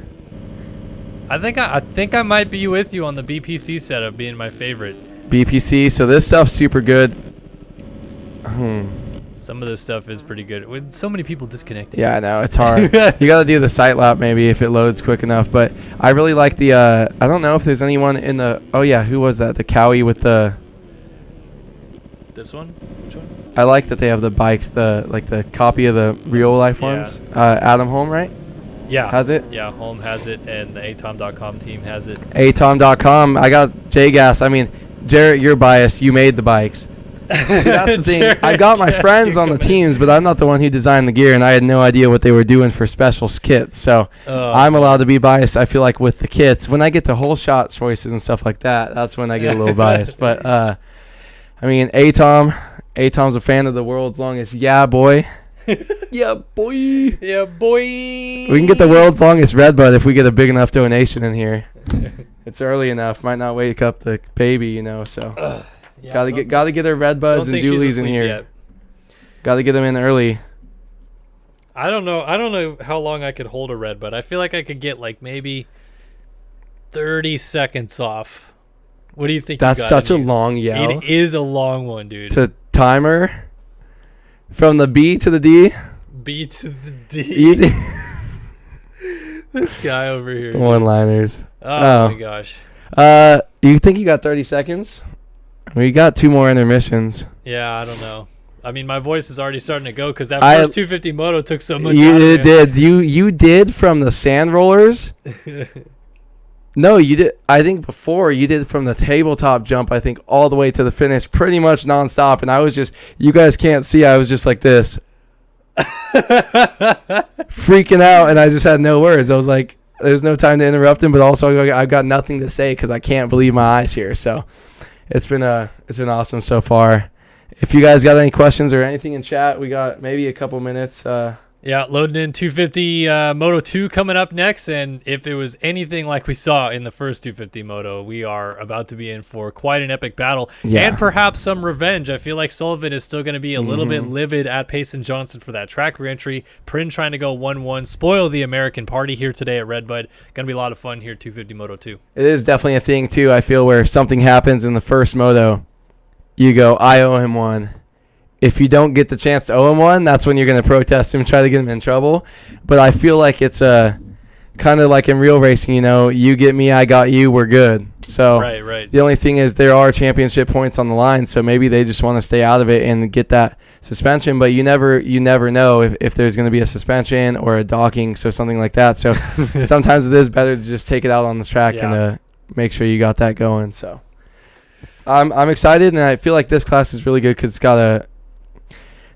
I think I might be with you on the BPC setup being my favorite. BPC. So this stuff's super good. Some of this stuff is pretty good. With so many people disconnected. Yeah, I know. It's hard. You got to do the sight lap maybe if it loads quick enough. But I really like the, I don't know if there's anyone in the, oh yeah, who was that? The Cowie with the. This one? Which one? I like that they have the bikes, the copy of the real life ones. Adam Holm, right? Yeah. Has it? Yeah, Holm has it, and the atom.com team has it. atom.com. I got J-Gas. I mean, Jarrett, you're biased. You made the bikes. See, that's the thing. I got my friends on the teams, but I'm not the one who designed the gear, and I had no idea what they were doing for special kits. So I'm allowed to be biased, I feel like, with the kits. When I get to whole shot choices and stuff like that, that's when I get a little biased. But, I mean, Atom's a fan of the world's longest. Yeah, boy. Yeah, boy. Yeah, boy. We can get the world's longest RedBud if we get a big enough donation in here. It's early enough. Might not wake up the baby, so. Yeah, gotta get our RedBuds and Doolies in here. Yet. Gotta get them in early. I don't know how long I could hold a RedBud. I feel like I could get like maybe 30 seconds off. What do you think? That's such a long yell. It is a long one, dude. To timer from the B to the D. B to the D. This guy over here. One-liners. Oh my gosh. You think you got 30 seconds? We got 2 more intermissions. Yeah, I don't know. I mean, my voice is already starting to go because that first 250 moto took so much out of me. You did from the sand rollers. No, you did. I think before you did from the tabletop jump, I think all the way to the finish, pretty much nonstop. And I was just, you guys can't see, I was just like this. Freaking out, and I just had no words. I was like, there's no time to interrupt him, but also I've got nothing to say because I can't believe my eyes here. So it's been awesome so far. If you guys got any questions or anything in chat, we got maybe a couple minutes. Yeah, loading in 250 Moto 2 coming up next, and if it was anything like we saw in the first 250 Moto, we are about to be in for quite an epic battle, and perhaps some revenge. I feel like Sullivan is still going to be a little bit livid at Payson Johnson for that track reentry. Prin trying to go 1-1, spoil the American party here today at RedBud. Going to be a lot of fun here, 250 Moto 2. It is definitely a thing, too, I feel, where something happens in the first Moto, you go, I owe him one. If you don't get the chance to owe him one, that's when you're going to protest him, try to get him in trouble. But I feel like it's kind of like in real racing, you get me, I got you, we're good. So right. The only thing is there are championship points on the line, so maybe they just want to stay out of it and get that suspension. But you never know if there's going to be a suspension or a docking, so something like that. So sometimes it is better to just take it out on the track and make sure you got that going. So I'm excited, and I feel like this class is really good because it's got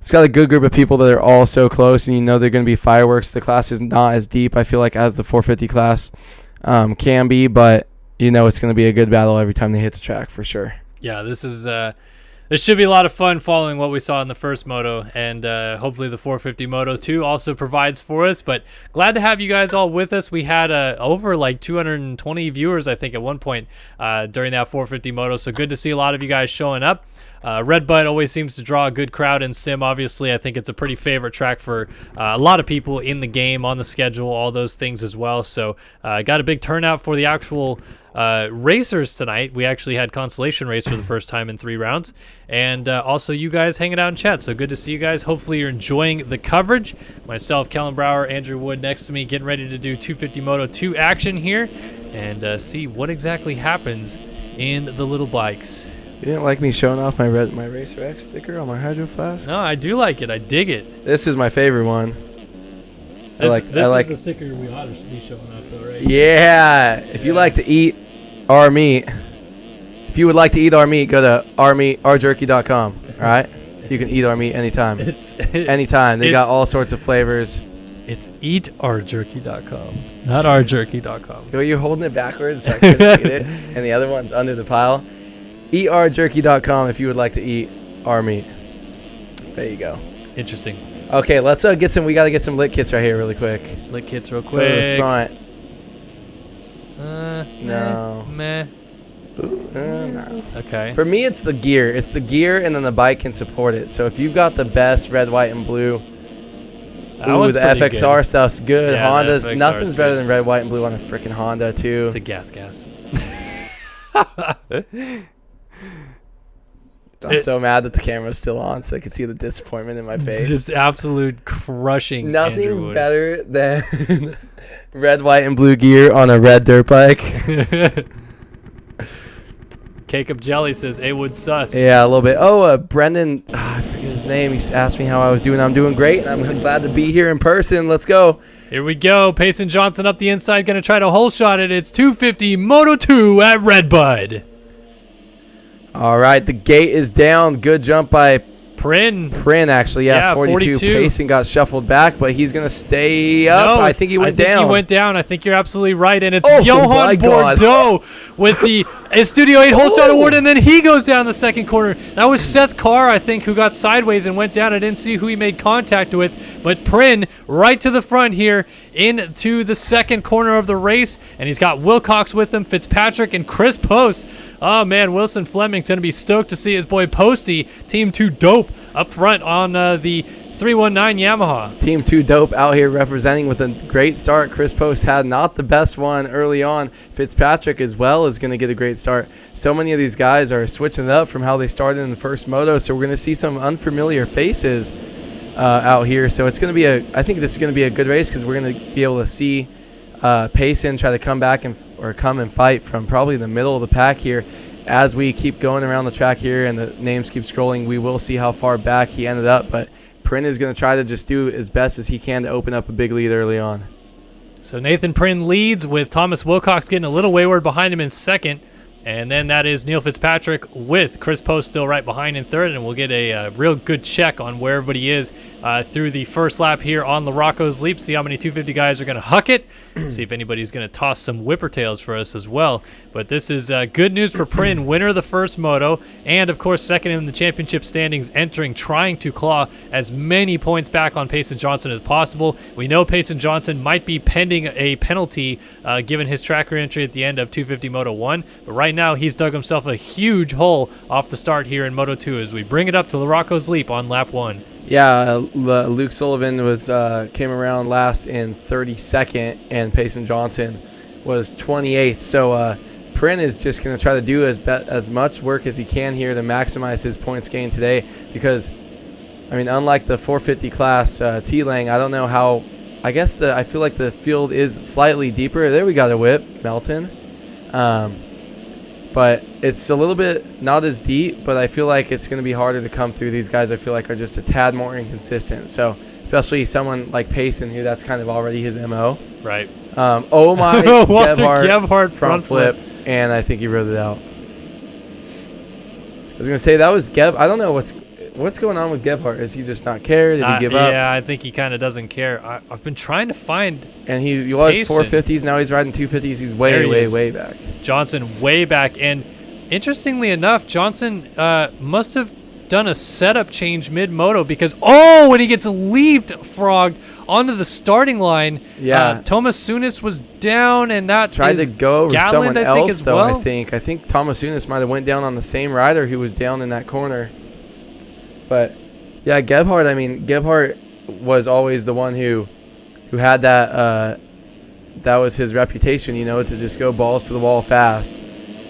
it's got a good group of people that are all so close, and you know they're going to be fireworks. The class is not as deep, I feel like, as the 450 class can be, but you know it's going to be a good battle every time they hit the track for sure. Yeah, this should be a lot of fun following what we saw in the first moto, and hopefully the 450 moto too also provides for us. But glad to have you guys all with us. We had over like 220 viewers, I think, at one point during that 450 moto, so good to see a lot of you guys showing up. RedBud always seems to draw a good crowd in sim. Obviously, I think it's a pretty favorite track for a lot of people in the game, on the schedule, all those things as well. So got a big turnout for the actual racers tonight. We actually had Consolation race for the first time in 3 rounds, and also you guys hanging out in chat. So good to see you guys. Hopefully you're enjoying the coverage. Myself, Kellen Brower, Andrew Wood next to me, getting ready to do 250 Moto 2 action here and see what exactly happens in the little bikes. You didn't like me showing off my Racer X sticker on my Hydro Flask? No, I do like it. I dig it. This is my favorite one. This is the sticker we ought to be showing up, though, right? Yeah. If you like to eat our meat, if you would like to eat our meat, go to rjerky.com. All right? You can eat our meat anytime. Anytime. They got all sorts of flavors. It's eatrjerky.com, not rjerky.com. You're holding it backwards so I couldn't eat it, and the other one's under the pile. Eatrjerky.com if you would like to eat our meat. There you go. Interesting. Okay, let's get some. We got to get some lit kits right here, really quick. Lit kits, real Go to the quick. front. No. Meh. Ooh, no. Okay. For me, it's the gear. It's the gear, and then the bike can support it. So if you've got the best red, white, and blue, the FXR good. Stuff's good. Yeah, Honda's nothing's better than red, white, and blue on a freaking Honda too. It's a gas. I'm so mad that the camera's still on, so I can see the disappointment in my face. Just absolute crushing. Nothing's better than red, white, and blue gear on a red dirt bike. Cake Up Jelly says, "A Wood sus." Yeah, a little bit. Oh, Brendan, I forget his name. He asked me how I was doing. I'm doing great, and I'm glad to be here in person. Let's go. Here we go. Payson Johnson up the inside, going to try to hole shot it. It's 250 Moto 2 at RedBud. All right, the gate is down. Good jump by Prin, actually. Yeah, 42. Payson got shuffled back, but he's going to stay up. No, I think he went down. He went down. I think you're absolutely right. And it's Oh, Johan Bordeaux with the Studio 8 hole shot award, and then he goes down the second corner. That was Seth Carr, I think, who got sideways and went down. I didn't see who he made contact with, but Prin right to the front here into the second corner of the race, and he's got Wilcox with him, Fitzpatrick, and Chris Post. Oh, man, Wilson Fleming's going to be stoked to see his boy Posty, Team 2 Dope, up front on the 319 Yamaha. Team 2 Dope out here representing with a great start. Chris Post had not the best one early on. Fitzpatrick as well is going to get a great start. So many of these guys are switching it up from how they started in the first moto, so we're going to see some unfamiliar faces out here. So it's going to be I think this is going to be a good race because we're going to be able to see Payson try to come back or come and fight from probably the middle of the pack here. As we keep going around the track here and the names keep scrolling, we will see how far back he ended up. But Prin is going to try to just do as best as he can to open up a big lead early on. So Nathan Prin leads with Thomas Wilcox getting a little wayward behind him in second. And then that is Neil Fitzpatrick with Chris Post still right behind in third. And we'll get a real good check on where everybody is through the first lap here on the Rocco's Leap. See how many 250 guys are going to huck it. See if anybody's going to toss some whippertails for us as well. But this is good news for Prin, winner of the first moto. And, of course, second in the championship standings, entering, trying to claw as many points back on Payson Johnson as possible. We know Payson Johnson might be pending a penalty given his tracker entry at the end of 250 Moto 1. But right now, he's dug himself a huge hole off the start here in Moto 2 as we bring it up to Rocco's Leap on lap 1. Yeah, Luke Sullivan came around last in 32nd, and Payson Johnson was 28th. So Prin is just going to try to do as much work as he can here to maximize his points gain today because, I mean, unlike the 450 class T-Lang, I don't know how – I feel like the field is slightly deeper. There we got a whip, Melton. But it's a little bit not as deep, but I feel like it's going to be harder to come through. These guys I feel like are just a tad more inconsistent. So especially someone like Payson, who that's kind of already his MO. Right. Oh my Gebhardt front flip, and I think he rode it out. I was going to say that was Geb. I don't know what's going on with Gebhardt? Is he just not care? Did he give up? Yeah, I think he kind of doesn't care. I've been trying to find. And he was Payson. 450s. Now he's riding 250s. He's way back. Johnson way back. And interestingly enough, Johnson must have done a setup change mid-moto because, when he gets leapfrogged onto the starting line, Thomas Sunis was down, and that tried to go over someone else, though, well. I think Thomas Sunis might have went down on the same rider who was down in that corner. But, yeah, Gebhardt was always the one who had that was his reputation, to just go balls to the wall fast.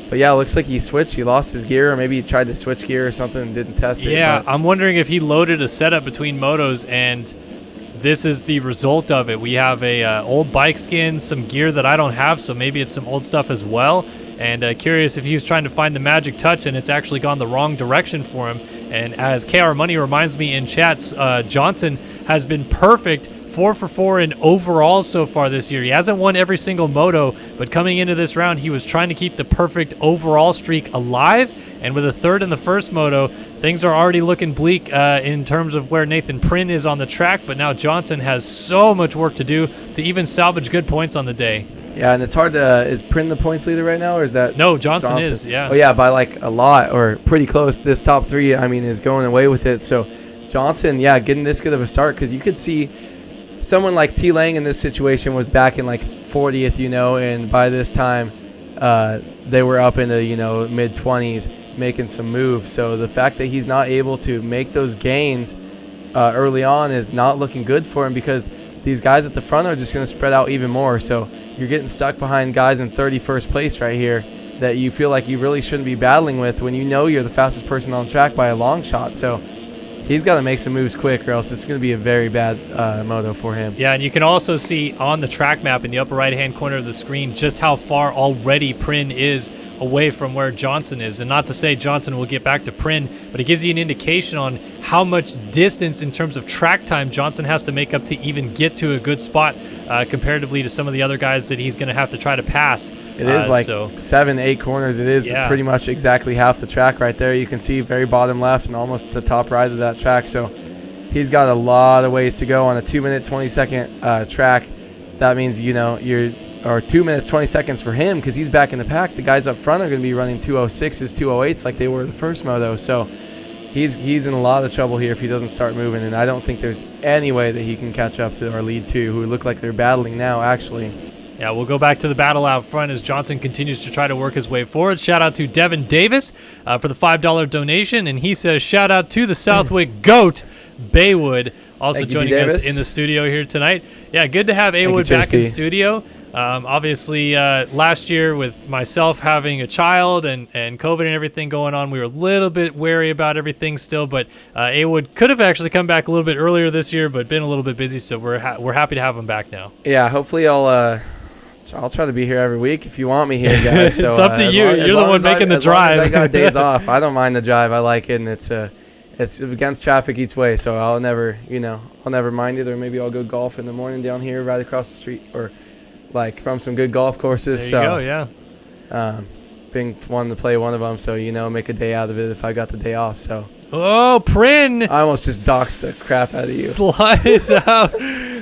But, yeah, it looks like he switched. He lost his gear, or maybe he tried to switch gear or something and didn't test it. Yeah, I'm wondering if he loaded a setup between motos, and this is the result of it. We have a old bike skin, some gear that I don't have, so maybe it's some old stuff as well. And curious if he was trying to find the magic touch, and it's actually gone the wrong direction for him. And as KR Money reminds me in chats, Johnson has been perfect 4 for 4 in overall so far this year. He hasn't won every single moto, but coming into this round, he was trying to keep the perfect overall streak alive. And with a third in the first moto, things are already looking bleak in terms of where Nathan Prynne is on the track. But now Johnson has so much work to do to even salvage good points on the day. Yeah, and it's hard to is Prynne the points leader right now, or is that No, Johnson is, yeah. Oh, yeah, by like a lot or pretty close. This top three, is going away with it. So Johnson, getting this good of a start, because you could see someone like T. Lang in this situation was back in like 40th, and by this time they were up in the, mid-20s making some moves. So the fact that he's not able to make those gains early on is not looking good for him, because these guys at the front are just going to spread out even more. So you're getting stuck behind guys in 31st place right here that you feel like you really shouldn't be battling with when you're the fastest person on the track by a long shot. So he's got to make some moves quick, or else it's going to be a very bad moto for him. Yeah, and you can also see on the track map in the upper right-hand corner of the screen just how far already Prynne is away from where Johnson is. And not to say Johnson will get back to Prynne, but it gives you an indication on how much distance in terms of track time Johnson has to make up to even get to a good spot comparatively to some of the other guys that he's going to have to try to pass. It is 7-8 corners. It is pretty much exactly half the track right there. You can see very bottom left and almost the top right of that track. So he's got a lot of ways to go on a 2-minute 20-second track. That means, or 2 minutes 20 seconds for him, because he's back in the pack. The guys up front are going to be running 206s, 208s like they were the first moto. So he's in a lot of trouble here if he doesn't start moving, and I don't think there's any way that he can catch up to our lead two, who look like they're battling now, actually. Yeah, we'll go back to the battle out front as Johnson continues to try to work his way forward. Shout out to Devin Davis for the $5 donation, and he says shout out to the Southwick GOAT, Baywood, also joining us in the studio here tonight. Yeah, good to have Baywood back in studio. Obviously, last year with myself having a child and COVID and everything going on, we were a little bit wary about everything still, but Awood could have actually come back a little bit earlier this year, but been a little bit busy, so we're happy to have him back now. Yeah, hopefully I'll try to be here every week if you want me here, guys. So, it's up to you. You're the one making the drive. As long as I got days off. I don't mind the drive. I like it, and it's against traffic each way, so I'll never mind it. Or maybe I'll go golf in the morning down here right across the street, or like from some good golf courses. There you go, yeah. Been wanting to play one of them, so make a day out of it if I got the day off. So. Oh, Prynne! I almost just doxed the crap out of you. Slides out.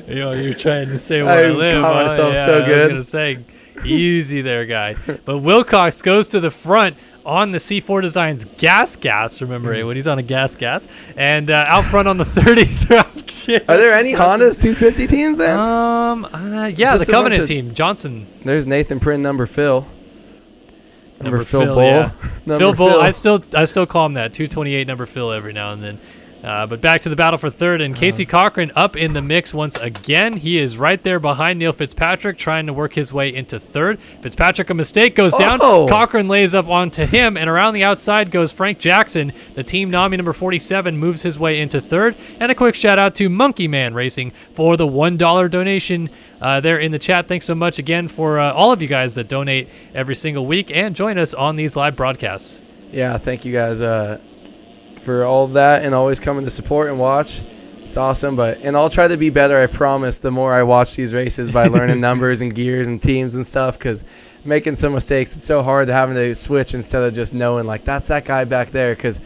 You're trying to say where I live. Caught myself so good. I was going to say, easy there, guy. But Wilcox goes to the front on the C4 Designs gas. Remember, when he's on a gas. And out front on the 30th. Are there any Hondas 250 teams then? Yeah, Just the Covenant team. Johnson. There's Nathan Prynne, number Phil. Number Phil Bull. Yeah. Phil Bull. I still call him that. 228 number Phil every now and then. But back to the battle for third, and Casey Cochran up in the mix once again. He is right there behind Neil Fitzpatrick, trying to work his way into third. Fitzpatrick, a mistake, goes down. Cochran lays up onto him, and around the outside goes Frank Jackson. The Team Nami number 47 moves his way into third. And a quick shout out to Monkey Man Racing for the $1 donation there in the chat. Thanks so much again for all of you guys that donate every single week and join us on these live broadcasts. Yeah, thank you guys for all of that and always coming to support and watch. It's awesome, and I'll try to be better, I promise, the more I watch these races by learning numbers and gears and teams and stuff, because making some mistakes, it's so hard to having to switch instead of just knowing, like, that's that guy back there, because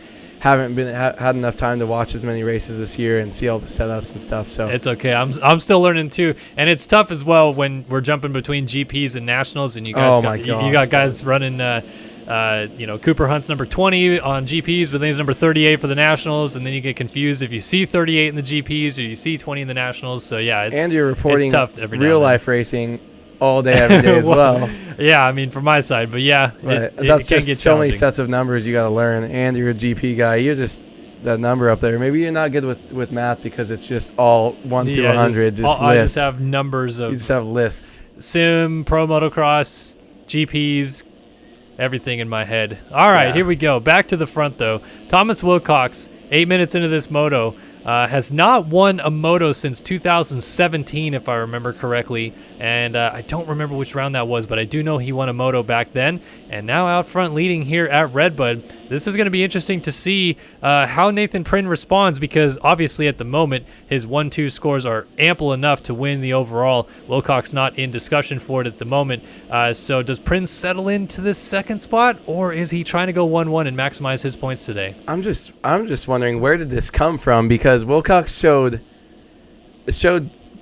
haven't been had enough time to watch as many races this year and see all the setups and stuff. So it's okay. I'm still learning too, and it's tough as well when we're jumping between GPs and nationals, and you guys you got guys running. Cooper Hunt's number 20 on GPs, but then he's number 38 for the nationals, and then you get confused if you see 38 in the GPs or you see 20 in the nationals. So yeah, and you're reporting it's tough every real life racing all day, every day as well. Yeah, I mean, from my side, but yeah, that's just so many sets of numbers you got to learn, and you're a GP guy. You're just that number up there. Maybe you're not good with math because it's just all 1 through 100, just lists. I just have numbers of. You just have lists. Sim, Pro Motocross, GPs, everything in my head. All right, Here we go. Back to the front, though. Thomas Wilcox, 8 minutes into this moto, has not won a moto since 2017, if I remember correctly. And I don't remember which round that was, but I do know he won a moto back then. And now out front leading here at RedBud. This is going to be interesting to see how Nathan Prynne responds, because obviously at the moment his 1-2 scores are ample enough to win the overall. Wilcox not in discussion for it at the moment. So does Prynne settle into this second spot, or is he trying to go 1-1 and maximize his points today? I'm just wondering, where did this come from? Because Wilcox showed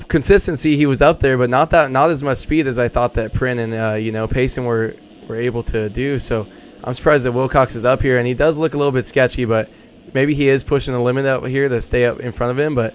consistency. He was up there, but not as much speed as I thought that Prynne and Payson were able to do. So I'm surprised that Wilcox is up here, and he does look a little bit sketchy, but maybe he is pushing the limit out here to stay up in front of him. But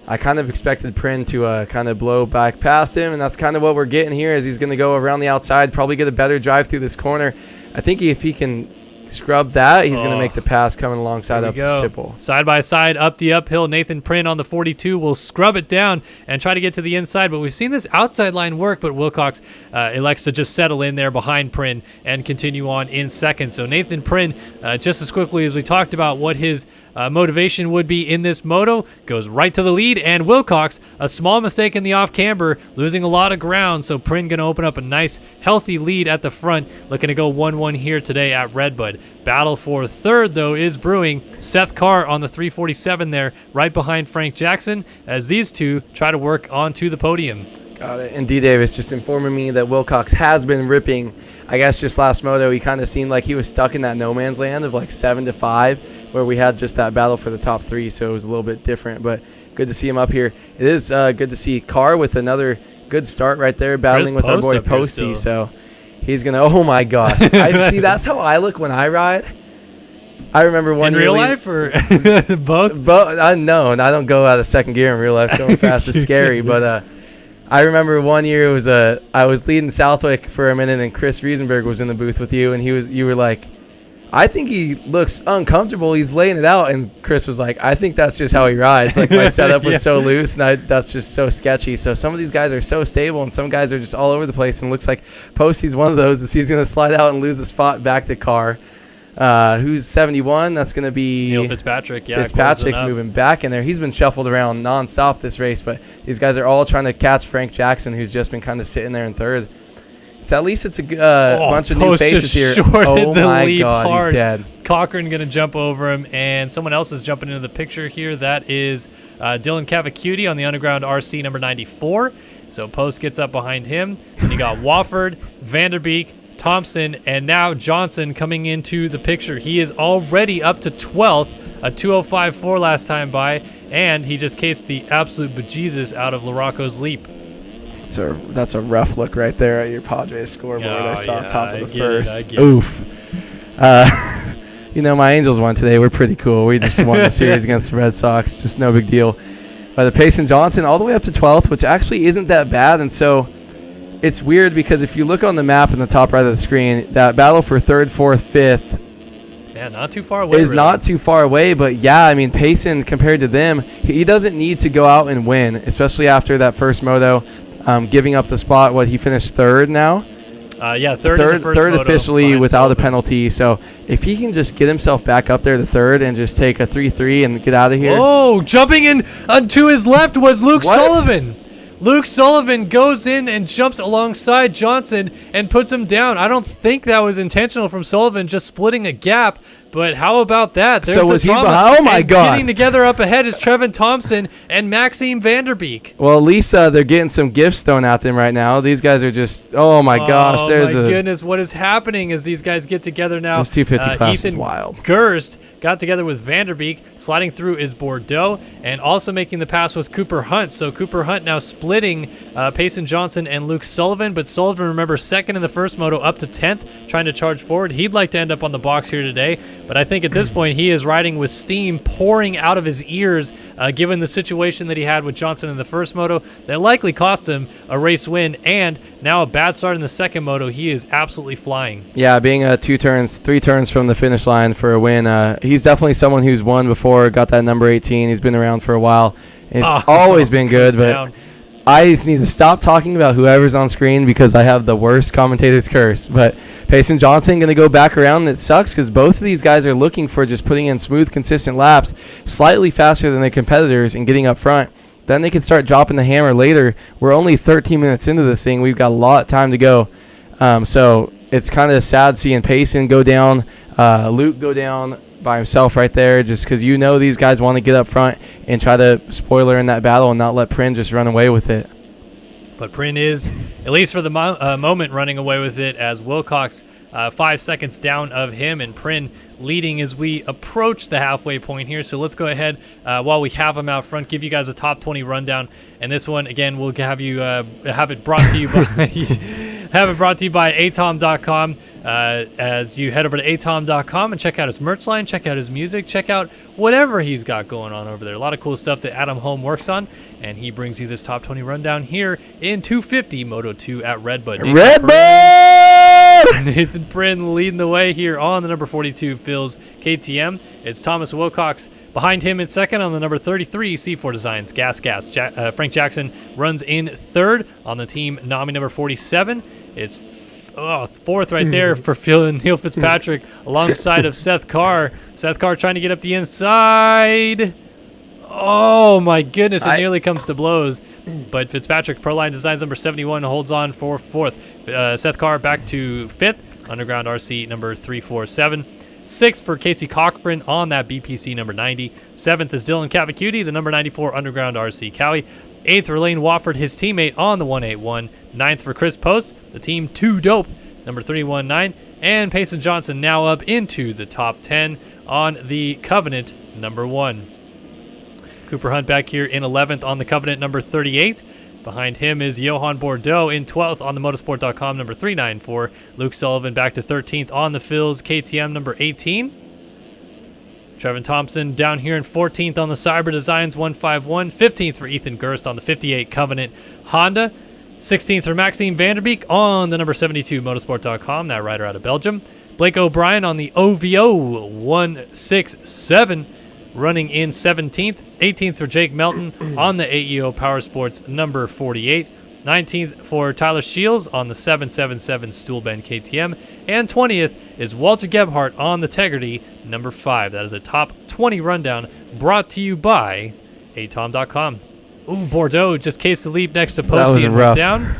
I kind of expected Prynne to kind of blow back past him, and that's kind of what we're getting here, is he's going to go around the outside, probably get a better drive through this corner. I think if he can scrub that, he's going to make the pass coming alongside up this triple. Side by side up the uphill. Nathan Prynne on the 42 will scrub it down and try to get to the inside, but we've seen this outside line work, but Wilcox elects to just settle in there behind Prynne and continue on in second. So Nathan Prynne, just as quickly as we talked about what his motivation would be in this moto, goes right to the lead, and Wilcox, a small mistake in the off camber, losing a lot of ground, so Prynne going to open up a nice healthy lead at the front, looking to go 1-1 here today at RedBud. Battle for third, though, is brewing. Seth Carr on the 347 there, right behind Frank Jackson, as these two try to work onto the podium. Got it. And D. Davis just informing me that Wilcox has been ripping. I guess just last moto, he kind of seemed like he was stuck in that no man's land of like 7-5, where we had just that battle for the top three, so it was a little bit different. But good to see him up here. It is good to see Carr with another good start right there, battling with our boy Posty. So he's going to, oh my gosh. See, that's how I look when I ride. I remember one year. In real life or both? Both. No, and I don't go out of second gear in real life. Going fast is scary. But I remember one year I was leading Southwick for a minute, and Chris Riesenberg was in the booth with you, and you were like, I think he looks uncomfortable. He's laying it out. And Chris was like, I think that's just how he rides. Like, my setup was so loose, and that's just so sketchy. So some of these guys are so stable, and some guys are just all over the place. And it looks like Posty's one of those. Is he's going to slide out and lose the spot back to Carr. Who's 71? That's going to be Neil Fitzpatrick. Yeah, Fitzpatrick's moving back in there. He's been shuffled around nonstop this race, but these guys are all trying to catch Frank Jackson, who's just been kind of sitting there in third. At least it's a bunch of new faces here. Oh my God, hard. He's dead. Cochran going to jump over him, and someone else is jumping into the picture here. That is Dylan Cavacuti on the Underground RC number 94. So Post gets up behind him. And you got Wofford, Vanderbeek, Thompson, and now Johnson coming into the picture. He is already up to 12th, a 2:05.4 last time by, and he just cased the absolute bejesus out of Larocco's leap. That's a rough look right there at your Padres scoreboard. I saw top of the first. Oof. My Angels won today. We're pretty cool. We just won the series against the Red Sox. Just no big deal. But the Payson Johnson all the way up to 12th, which actually isn't that bad. And so it's weird because if you look on the map in the top right of the screen, that battle for third, fourth, fifth, not too far away. Is really not too far away, but yeah, I mean, Payson compared to them, he doesn't need to go out and win, especially after that first moto. Giving up the spot. He finished third now? Third officially without a penalty. So if he can just get himself back up there to third and just take a 3-3 and get out of here. Oh, jumping in to his left was Luke Sullivan. Luke Sullivan goes in and jumps alongside Johnson and puts him down. I don't think that was intentional from Sullivan, just splitting a gap. But how about that? There's So the was he drama. behind? Oh, my And God. Getting together up ahead is Trevin Thompson and Maxime Vanderbeek. Well, at least they're getting some gifts thrown at them right now. These guys are just, oh my gosh. There's my goodness, what is happening as these guys get together now? This 250 class is Ethan wild. Gerst got together with Vanderbeek. Sliding through is Bordeaux, and also making the pass was Cooper Hunt. So Cooper Hunt now splitting Payson Johnson and Luke Sullivan, but Sullivan, remember, second in the first moto, up to 10th, trying to charge forward. He'd like to end up on the box here today, but I think at this point he is riding with steam pouring out of his ears, given the situation that he had with Johnson in the first moto. That likely cost him a race win, and now a bad start in the second moto. He is absolutely flying. Yeah, being 3 turns from the finish line for a win. He's definitely someone who's won before, got that number 18. He's been around for a while. He's always been good, but down. I just need to stop talking about whoever's on screen because I have the worst commentator's curse. But Payson Johnson going to go back around, and it sucks because both of these guys are looking for just putting in smooth, consistent laps, slightly faster than their competitors and getting up front. Then they can start dropping the hammer later. We're only 13 minutes into this thing. We've got a lot of time to go. So it's kind of sad seeing Payson go down, Luke go down by himself right there, just because these guys want to get up front and try to spoiler in that battle and not let Prin just run away with it. But Prin is, at least for the moment, running away with it, as Wilcox 5 seconds down of him, and Prin leading as we approach the halfway point here. So let's go ahead, while we have him out front, give you guys a top 20 rundown. And this one, again, we'll have you have it brought to you by atom.com. As you head over to atom.com and check out his merch line, check out his music, check out whatever he's got going on over there. A lot of cool stuff that Adam Holm works on, and he brings you this top 20 rundown here in 250 Moto 2 at RedBud. Nathan Prin leading the way here on the number 42 Phil's KTM. It's Thomas Wilcox behind him in second on the number 33 C4 Designs Gas. Frank Jackson runs in third on the team Nami number 47. It's fourth right there for Phil and Neil Fitzpatrick alongside of Seth Carr. Seth Carr trying to get up the inside. Oh my goodness, it nearly comes to blows. But Fitzpatrick, Proline Designs number 71, holds on for fourth. Seth Carr back to fifth. Underground RC number 347. Sixth for Casey Cochran on that BPC number 90. Seventh is Dylan Cavacuti, the number 94 Underground RC Cowie. Eighth for Lane Wofford, his teammate on the 181. Ninth for Chris Post, the team 2 Dope, number 319. And Payson Johnson now up into the top 10 on the Covenant number 1. Cooper Hunt back here in 11th on the Covenant number 38. Behind him is Johan Bordeaux in 12th on the motorsport.com number 394. Luke Sullivan back to 13th on the Phil's KTM number 18. Trevin Thompson down here in 14th on the Cyber Designs 151. 15th for Ethan Gerst on the 58 Covenant Honda. 16th for Maxime Vanderbeek on the number 72 motorsport.com, that rider out of Belgium. Blake O'Brien on the OVO 167, running in 17th. 18th for Jake Melton on the AEO Power Sports number 48. 19th for Tyler Shields on the 777 Stoolbend KTM. And 20th is Walter Gebhardt on the Tegrity number 5. That is a top 20 rundown brought to you by atom.com. Ooh, Bordeaux just cased the leap next to Posty and went down.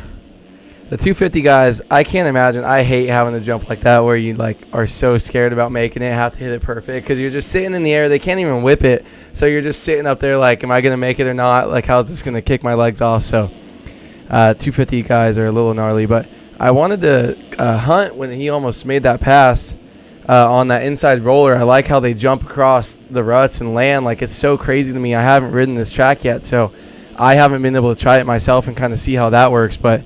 The 250 guys, I can't imagine. I hate having to jump like that where you are so scared about making it, have to hit it perfect because you're just sitting in the air. They can't even whip it. So you're just sitting up there like, am I going to make it or not? How's this going to kick my legs off? So 250 guys are a little gnarly. But I wanted to Hunt when he almost made that pass on that inside roller. I like how they jump across the ruts and land. It's so crazy to me. I haven't ridden this track yet, so I haven't been able to try it myself and kind of see how that works. But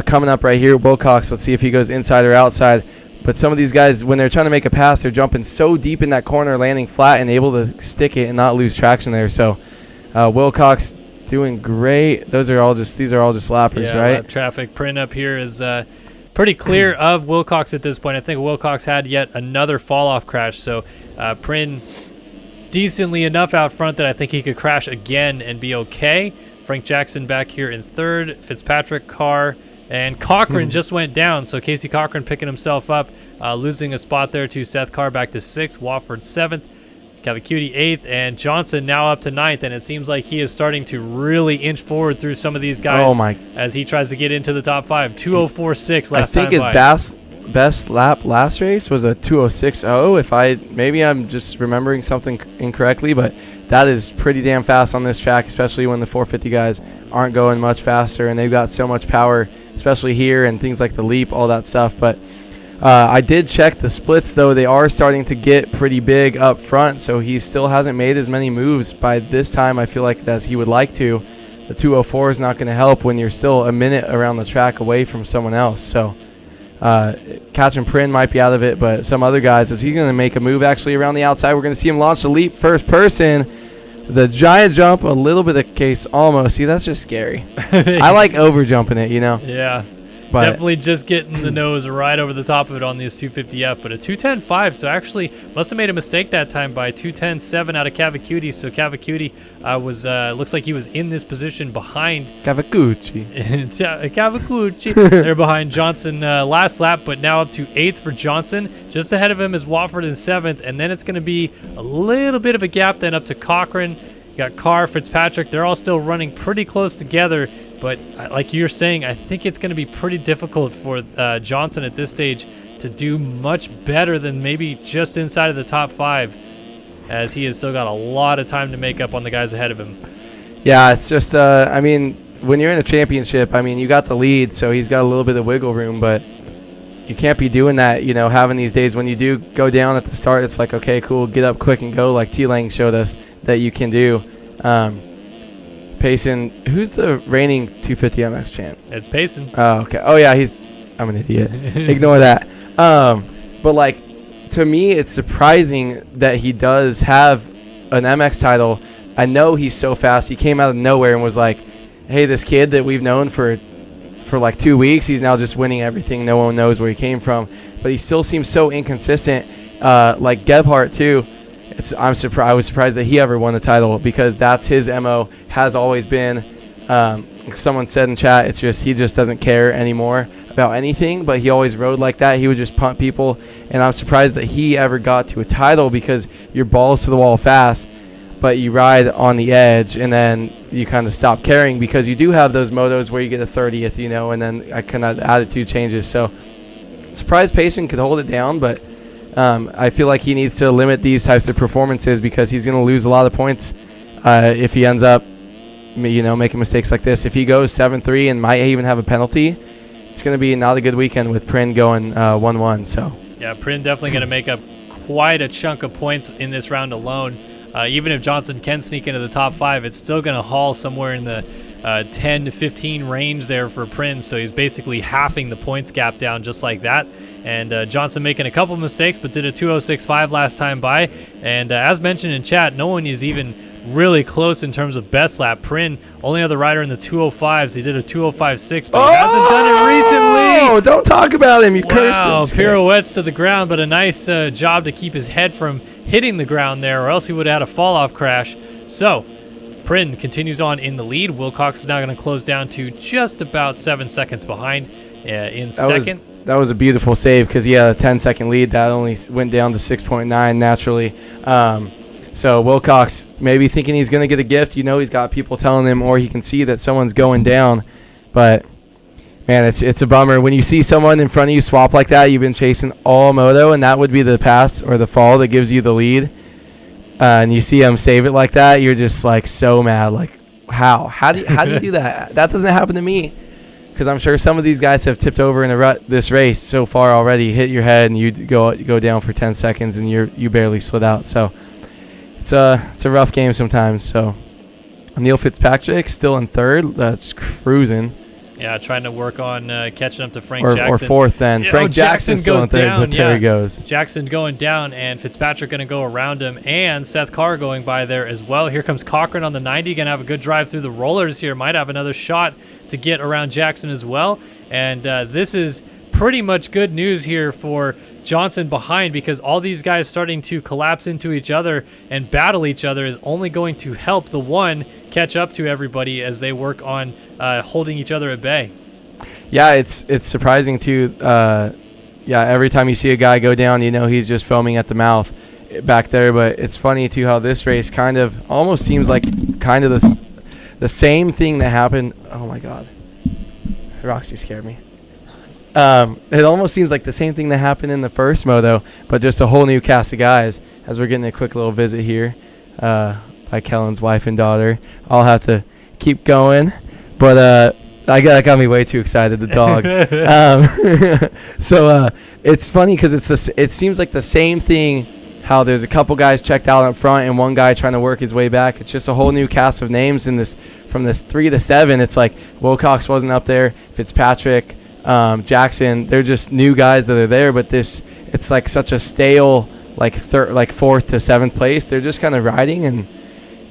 coming up right here, Wilcox, let's see if he goes inside or outside. But some of these guys, when they're trying to make a pass, they're jumping so deep in that corner, landing flat and able to stick it and not lose traction there. So Wilcox doing great. These are all just lappers, right? Lap traffic print up here is pretty clear of Wilcox at this point. I think Wilcox had yet another fall-off crash. So Prin decently enough out front that I think he could crash again and be okay. Frank Jackson back here in third. Fitzpatrick, Carr, and Cochran just went down. So Casey Cochran picking himself up, losing a spot there to Seth Carr back to 6th. Wofford 7th. Cavacuti 8th. And Johnson now up to 9th. And it seems like he is starting to really inch forward through some of these guys as he tries to get into the top 5. 2:04.6 last time by. best lap last race was a 2:06.0. Maybe I'm just remembering something incorrectly, but that is pretty damn fast on this track, especially when the 450 guys aren't going much faster and they've got so much power, especially here and things like the leap, all that stuff. But I did check the splits, though. They are starting to get pretty big up front, so he still hasn't made as many moves by this time, I feel like, as he would like to. The 2:04 is not going to help when you're still a minute around the track away from someone else. So Catching Prin might be out of it, but some other guys, is he going to make a move actually around the outside? We're going to see him launch the leap first person. The giant jump, a little bit of case almost. See, that's just scary. I like over jumping it, you know? Yeah. But definitely just getting the nose right over the top of it on this 250F, but a 210.5, so actually must have made a mistake that time by 210.7 out of Cavacuti. So Cavacuti was looks like he was in this position behind Cavacuti. Cavacuti. They're behind Johnson last lap, but now up to 8th for Johnson. Just ahead of him is Watford in 7th, and then it's going to be a little bit of a gap then up to Cochran. You got Carr, Fitzpatrick. They're all still running pretty close together. But like you're saying, I think it's going to be pretty difficult for Johnson at this stage to do much better than maybe just inside of the top 5, as he has still got a lot of time to make up on the guys ahead of him. Yeah, it's just, I mean, when you're in a championship, I mean, you got the lead, so he's got a little bit of wiggle room, but you can't be doing that, you know, having these days when you do go down at the start. It's like, okay, cool, get up quick and go, like T-Lang showed us that you can do. Payson, who's the reigning 250 MX champ? It's Payson. Oh, okay. Oh, yeah, I'm an idiot. Ignore that. But, like, to me, it's surprising that he does have an MX title. I know he's so fast. He came out of nowhere and was like, hey, this kid that we've known for like 2 weeks, he's now just winning everything. No one knows where he came from. But he still seems so inconsistent. Like Gebhardt, too. I was surprised that he ever won a title, because that's his MO, has always been. Someone said in chat, it's just he just doesn't care anymore about anything, but he always rode like that. He would just punt people, and I'm surprised that he ever got to a title, because you're balls to the wall fast, but you ride on the edge, and then you kind of stop caring, because you do have those motos where you get a 30th, you know, and then I kind of attitude changes. So surprised Payson could hold it down, but I feel like he needs to limit these types of performances, because he's going to lose a lot of points if he ends up, you know, making mistakes like this. If he goes 7-3 and might even have a penalty, it's going to be not a good weekend with Prin going 1-1. So yeah, Prin definitely going to make up quite a chunk of points in this round alone. Even if Johnson can sneak into the top 5, it's still going to haul somewhere in the 10 to 15 range there for Prin. So he's basically halving the points gap down just like that. And Johnson making a couple mistakes, but did a 2:06.5 last time by. And as mentioned in chat, no one is even really close in terms of best lap. Prin, only other rider in the 2:05s. He did a 2:05.6, but he hasn't done it recently. Oh, don't talk about him. You cursed him. Wow, pirouettes to the ground, but a nice job to keep his head from hitting the ground there, or else he would have had a fall-off crash. So Prin continues on in the lead. Wilcox is now going to close down to just about 7 seconds behind in second. That was a beautiful save, because he had a 10-second lead. That only went down to 6.9 naturally. So Wilcox maybe thinking he's going to get a gift. You know, he's got people telling him, or he can see that someone's going down. But, man, it's a bummer. When you see someone in front of you swap like that, you've been chasing all moto, and that would be the pass or the fall that gives you the lead. And you see him save it like that, you're just, like, so mad. Like, how do you do that? That doesn't happen to me. Because I'm sure some of these guys have tipped over in a rut this race so far already, hit your head, and you go down for 10 seconds, and you barely slid out. So it's a rough game sometimes. So Neil Fitzpatrick still in third. That's cruising. Yeah, trying to work on catching up to Frank or Jackson. Or fourth then. Frank Jackson still goes in third, down, but there he goes. Jackson going down, and Fitzpatrick going to go around him, and Seth Carr going by there as well. Here comes Cochran on the 90, going to have a good drive through the rollers here. Might have another shot to get around Jackson as well. And this is pretty much good news here for Johnson behind, because all these guys starting to collapse into each other and battle each other is only going to help the one catch up to everybody as they work on holding each other at bay. Yeah, it's surprising too. Every time you see a guy go down, you know he's just foaming at the mouth back there. But it's funny too how this race kind of almost seems like kind of the same thing that happened. Oh my God, Roxy scared me. It almost seems like the same thing that happened in the first moto, but just a whole new cast of guys. As we're getting a quick little visit here by Kellen's wife and daughter. I'll have to keep going, but that got me way too excited. The dog. So it's funny because it seems like the same thing. How there's a couple guys checked out up front and one guy trying to work his way back. It's just a whole new cast of names in this from this 3 to 7. It's like Wilcox wasn't up there, Fitzpatrick, Jackson. They're just new guys that are there, but it's like such a stale like 4th to 7th place. They're just kind of riding and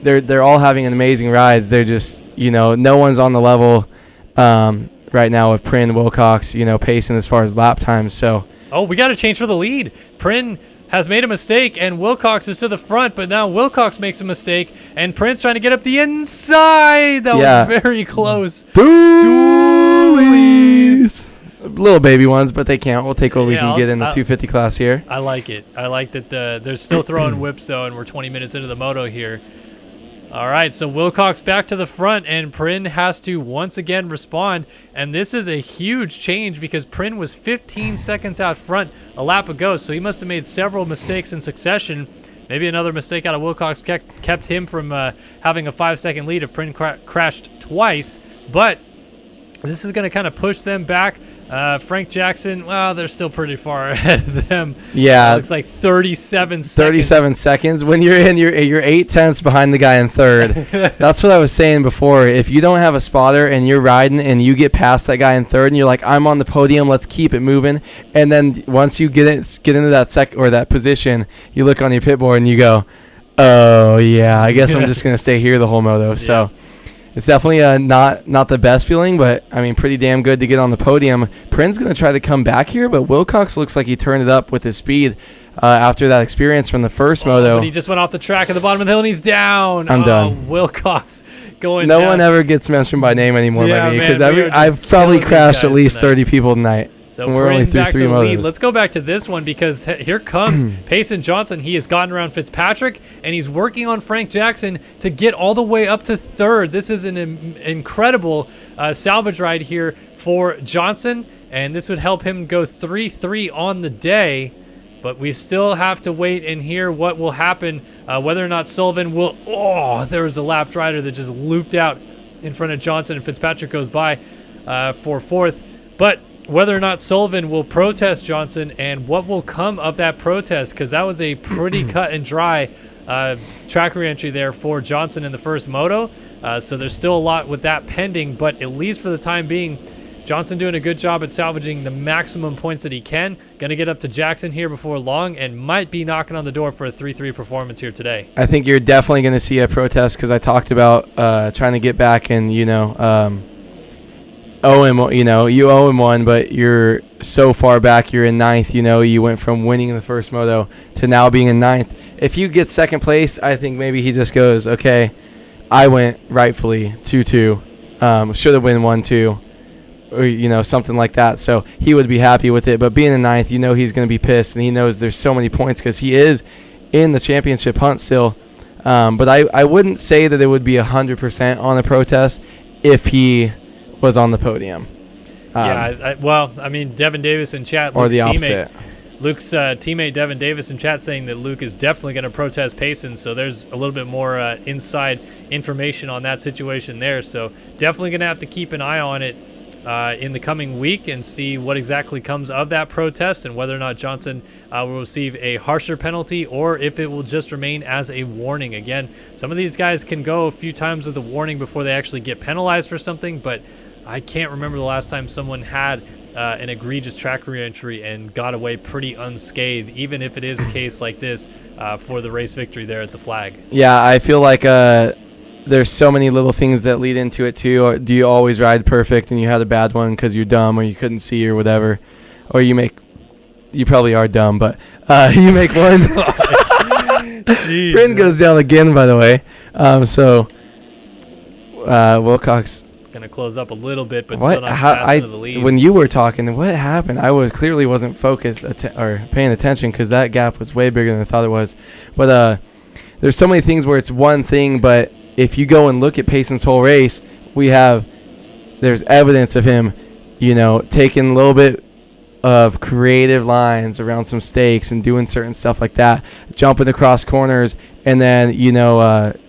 they're all having an amazing rides. They're just no one's on the level right now with Prin, Wilcox, pacing as far as lap times. So we got to change for the lead. Prin has made a mistake, and Wilcox is to the front, but now Wilcox makes a mistake, and Prince trying to get up the inside. That was very close. Doolies. Little baby ones, but they count. We'll take what we can get in the 250 class here. I like it. I like that they're still throwing whips, though, and we're 20 minutes into the moto here. All right, so Wilcox back to the front, and Prin has to once again respond. And this is a huge change because Prin was 15 seconds out front a lap ago, so he must have made several mistakes in succession. Maybe another mistake out of Wilcox kept him from having a 5-second lead if Prin crashed twice. But this is going to kind of push them back. Frank Jackson, well, they're still pretty far ahead of them. Yeah. Looks like 37 seconds. 37 seconds. When you're in, you're 8 tenths behind the guy in third. That's what I was saying before. If you don't have a spotter and you're riding and you get past that guy in third and you're like, I'm on the podium, let's keep it moving. And then once you get into that position, you look on your pit board and you go, oh, yeah, I guess I'm just going to stay here the whole moto. So. It's definitely not the best feeling, but, I mean, pretty damn good to get on the podium. Prin's going to try to come back here, but Wilcox looks like he turned it up with his speed after that experience from the first moto. But he just went off the track at the bottom of the hill, and he's down. I'm done. Wilcox going down. No one ever gets mentioned by name anymore by me, because I've probably crashed at least 30 people tonight. So we're only through 3 motos. Let's go back to this one because here comes Payson Johnson. He has gotten around Fitzpatrick, and he's working on Frank Jackson to get all the way up to third. This is an incredible salvage ride here for Johnson, and this would help him go 3-3 on the day. But we still have to wait and hear what will happen, whether or not Sullivan will... Oh, there was a lapped rider that just looped out in front of Johnson, and Fitzpatrick goes by for fourth. But whether or not Sullivan will protest Johnson and what will come of that protest, because that was a pretty cut and dry track reentry there for Johnson in the first moto. So there's still a lot with that pending, but at least for the time being, Johnson doing a good job at salvaging the maximum points that he can. Going to get up to Jackson here before long and might be knocking on the door for a 3-3 performance here today. I think you're definitely going to see a protest because I talked about trying to get back and, you owe him one, but you're so far back. You're in 9th. You went from winning in the first moto to now being in 9th. If you get second place, I think maybe he just goes, okay, I went rightfully 2-2. Should have won 1-2, or something like that. So he would be happy with it. But being in 9th, he's going to be pissed, and he knows there's so many points because he is in the championship hunt still. But I wouldn't say that it would be 100% on a protest if he was on the podium. Devin Davis in chat, or the opposite. Luke's teammate Devin Davis in chat saying that Luke is definitely going to protest Payson, so there's a little bit more inside information on that situation there. So definitely going to have to keep an eye on it in the coming week and see what exactly comes of that protest and whether or not Johnson will receive a harsher penalty or if it will just remain as a warning. Again, some of these guys can go a few times with a warning before they actually get penalized for something, but I can't remember the last time someone had an egregious track reentry and got away pretty unscathed, even if it is a case like this for the race victory there at the flag. Yeah, I feel like there's so many little things that lead into it too. Or do you always ride perfect and you had a bad one because you're dumb or you couldn't see or whatever? Or you probably are dumb, but you make one. Bryn goes down again, by the way. Wilcox going to close up a little bit, but still not fast into the lead. When you were talking, what happened? I clearly wasn't focused or paying attention because that gap was way bigger than I thought it was. But there's so many things where it's one thing, but if you go and look at Payson's whole race, there's evidence of him, taking a little bit of creative lines around some stakes and doing certain stuff like that, jumping across corners, and then,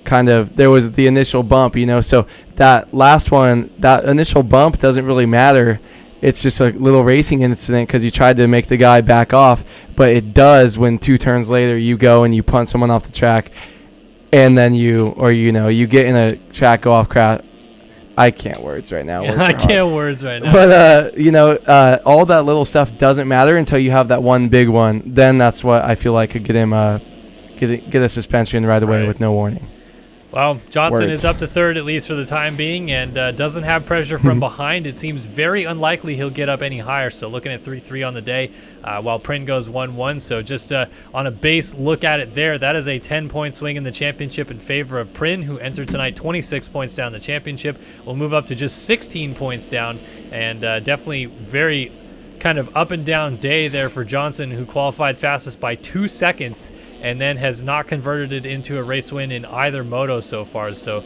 kind of there was the initial bump, so that last one, that initial bump doesn't really matter. It's just a little racing incident because you tried to make the guy back off, but it does when 2 turns later you go and you punt someone off the track, and then you get in a track go off crash. I can't words right now. I can't words right now. But all that little stuff doesn't matter until you have that one big one. Then that's what I feel like could get him get a suspension right away with no warning. Well, Johnson is up to third, at least for the time being, and doesn't have pressure from behind. It seems very unlikely he'll get up any higher, so looking at 3-3 on the day, while Prin goes 1-1. So just on a base look at it there, that is a 10-point swing in the championship in favor of Prin, who entered tonight 26 points down the championship. Will move up to just 16 points down, and definitely very kind of up and down day there for Johnson, who qualified fastest by 2 seconds and then has not converted it into a race win in either moto so far. So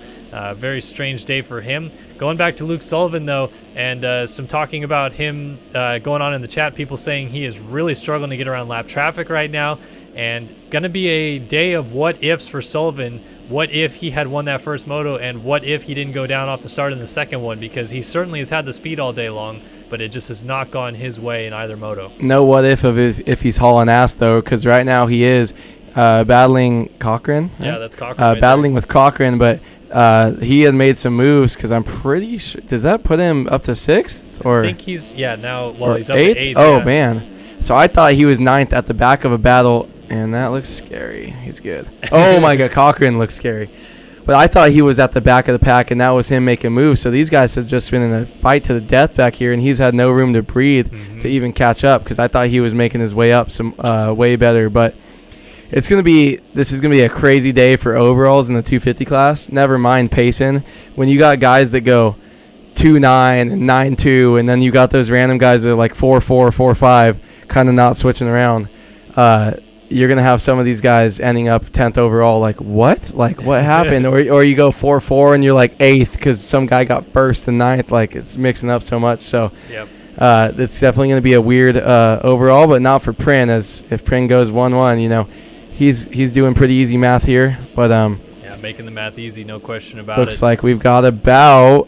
very strange day for him. Going back to Luke Sullivan, though, and some talking about him going on in the chat, people saying he is really struggling to get around lap traffic right now, and going to be a day of what ifs for Sullivan. What if he had won that first moto, and what if he didn't go down off the start in the second one, because he certainly has had the speed all day long, but it just has not gone his way in either moto. No what if if he's hauling ass, though, because right now he is battling Cochran. Yeah, right? that's Cochran. Battling with Cochran, but he had made some moves, because I'm pretty sure. Does that put him up to 6th? Or I think he's, now, well, he's up 8th? to 8th. Oh, yeah. Man. So I thought he was 9th at the back of a battle, and that looks scary. He's good. Oh, my God. Cochran looks scary. But I thought he was at the back of the pack, and that was him making moves. So these guys have just been in a fight to the death back here, and he's had no room to breathe to even catch up, because I thought he was making his way up some way better. But this is going to be a crazy day for overalls in the 250 class. Never mind pacing. When you got guys that go 2.9 and 9.2, and then you got those random guys that are like 4.4, 4.5, kind of not switching around, you're going to have some of these guys ending up 10th overall. Like, what? Like, what happened? Or you go 4.4 and you're like 8th because some guy got 1st and 9th. Like, it's mixing up so much. So it's definitely going to be a weird overall, but not for Prin, as if Prin goes 1-1, he's doing pretty easy math here. But making the math easy, no question about looks like we've got about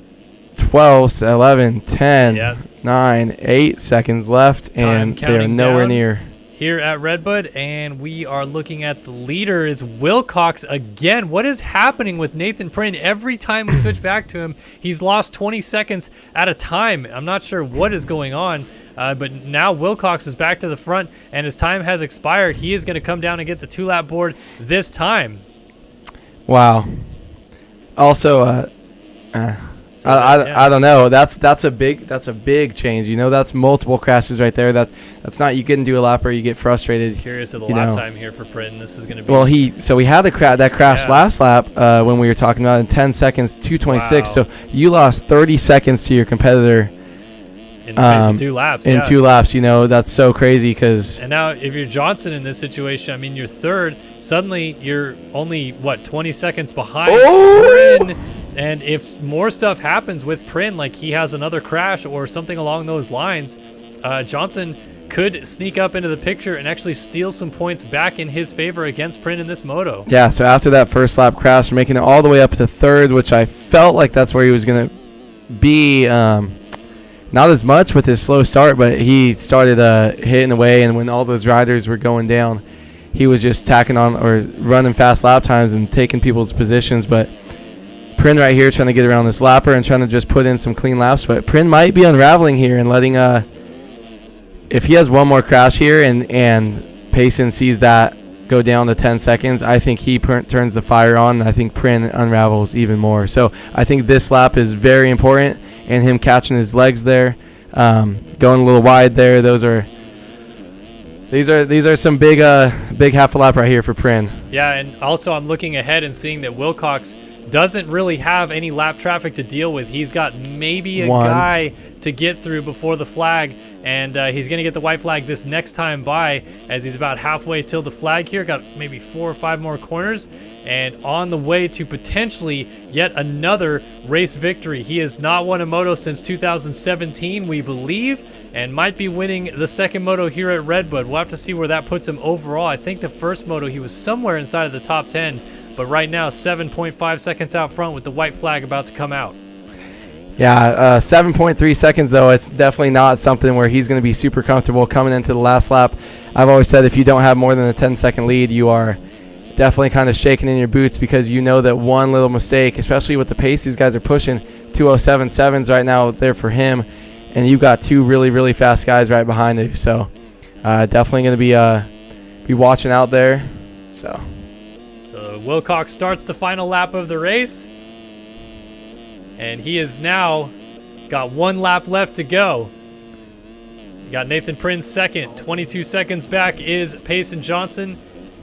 12, 11, 10, 9, 8 seconds left, and they're nowhere near. Here at RedBud, and we are looking at the leader is Wilcox again. What is happening with Nathan Prin? Every time we switch back to him, he's lost 20 seconds at a time. I'm not sure what is going on, but now Wilcox is back to the front, and his time has expired. He is going to come down and get the 2-lap board this time. Wow. Also, I don't know. That's a big change. That's multiple crashes right there. That's not, you get into a lap or you get frustrated. Curious of the lap time here for Prin. This is going to be. Well, we had that crash last lap when we were talking about in 10 seconds, 2:26. Wow. So you lost 30 seconds to your competitor in the space of 2 laps. In 2 laps, that's so crazy. And now if you're Johnson in this situation, I mean, you're third. Suddenly you're only 20 seconds behind Prin. And if more stuff happens with Prin, like he has another crash or something along those lines, Johnson could sneak up into the picture and actually steal some points back in his favor against Prin in this moto. Yeah, so after that first lap crash, making it all the way up to third, which I felt like that's where he was going to be. Not as much with his slow start, but he started hitting away, and when all those riders were going down, he was just tacking on or running fast lap times and taking people's positions. But Prin right here trying to get around this lapper and trying to just put in some clean laps. But Prin might be unraveling here and letting if he has one more crash here and Payson sees that go down to 10 seconds, I think he turns the fire on, and I think Prin unravels even more. So I think this lap is very important, and him catching his legs there, going a little wide there. These are some big half a lap right here for Prin. Yeah, and also I'm looking ahead and seeing that Wilcox doesn't really have any lap traffic to deal with. He's got maybe a guy to get through before the flag, and he's going to get the white flag this next time by, as he's about halfway till the flag here. Got maybe 4 or 5 more corners, and on the way to potentially yet another race victory. He has not won a moto since 2017, we believe, and might be winning the second moto here at RedBud. We'll have to see where that puts him overall. I think the first moto he was somewhere inside of the top 10, but right now 7.5 seconds out front with the white flag about to come out. Yeah, 7.3 seconds, though. It's definitely not something where he's going to be super comfortable coming into the last lap. I've always said if you don't have more than a 10-second lead, you are definitely kind of shaking in your boots, because you know that one little mistake, especially with the pace these guys are pushing, 2:07.7s right now there for him, and you've got 2 really, really fast guys right behind you. So definitely going to be watching out there. So Wilcox starts the final lap of the race, and he has now got 1 lap left to go. You got Nathan Prince second, 22 seconds back is Payson Johnson,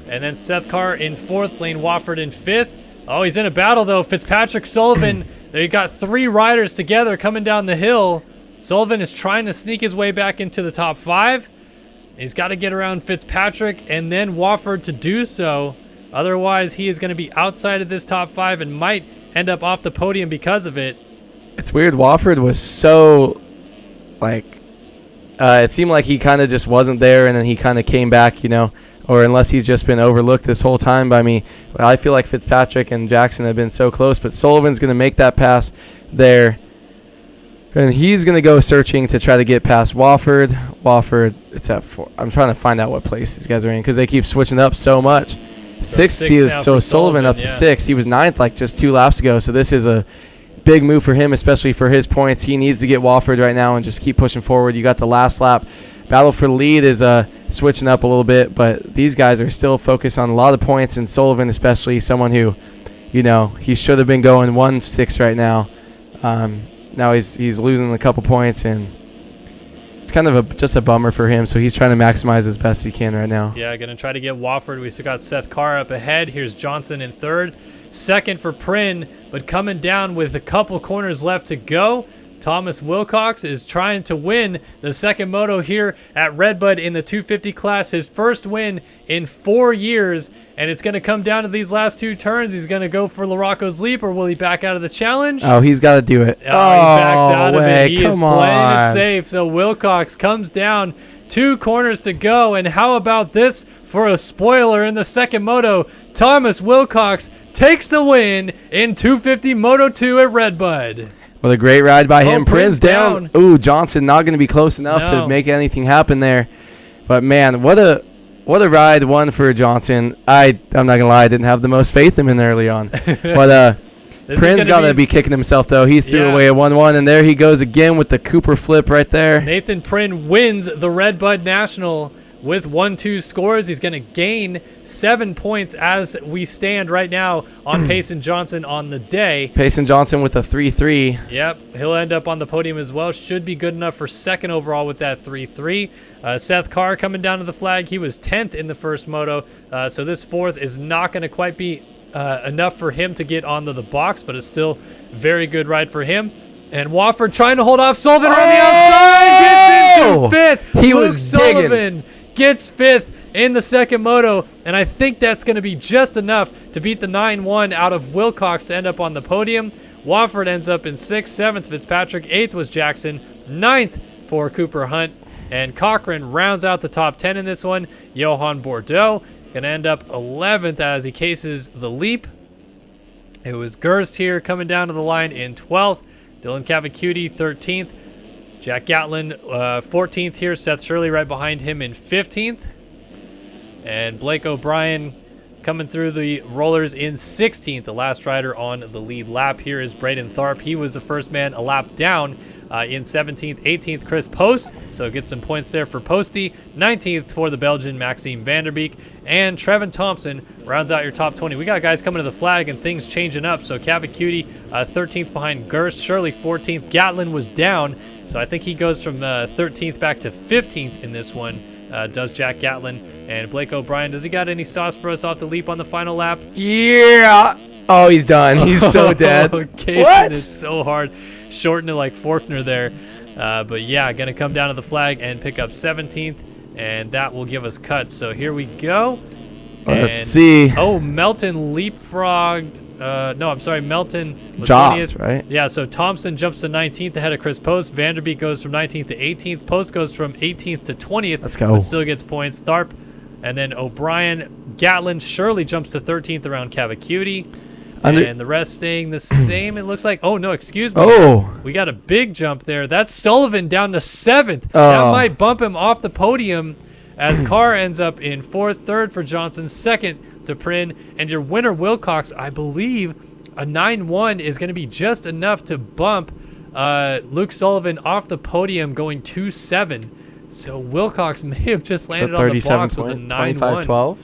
and then Seth Carr in 4th, Lane Wofford in 5th. Oh, he's in a battle though. Fitzpatrick, Sullivan, they got 3 riders together coming down the hill. Sullivan is trying to sneak his way back into the top 5. He's got to get around Fitzpatrick and then Wofford to do so. Otherwise, he is going to be outside of this top 5 and might end up off the podium because of it. It's weird. Wofford was so, it seemed like he kind of just wasn't there, and then he kind of came back, or unless he's just been overlooked this whole time by me. I feel like Fitzpatrick and Jackson have been so close, but Sullivan's going to make that pass there, and he's going to go searching to try to get past Wofford. Wofford, it's at 4. I'm trying to find out what place these guys are in because they keep switching up so much. 6, so Sullivan up to 6. He was 9th just 2 laps ago, so this is a big move for him, especially for his points. He needs to get Wofford right now and just keep pushing forward. You got the last lap. Battle for the lead is switching up a little bit, but these guys are still focused on a lot of points, and Sullivan especially, someone who, he should have been going 1-6 right now. Now he's losing a couple points, and it's kind of just a bummer for him, so he's trying to maximize as best he can right now. Yeah, going to try to get Wofford. We still got Seth Carr up ahead. Here's Johnson in 3rd. 2nd for Prin, but coming down with a couple corners left to go. Thomas Wilcox is trying to win the second moto here at RedBud in the 250 class. His first win in 4 years, and it's going to come down to these last 2 turns. He's going to go for LaRocco's leap, or will he back out of the challenge? Oh, he's got to do it. Oh, he backs out of it. He is playing it safe. So Wilcox comes down, 2 corners to go, and how about this for a spoiler in the second moto? Thomas Wilcox takes the win in 250 Moto 2 at RedBud. What a great ride by him. Prince down. Ooh, Johnson not going to be close enough to make anything happen there. But, man, what a ride one for Johnson. I'm not going to lie, I didn't have the most faith in him early on. But Prince got to be kicking himself, though. He's threw away a 1-1, and there he goes again with the Cooper flip right there. Nathan Prin wins the RedBud National with 1-2 scores. He's going to gain 7 points as we stand right now on Payson Johnson on the day. Payson Johnson with a 3-3. Yep, he'll end up on the podium as well. Should be good enough for 2nd overall with that 3-3. Seth Carr coming down to the flag. He was 10th in the first moto, so this 4th is not going to quite be enough for him to get onto the box, but it's still very good ride for him. And Wofford trying to hold off Sullivan on the outside. Gets into 5th. He was Sullivan gets 5th in the second moto, and I think that's going to be just enough to beat the 9-1 out of Wilcox to end up on the podium. Wofford ends up in 6th, 7th Fitzpatrick, 8th was Jackson, 9th for Cooper Hunt, and Cochran rounds out the top 10 in this one. Johan Bordeaux going to end up 11th as he cases the leap. It was Gerst here coming down to the line in 12th. Dylan Cavacuti 13th. Jack Gatlin 14th here. Seth Shirley right behind him in 15th. And Blake O'Brien coming through the rollers in 16th. The last rider on the lead lap here is Braden Tharp. He was the first man a lap down in 17th. 18th, Chris Post. So get some points there for Posty. 19th for the Belgian, Maxime Vanderbeek. And Trevin Thompson rounds out your top 20. We got guys coming to the flag and things changing up. So Cavacuti 13th behind Gerst. Shirley 14th. Gatlin was down. So I think he goes from 13th back to 15th in this one, does Jack Gatlin. And Blake O'Brien, does he got any sauce for us off the leap on the final lap? Yeah. Oh, he's done. He's so dead. What? It's so hard. Shorten it like Forkner there. But yeah, going to come down to the flag and pick up 17th, and that will give us cuts. So here we go. Let's see. Oh, Melton leapfrogged. No, I'm sorry. Melton was dropped, 20th. right? Yeah, so Thompson jumps to 19th ahead of Chris Post. Vanderbeek goes from 19th to 18th. Post goes from 18th to 20th. Let's go. But still gets points. Tharp, and then O'Brien. Gatlin Shirley jumps to 13th around Cavacuti. And the rest staying the same, it looks like. Oh, no, excuse me. Oh. We got a big jump there. That's Sullivan down to 7th. Oh. That might bump him off the podium as Carr ends up in 4th, 3rd for Johnson, 2nd to Prin. And your winner, Wilcox, I believe a 9-1 is going to be just enough to bump Luke Sullivan off the podium going 2-7. So Wilcox may have just landed on the box with a 9-1. 25-12?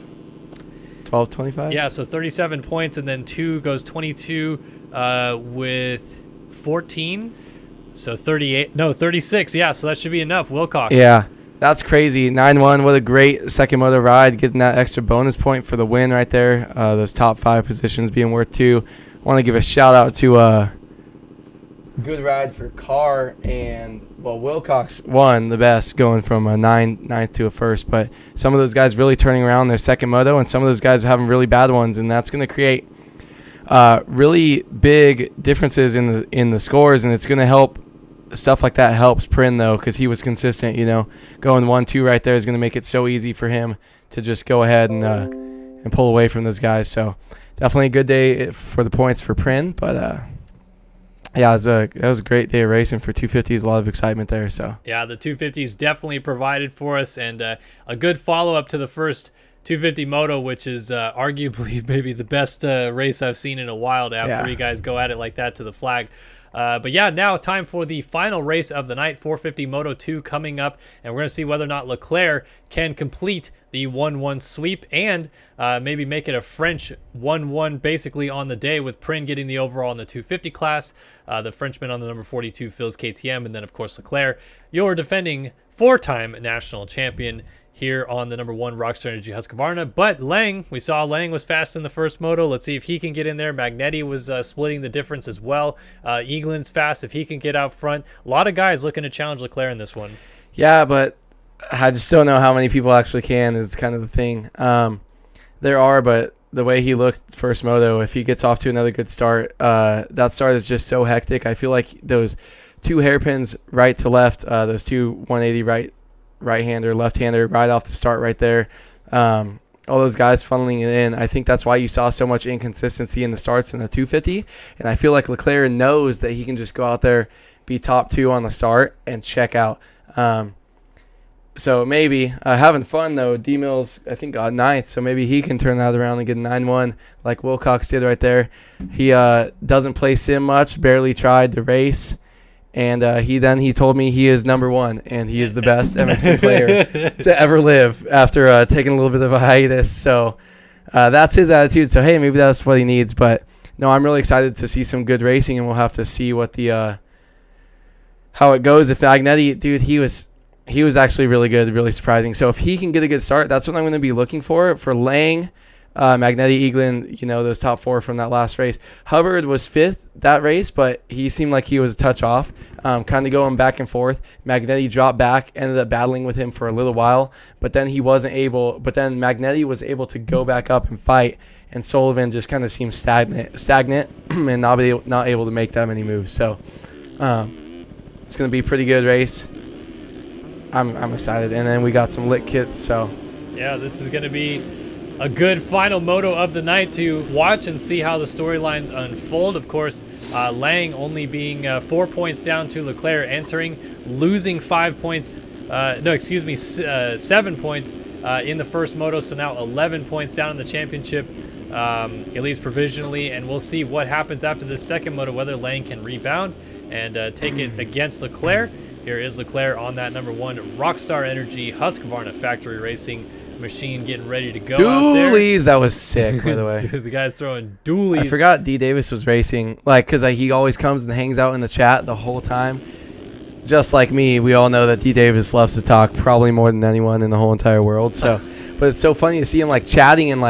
12-25? Yeah, so 37 points, and then 2 goes 22 with 14. So 38. No, 36. Yeah, so that should be enough. Wilcox. Yeah, that's crazy. 9-1. What a great second moto ride. Getting that extra bonus point for the win right there. Those top 5 positions being worth 2. I want to give a shout out to good ride for Carr, and Wilcox won the best, going from a 9th to a 1st. But some of those guys really turning around their second moto, and some of those guys are having really bad ones, and that's going to create really big differences in the scores, and it's going to help. Stuff like that helps Prin, though, because he was consistent. Going 1-2 right there is going to make it so easy for him to just go ahead and pull away from those guys. So definitely a good day for the points for Prin, but. Yeah, that was a great day of racing for 250s. A lot of excitement there. So yeah, the 250s definitely provided for us, and a good follow-up to the first 250 moto, which is arguably maybe the best race I've seen in a while to have 3 guys go at it like that to the flag. But yeah, now time for the final race of the night, 450 Moto 2 coming up, and we're going to see whether or not Leclerc can complete the 1-1 sweep and maybe make it a French 1-1 basically on the day, with Prin getting the overall in the 250 class, the Frenchman on the number 42 fills KTM, and then of course Leclerc, your defending 4-time national champion here on the number 1 Rockstar Energy Husqvarna. But Lang, we saw Lang was fast in the first moto. Let's see if he can get in there. Magnetti was splitting the difference as well. Eaglin's fast if he can get out front. A lot of guys looking to challenge Leclerc in this one. Yeah, but I just don't know how many people actually can is kind of the thing. There are, but the way he looked first moto, if he gets off to another good start, that start is just so hectic. I feel like those 2 hairpins right to left, those 2 180 right-hander, left-hander right off the start right there. All those guys funneling it in. I think that's why you saw so much inconsistency in the starts in the 250. And I feel like Leclerc knows that he can just go out there, be top 2 on the start, and check out. So maybe having fun, though. D-Mills, I think, got 9th, so maybe he can turn that around and get a 9-1 like Wilcox did right there. He doesn't play sim much, barely tried to race. And he told me he is number 1, and he is the best MXC player to ever live after taking a little bit of a hiatus. So that's his attitude. So, hey, maybe that's what he needs. But, no, I'm really excited to see some good racing, and we'll have to see what how it goes. If Agnetti, dude, he was actually really good, really surprising. So if he can get a good start, that's what I'm going to be looking for Lang. Magnetti, Eaglin, those top 4 from that last race. Hubbard was 5th that race, but he seemed like he was a touch off, kind of going back and forth. Magnetti dropped back, ended up battling with him for a little while, but then Magnetti was able to go back up and fight, and Sullivan just kind of seemed stagnant and not able to make that many moves. So it's going to be a pretty good race. I'm excited, and then we got some lit kits. So yeah, this is going to be a good final moto of the night to watch and see how the storylines unfold. Of course, Lang only being 4 points down to Leclerc entering, losing 7 points in the first moto, so now 11 points down in the championship, at least provisionally, and we'll see what happens after this second moto, whether Lang can rebound and take it against Leclerc. Here is Leclerc on that number 1 Rockstar Energy Husqvarna factory racing machine, getting ready to go out there. Dualies, that was sick, by the way. Dude, the guy's throwing dualies. I forgot D. Davis was racing, because he always comes and hangs out in the chat the whole time. Just like me, we all know that D. Davis loves to talk, probably more than anyone in the whole entire world. So, but it's so funny to see him chatting and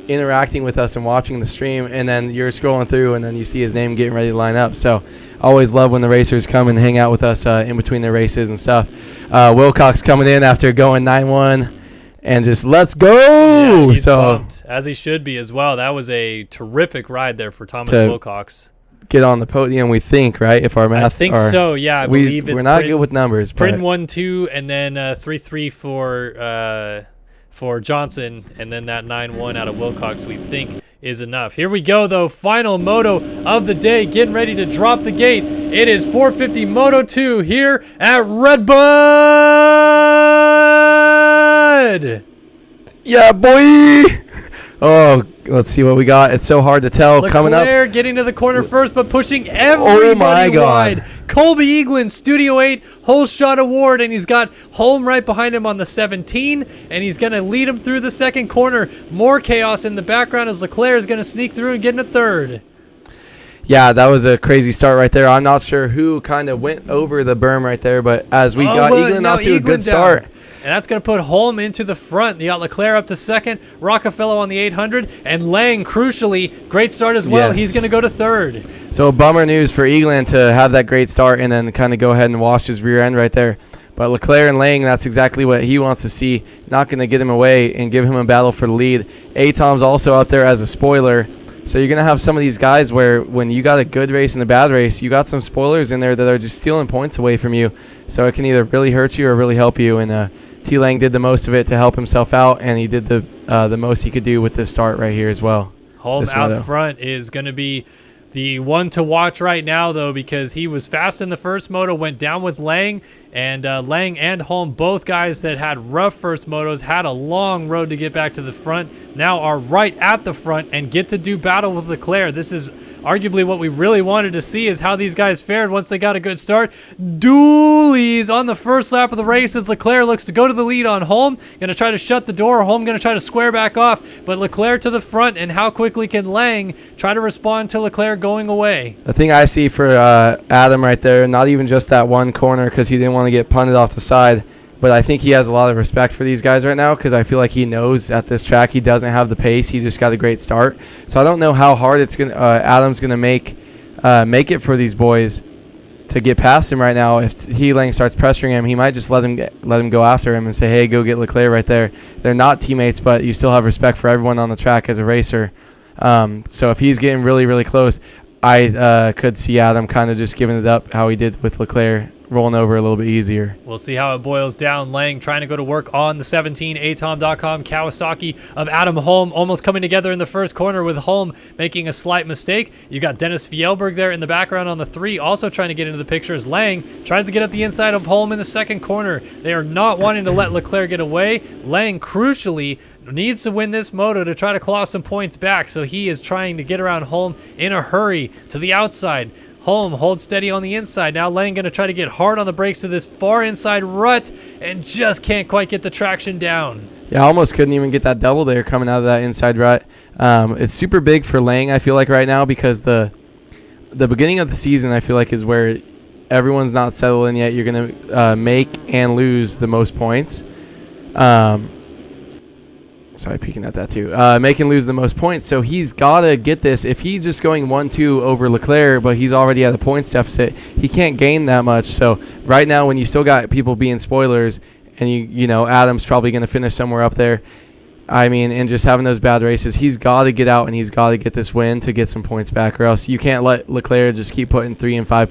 interacting with us and watching the stream, and then you're scrolling through and then you see his name getting ready to line up. So always love when the racers come and hang out with us in between their races and stuff. Wilcox coming in after going 9-1 and just let's go. Yeah, he's so pumped, as he should be as well. That was a terrific ride there for Thomas Wilcox. Get on the podium, we think, right? If our math, I think so. Yeah, I believe it's we're not good with numbers. Prin 1-2 and then 3-3 for Johnson, and then that 9-1 out of Wilcox we think is enough. Here we go though, final moto of the day, getting ready to drop the gate. It is 450 Moto 2 here at RedBud. Yeah, boy. Oh, let's see what we got. It's so hard to tell. Coming up, Leclerc getting to the corner first, but pushing everybody wide. Colby Eaglin, Studio 8 Whole Shot Award, and he's got Holm right behind him on the 17, and he's going to lead him through the second corner. More chaos in the background as Leclerc is going to sneak through and get in a third. Yeah, that was a crazy start right there. I'm not sure who kind of went over the berm right there, but as we got Eaglin off to a good start. And that's going to put Holm into the front. You got Leclerc up to second, Rockefeller on the 800, and Lang, crucially, great start as well. Yes. He's going to go to third. So bummer news for Eaglin to have that great start and then kind of go ahead and wash his rear end right there. But Leclerc and Lang, that's exactly what he wants to see. Not going to get him away and give him a battle for the lead. Atom's also out there as a spoiler. So you're going to have some of these guys where when you got a good race and a bad race, you got some spoilers in there that are just stealing points away from you. So it can either really hurt you or really help you. And T. Lang did the most of it to help himself out, and he did the most he could do with this start right here as well. Holm out front is going to be the one to watch right now, though, because he was fast in the first moto, went down with Lang, and Lang and Holm, both guys that had rough first motos, had a long road to get back to the front, now are right at the front and get to do battle with Leclerc. This is arguably what we really wanted to see, is how these guys fared once they got a good start. Dualies on the first lap of the race as Leclerc looks to go to the lead on Holm. Going to try to shut the door. Holm going to try to square back off, but Leclerc to the front, and how quickly can Lang try to respond to Leclerc going away? The thing I see for Adam right there, not even just that one corner because he didn't want to get punted off the side, but I think he has a lot of respect for these guys right now because I feel like he knows at this track he doesn't have the pace. He just got a great start. So I don't know how hard it's gonna Adam's going to make it for these boys to get past him right now. If T. Lang starts pressuring him, he might just let him go after him and say, hey, go get Leclerc right there. They're not teammates, but you still have respect for everyone on the track as a racer. So if he's getting really, really close, I could see Adam kind of just giving it up how he did with Leclerc, rolling over a little bit easier. We'll see how it boils down. Lang trying to go to work on the 17, atom.com Kawasaki of Adam Holm, almost coming together in the first corner with Holm making a slight mistake. You got Dennis Fjellberg there in the background on the 3, also trying to get into the picture as Lang tries to get up the inside of Holm in the second corner. They are not wanting to let Leclerc get away. Lang, crucially, needs to win this moto to try to claw some points back, so he is trying to get around Holm in a hurry to the outside. Holm holds steady on the inside. Now Lang going to try to get hard on the brakes to this far inside rut and just can't quite get the traction down. Yeah, I almost couldn't even get that double there coming out of that inside rut. It's super big for Lang, I feel like, right now, because the beginning of the season, I feel like, is where everyone's not settled in yet. You're going to make and lose the most points. Sorry, peeking at that too. Make and lose the most points. So he's got to get this. If he's just going 1-2 over Leclerc, but he's already at a points deficit, he can't gain that much. So right now, when you still got people being spoilers, and you know Adam's probably going to finish somewhere up there, I mean, and just having those bad races, he's got to get out and he's got to get this win to get some points back, or else you can't let Leclerc just keep putting 3 to 5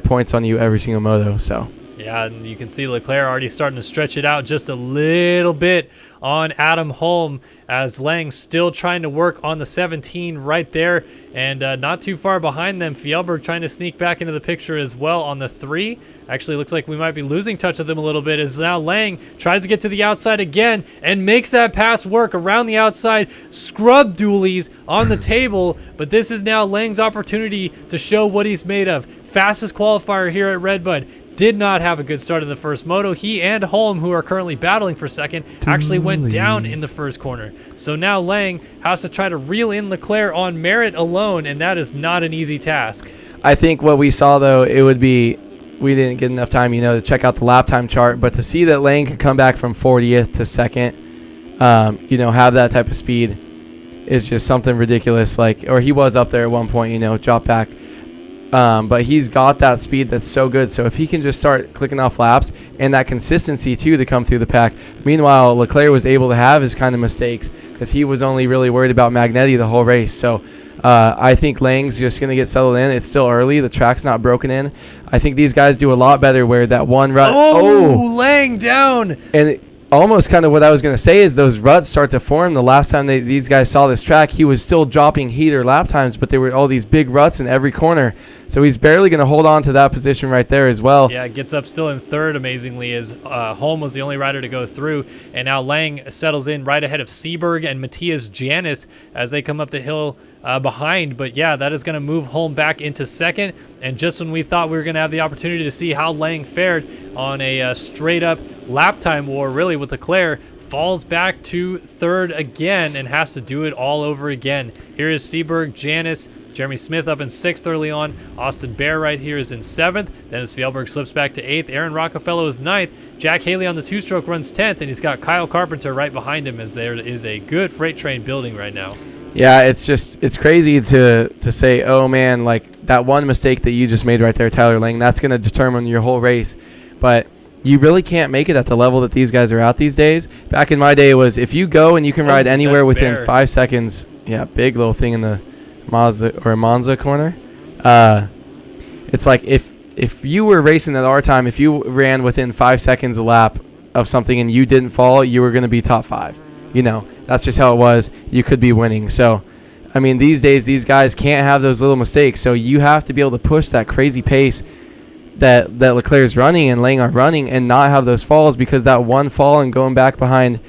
points on you every single moto. So. Yeah, and you can see Leclerc already starting to stretch it out just a little bit on Adam Holm, as Lang still trying to work on the 17 right there, and not too far behind them. Fjellberg trying to sneak back into the picture as well on the 3. Actually, looks like we might be losing touch of them a little bit, as now Lang tries to get to the outside again and makes that pass work around the outside. Scrub dualies on the table, but this is now Lang's opportunity to show what he's made of. Fastest qualifier here at RedBud. Did not have a good start in the first moto. He and Holm, who are currently battling for second, actually went down in the first corner. So now Lang has to try to reel in Leclerc on merit alone, and that is not an easy task. I think what we saw, though, it would be, we didn't get enough time, to check out the lap time chart, but to see that Lang could come back from 40th to second have that type of speed is just something ridiculous. Or he was up there at one point, drop back. But he's got that speed that's so good. So if he can just start clicking off laps and that consistency too to come through the pack. Meanwhile, Leclerc was able to have his kind of mistakes because he was only really worried about Magnetti the whole race. So I think Lang's just going to get settled in. It's still early. The track's not broken in. I think these guys do a lot better where that one rut. Oh, Lang down. And almost kind of what I was going to say is those ruts start to form. The last time these guys saw this track, he was still dropping heater lap times, but there were all these big ruts in every corner. So he's barely going to hold on to that position right there as well. Yeah, gets up still in third, amazingly, as Holm was the only rider to go through. And now Lang settles in right ahead of Seberg and Matthias Janis as they come up the hill behind. But yeah, that is going to move Holm back into second. And just when we thought we were going to have the opportunity to see how Lang fared on a straight-up lap time war, really, with Leclerc, falls back to third again and has to do it all over again. Here is Seberg, Janis, Jeremy Smith up in sixth early on. Austin Bear right here is in seventh. Dennis Fjellberg slips back to eighth. Aaron Rockefeller is ninth. Jack Haley on the two-stroke runs 10th, and he's got Kyle Carpenter right behind him as there is a good freight train building right now. Yeah, it's crazy to say, oh man, like that one mistake that you just made right there, Tyler Lang, that's going to determine your whole race. But you really can't make it at the level that these guys are at these days. Back in my day was if you go and you can ride anywhere within 5 seconds. Yeah, big little thing in the Monza corner. It's like if you were racing at our time, if you ran within 5 seconds a lap of something and you didn't fall, you were going to be top 5. That's just how it was. You could be winning. So, I mean, these days these guys can't have those little mistakes. So you have to be able to push that crazy pace that Leclerc's running and Lang are running and not have those falls, because that one fall and going back behind,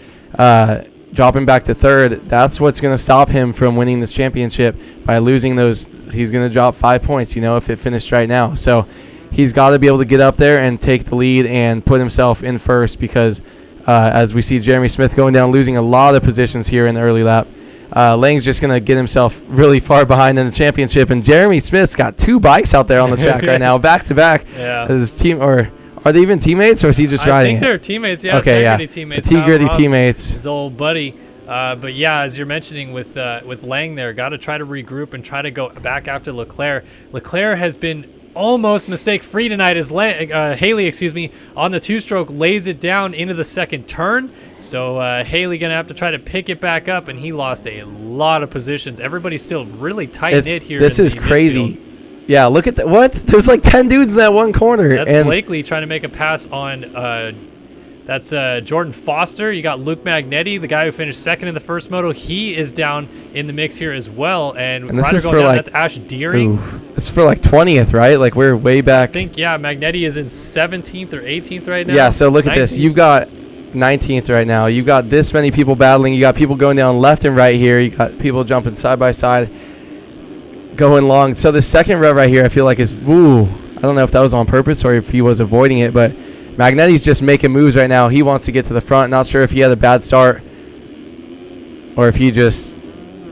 dropping back to third, that's what's going to stop him from winning this championship. By losing those, he's going to drop 5 points, if it finished right now. So he's got to be able to get up there and take the lead and put himself in first, because as we see Jeremy Smith going down, losing a lot of positions here in the early lap. Lang's just going to get himself really far behind in the championship, and Jeremy Smith's got 2 bikes out there on the track right now, back to back. Yeah. His team, or are they even teammates, or is he just riding? I think they're teamates. Yeah. Okay, yeah. Teammates. T-Gritty teammates. His old buddy. But yeah, as you're mentioning with Lang there, got to try to regroup and try to go back after Leclerc. Leclerc has been almost mistake-free tonight as Haley, on the two-stroke lays it down into the second turn. So Haley going to have to try to pick it back up, and he lost a lot of positions. Everybody's still really tight-knit here. This is crazy. Midfield. Yeah, look at that. What? There's like 10 dudes in that one corner. That's Blakely trying to make a pass on that's Jordan Foster. You got Luke Magnetti, the guy who finished second in the first moto. He is down in the mix here as well. And this is for that's Ash Deering. It's for like 20th, right? Like we're way back. I think, yeah, Magnetti is in 17th or 18th right now. Yeah, so look at this. You've got 19th right now. You've got this many people battling. You got people going down left and right here. You got people jumping side by side, going long. So the second row right here, I feel like is, I don't know if that was on purpose or if he was avoiding it, but Magnetti's just making moves right now. He wants to get to the front. Not sure if he had a bad start or if he just,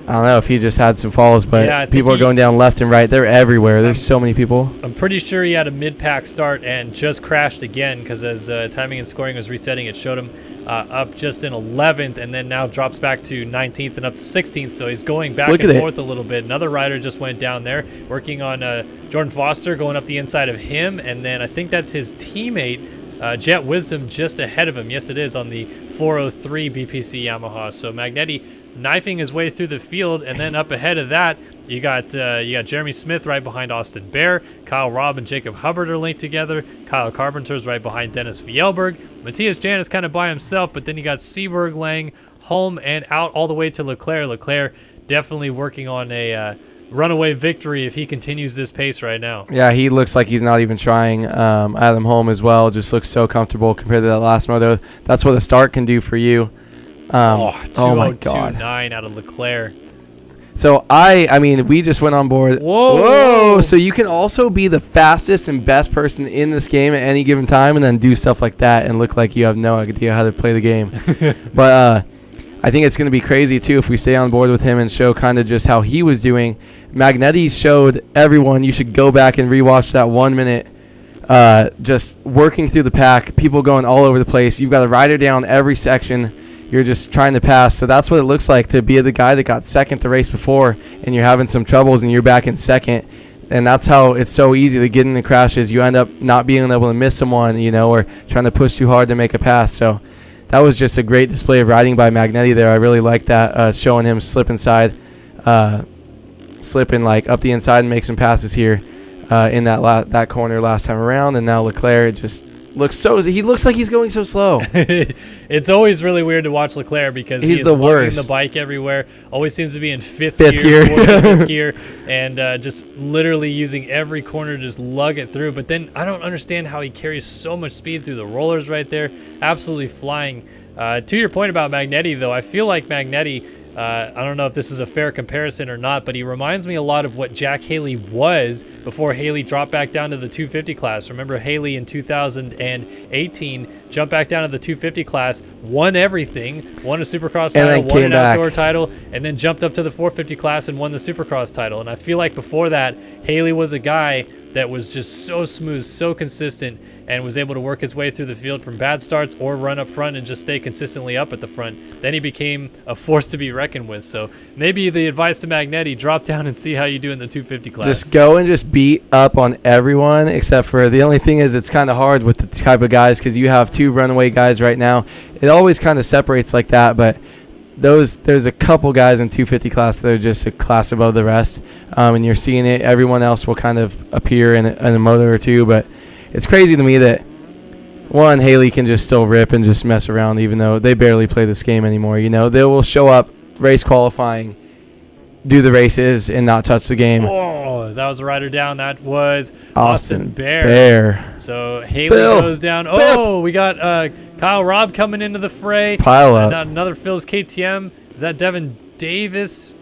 I don't know, if he just had some falls, but yeah, people are going down left and right. They're everywhere. There's so many people. I'm pretty sure he had a mid-pack start and just crashed again, because as timing and scoring was resetting, it showed him up just in 11th, and then now drops back to 19th and up to 16th. So he's going back and forth a little bit. Another rider just went down there, working on Jordan Foster, going up the inside of him, and then I think that's his teammate, Jet Wisdom, just ahead of him. Yes, it is, on the 403 BPC Yamaha. So Magnetti knifing his way through the field, and then up ahead of that, you got Jeremy Smith right behind Austin Bear. Kyle Robb and Jacob Hubbard are linked together. Kyle Carpenter's right behind Dennis Fjellberg. Matthias Jan is kind of by himself, but then you got Seberg, Lang, Holm, and out all the way to Leclerc. Leclerc definitely working on a runaway victory if he continues this pace right now. Yeah, he looks like he's not even trying. Adam Holm as well just looks so comfortable compared to that last moto. That's what a start can do for you. Oh my God. 2:02.9 out of Leclerc. So I mean, we just went on board. Whoa! So you can also be the fastest and best person in this game at any given time, and then do stuff like that and look like you have no idea how to play the game. But I think it's going to be crazy too if we stay on board with him and show kind of just how he was doing. Magnetti showed everyone, you should go back and rewatch that 1 minute. Just working through the pack, people going all over the place. You've got a rider down every section. you're just trying to pass. So that's what it looks like to be the guy that got second the race before, and you're having some troubles and you're back in second. And that's how it's so easy to get in the crashes. You end up not being able to miss someone, or trying to push too hard to make a pass. So that was just a great display of riding by Magnetti there. I really like that, showing him slip inside, slipping like up the inside and make some passes here in that corner last time around. And now Leclerc just looks like he's going so slow. It's always really weird to watch Leclerc because he's is the lugging worst. the bike everywhere. Always seems to be in fifth gear. fifth gear, and just literally using every corner to just lug it through. But then I don't understand how he carries so much speed through the rollers right there. Absolutely flying. To your point about Magnetti, though, I feel like Magnetti, I don't know if this is a fair comparison or not, but he reminds me a lot of what Jack Haley was before Haley dropped back down to the 250 class. Remember Haley in 2018 jumped back down to the 250 class, won everything, won a Supercross title, won an outdoor title, and then jumped up to the 450 class and won the Supercross title. And I feel like before that, Haley was a guy that was just so smooth, so consistent, and was able to work his way through the field from bad starts or run up front and just stay consistently up at the front. Then he became a force to be reckoned with. So maybe the advice to Magnetti, drop down and see how you do in the 250 class. Just go and just beat up on everyone, except for the only thing is it's kind of hard with the type of guys because you have two runaway guys right now. It always kind of separates like that, but there's a couple guys in 250 class that are just a class above the rest, and you're seeing it. Everyone else will kind of appear in a moto or two, but it's crazy to me that one, Haley can just still rip and just mess around even though they barely play this game anymore. They will show up race qualifying, do the races, and not touch the game. Oh, that was a rider down. That was Austin Bear. So Haley goes down. Oh, we got Kyle Robb coming into the fray. Pile up. Another Phil's KTM. Is that Devin Davis?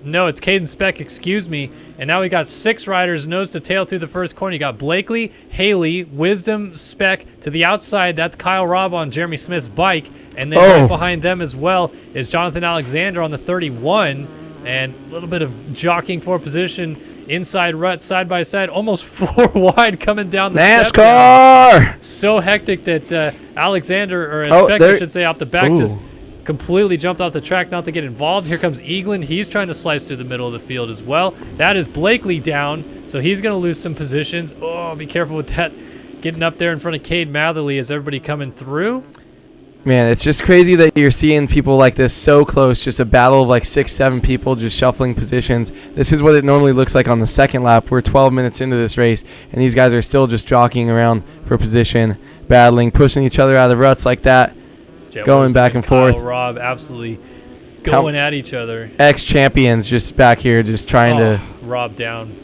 No, it's Caden Speck, excuse me. And now we got 6 riders nose to tail through the first corner. You got Blakely, Haley, Wisdom, Speck. To the outside, that's Kyle Robb on Jeremy Smith's bike. And then right behind them as well is Jonathan Alexander on the 31. And a little bit of jockeying for position. Inside rut, side by side, almost 4 wide coming down the NASCAR. So hectic that Alexander, or Speck, I should say, off the back just completely jumped off the track not to get involved. Here comes Eaglin. He's trying to slice through the middle of the field as well. That is Blakely down, so he's going to lose some positions. Oh, be careful with that. Getting up there in front of Cade Matherly as everybody coming through. Man, it's just crazy that you're seeing people like this so close, just a battle of like 6-7 people just shuffling positions. This is what it normally looks like on the second lap. We're 12 minutes into this race, and these guys are still just jockeying around for position, battling, pushing each other out of ruts like that. Going back and forth. Kyle Robb absolutely going at each other. Ex-champions just back here just trying to. Robb down.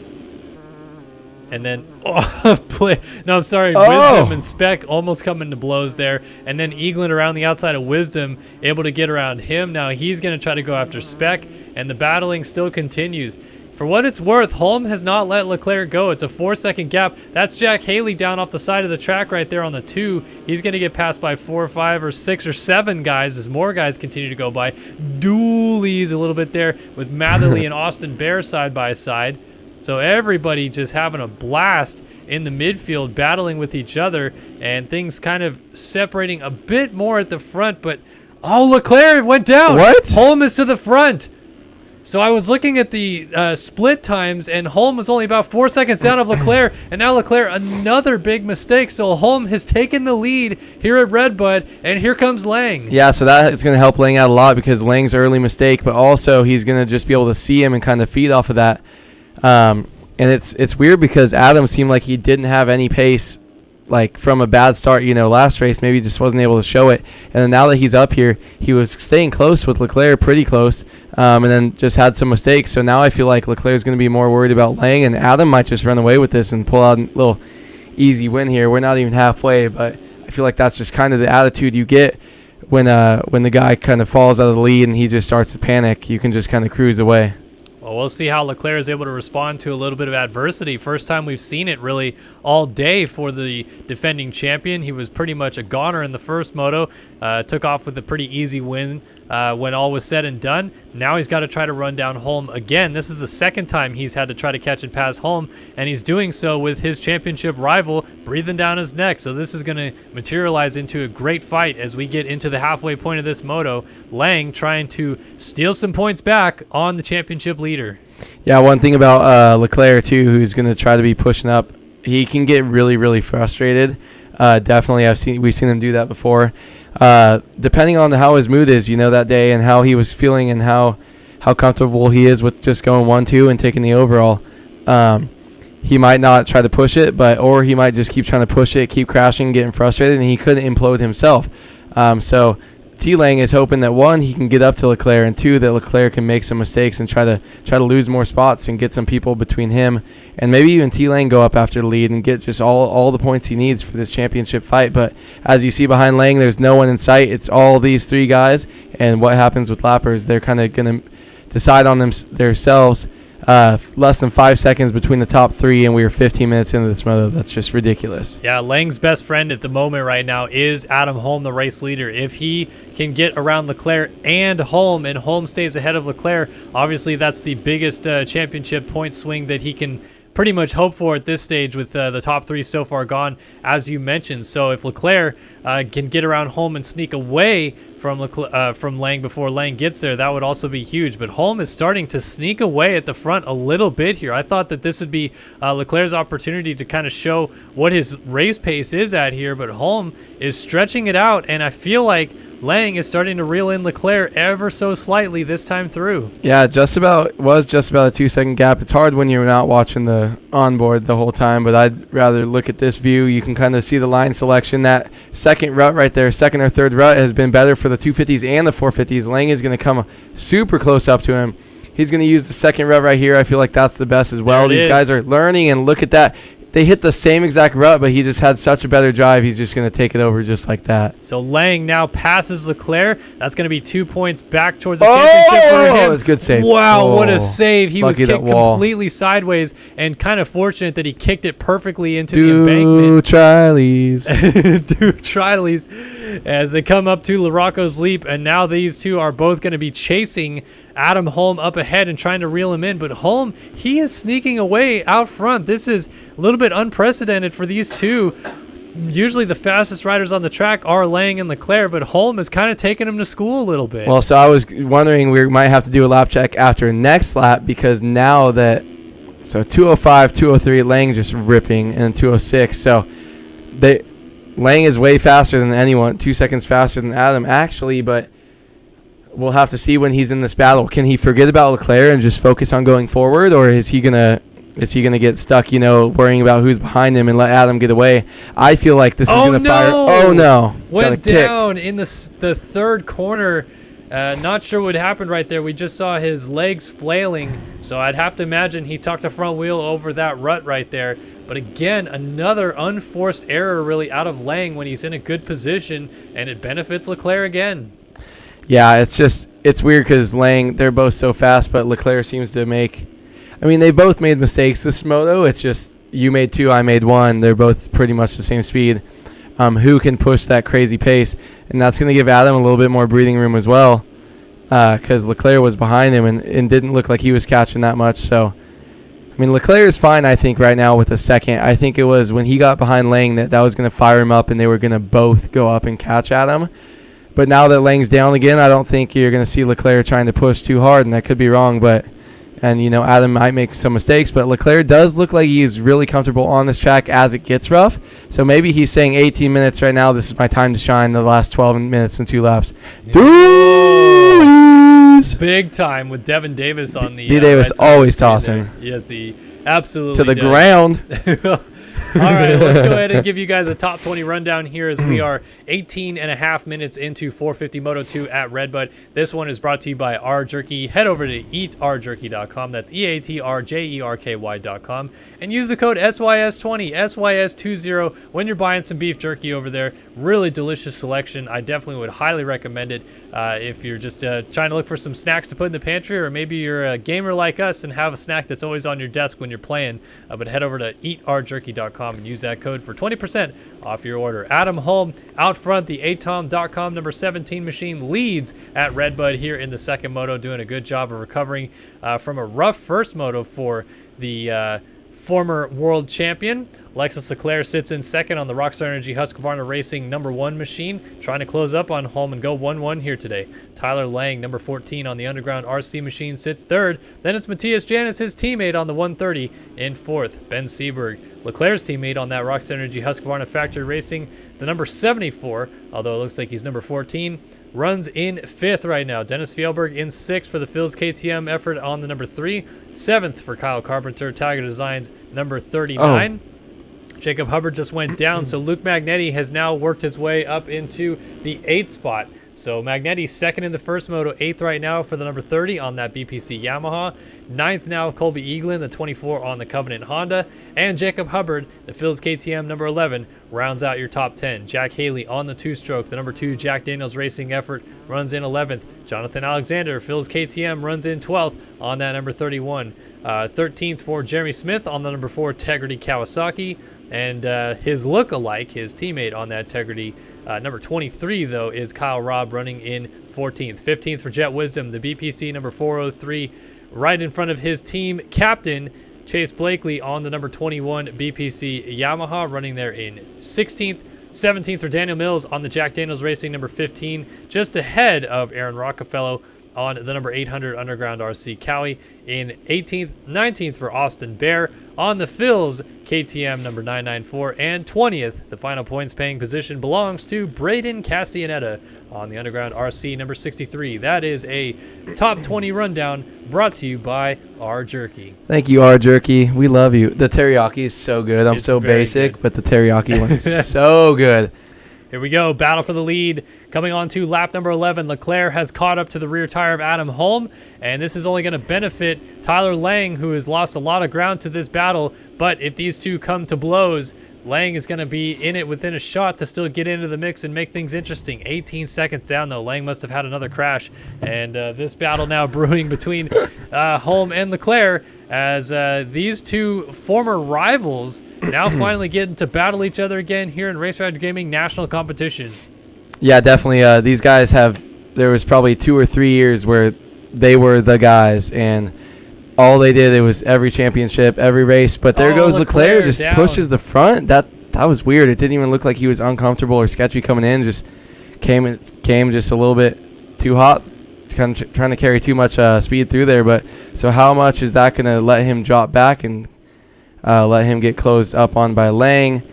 And then, Wisdom and Speck almost coming to blows there. And then Eaglin around the outside of Wisdom, able to get around him. Now he's going to try to go after Speck, and the battling still continues. For what it's worth, Holm has not let Leclerc go. It's a 4-second gap. That's Jack Haley down off the side of the track right there on the 2. He's going to get passed by 4 or 5 or 6 or 7 guys as more guys continue to go by. Doolies a little bit there with Matherly and Austin Bear side by side. So everybody just having a blast in the midfield, battling with each other, and things kind of separating a bit more at the front. But, Leclerc went down. What? Holm is to the front. So I was looking at the split times, and Holm was only about 4 seconds down of Leclerc, and now Leclerc, another big mistake. So Holm has taken the lead here at RedBud, and here comes Lang. Yeah, so that is going to help Lang out a lot because Lang's early mistake, but also he's going to just be able to see him and kind of feed off of that. And it's weird because Adam seemed like he didn't have any pace, like from a bad start, last race. Maybe he just wasn't able to show it. And then now that he's up here, he was staying close with Leclerc, pretty close, and then just had some mistakes. So now I feel like Leclerc's going to be more worried about Lang, and Adam might just run away with this and pull out a little easy win here. We're not even halfway, but I feel like that's just kind of the attitude you get when the guy kind of falls out of the lead and he just starts to panic. You can just kind of cruise away. Well, we'll see how Leclerc is able to respond to a little bit of adversity. First time we've seen it really all day for the defending champion. He was pretty much a goner in the first moto. Took off with a pretty easy win when all was said and done. Now he's got to try to run down Holm again. This is the second time he's had to try to catch and pass Holm, and he's doing so with his championship rival breathing down his neck. So this is going to materialize into a great fight as we get into the halfway point of this moto. Lang trying to steal some points back on the championship leader. Yeah, one thing about Leclerc too, who's going to try to be pushing up, he can get really, really frustrated. Definitely, we've seen him do that before. Depending on how his mood is, that day, and how he was feeling, and how comfortable he is with just going 1-2 and taking the overall. He might not try to push it, or he might just keep trying to push it, keep crashing, getting frustrated, and he could implode himself. So T Lang is hoping that 1, he can get up to Leclerc, and 2, that Leclerc can make some mistakes and try to lose more spots and get some people between him, and maybe even T Lang go up after the lead and get just all the points he needs for this championship fight. But as you see behind Lang, there's no one in sight. It's all these 3 guys, and what happens with lappers, they're kind of going to decide on themselves. Less than 5 seconds between the top 3, and we were 15 minutes into this moto. That's just ridiculous. Yeah, Lang's best friend at the moment right now is Adam Holm, the race leader. If he can get around Leclerc and Holm stays ahead of Leclerc, obviously that's the biggest championship point swing that he can pretty much hope for at this stage, with the top 3 so far gone, as you mentioned. So if Leclerc can get around Holm and sneak away from Lang before Lang gets there, that would also be huge. But Holm is starting to sneak away at the front a little bit here. I thought that this would be Leclerc's opportunity to kind of show what his race pace is at here, but Holm is stretching it out, and I feel like Lang is starting to reel in Leclerc ever so slightly this time through. Yeah, just about a 2-second gap. It's hard when you're not watching the onboard the whole time, but I'd rather look at this view. You can kind of see the line selection. That second rut right there, second or third rut, has been better for the 250s and the 450s. Lang is going to come super close up to him. He's going to use the second rut right here. I feel like that's the best as well. These guys are learning, and look at that. They hit the same exact rut, but he just had such a better drive. He's just going to take it over just like that. So Lang now passes Leclerc. That's going to be 2 points back towards the championship for him. Oh, that's a good save. Wow, what a save. He was kicked completely sideways, and kind of fortunate that he kicked it perfectly into the embankment. Do Trileys as they come up to LaRocco's Leap, and now these two are both going to be chasing Adam Holm up ahead and trying to reel him in. But Holm, he is sneaking away out front. This is a little bit unprecedented for these two. Usually the fastest riders on the track are Lang and Leclerc, but Holm is kind of taking him to school a little bit. Well, so I was wondering, we might have to do a lap check after next lap, because now that, so 205, 203, Lang just ripping, and 206. So Lang is way faster than anyone, 2 seconds faster than Adam actually, but we'll have to see when he's in this battle. Can he forget about Leclerc and just focus on going forward, or is he gonna get stuck, worrying about who's behind him and let Adam get away? I feel like this is gonna fire. Oh no! Went down in the third corner. Not sure what happened right there. We just saw his legs flailing, so I'd have to imagine he tucked a front wheel over that rut right there. But again, another unforced error really out of Lang when he's in a good position, and it benefits Leclerc again. Yeah, it's weird because Lang, they're both so fast, but Leclerc seems to they both made mistakes this moto. It's just you made 2, I made 1. They're both pretty much the same speed. Who can push that crazy pace? And that's going to give Adam a little bit more breathing room as well, because Leclerc was behind him and didn't look like he was catching that much. So, Leclerc is fine, I think, right now with a second. I think it was when he got behind Lang that was going to fire him up, and they were going to both go up and catch Adam. But now that Lang's down again, I don't think you're going to see Leclerc trying to push too hard, and that could be wrong. Adam might make some mistakes, but Leclerc does look like he's really comfortable on this track as it gets rough. So maybe he's saying 18 minutes right now, this is my time to shine, the last 12 minutes and 2 laps. Big time with Devin Davis on the D. Davis always tossing. Yes, he absolutely to the does. Ground. All right, let's go ahead and give you guys a top 20 rundown here as we are 18 and a half minutes into 450 Moto 2 at RedBud. This one is brought to you by R Jerky. Head over to eatrjerky.com. That's EATRJERKY.com. And use the code SYS20, SYS20 when you're buying some beef jerky over there. Really delicious selection. I definitely would highly recommend it if you're just trying to look for some snacks to put in the pantry, or maybe you're a gamer like us and have a snack that's always on your desk when you're playing. But head over to eatrjerky.com. RaceFactory.com and use that code for 20% off your order. Adam Holm out front, the atom.com number 17 machine leads at RedBud here in the second moto, doing a good job of recovering from a rough first moto for the former world champion. Alexis Leclerc sits in second on the Rockstar Energy Husqvarna Racing number 1 machine, trying to close up on Holm and go 1-1 here today. Tyler Lang, number 14 on the Underground RC machine, sits third. Then it's Matthias Janis, his teammate on the 130, in fourth. Ben Seberg, Leclerc's teammate on that Rockstar Energy Husqvarna Factory Racing, the number 74, although it looks like he's number 14, runs in fifth right now. Dennis Fjellberg in sixth for the Phil's KTM effort on the number 3. Seventh for Kyle Carpenter, Tiger Designs, number 39. Jacob Hubbard just went down, so Luke Magnetti has now worked his way up into the 8th spot. So Magnetti second in the first moto, 8th right now for the number 30 on that BPC Yamaha. 9th now Colby Eaglin, the 24 on the Covenant Honda. And Jacob Hubbard, the Phil's KTM number 11, rounds out your top 10. Jack Haley on the 2-stroke, the number 2 Jack Daniels Racing effort, runs in 11th. Jonathan Alexander, Phil's KTM, runs in 12th on that number 31. 13th for Jeremy Smith on the number 4 Tegrity Kawasaki. And his look-alike, his teammate on that Tegrity, number 23, though, is Kyle Robb, running in 14th. 15th for Jet Wisdom, the BPC number 403, right in front of his team captain, Chase Blakely, on the number 21 BPC Yamaha, running there in 16th. 17th for Daniel Mills on the Jack Daniels Racing number 15, just ahead of Aaron Rockefeller on the number 800 Underground RC Cowie in 18th. 19th for Austin Bear on the Phil's KTM number 994, and 20th, the final points paying position, belongs to Braden Castellaneta on the Underground RC number 63. That is a top 20 rundown brought to you by R Jerky. Thank you, R Jerky. We love you. The teriyaki is so good. I'm It's so very basic, good. but the teriyaki one is so good. Here we go. Battle for the lead. Coming on to lap number 11. Leclerc has caught up to the rear tire of Adam Holm, and this is only going to benefit Tyler Lang, who has lost a lot of ground to this battle. But if these two come to blows, Lang is going to be in it within a shot to still get into the mix and make things interesting. 18 seconds down, though. Lang must have had another crash. And this battle now brewing between Holm and Leclerc, as these two former rivals now finally getting to battle each other again here in RaceFactory Gaming National Competition. Yeah, definitely. These guys there was probably 2 or 3 years where they were the guys, and all they did, it was every championship, every race. But there goes Leclerc, just down. pushes the front. That was weird. It didn't even look like he was uncomfortable or sketchy coming in. Just came just a little bit too hot, kind of trying to carry too much speed through there. But so how much is that going to let him drop back and let him get closed up on by Lang?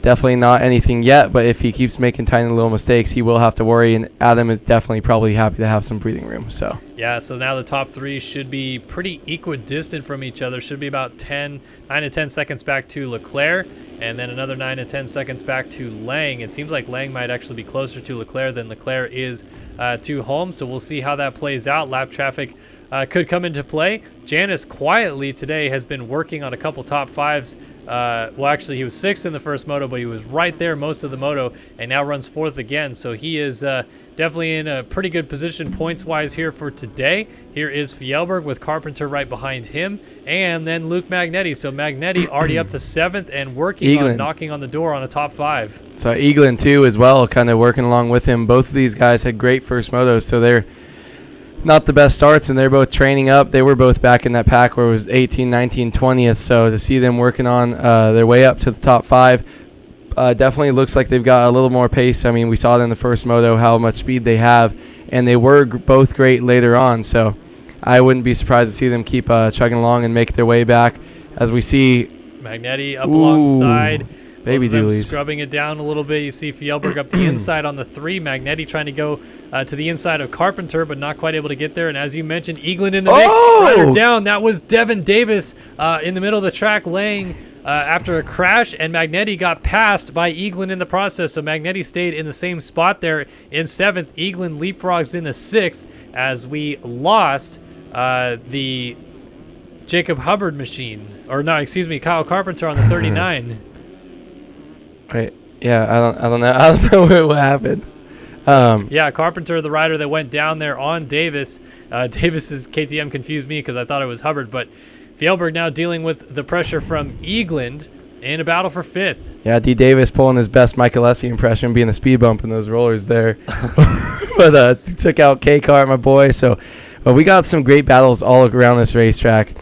Definitely not anything yet, but if he keeps making tiny little mistakes, he will have to worry, and Adam is definitely probably happy to have some breathing room. So yeah, so now the top 3 should be pretty equidistant from each other. Should be about 9 to 10 seconds back to Leclerc, and then another 9 to 10 seconds back to Lang. It seems like Lang might actually be closer to Leclerc than Leclerc is to Holm, so we'll see how that plays out. Lap traffic could come into play. Janis quietly today has been working on a couple top 5s. Well, actually, he was 6th in the first moto, but he was right there most of the moto, and now runs 4th again. So he is definitely in a pretty good position points-wise here for today. Here is Fjellberg with Carpenter right behind him, and then Luke Magnetti. So Magnetti already up to 7th and working on knocking on the door on a top 5. So Eaglin, too, as well, kind of working along with him. Both of these guys had great first motos, so they're not the best starts, and they're both training up. They were both back in that pack where it was 18, 19, 20th. So to see them working on their way up to the top 5, definitely looks like they've got a little more pace. I mean, we saw it in the first moto how much speed they have, and they were both great later on. So I wouldn't be surprised to see them keep chugging along and make their way back as we see Magnetti up alongside. Baby doolies. Scrubbing it down a little bit. You see Fjellberg up the inside on the 3. Magnetti trying to go to the inside of Carpenter, but not quite able to get there. And as you mentioned, Eaglin in the mix. Rider down. That was Devin Davis in the middle of the track laying after a crash, and Magnetti got passed by Eaglin in the process. So Magnetti stayed in the same spot there in 7th. Eaglin leapfrogs into 6th as we lost the Jacob Hubbard machine. Or no, excuse me, Kyle Carpenter on the 39. Right. Yeah, I don't know. I don't know what happened. Yeah, Carpenter, the rider that went down there on Davis. Davis's KTM confused me because I thought it was Hubbard, but Fjellberg now dealing with the pressure from Eaglin, in a battle for 5th. Yeah, D. Davis pulling his best Michael Essie impression, being a speed bump in those rollers there. But took out K-Kart, my boy. So, but we got some great battles all around this racetrack.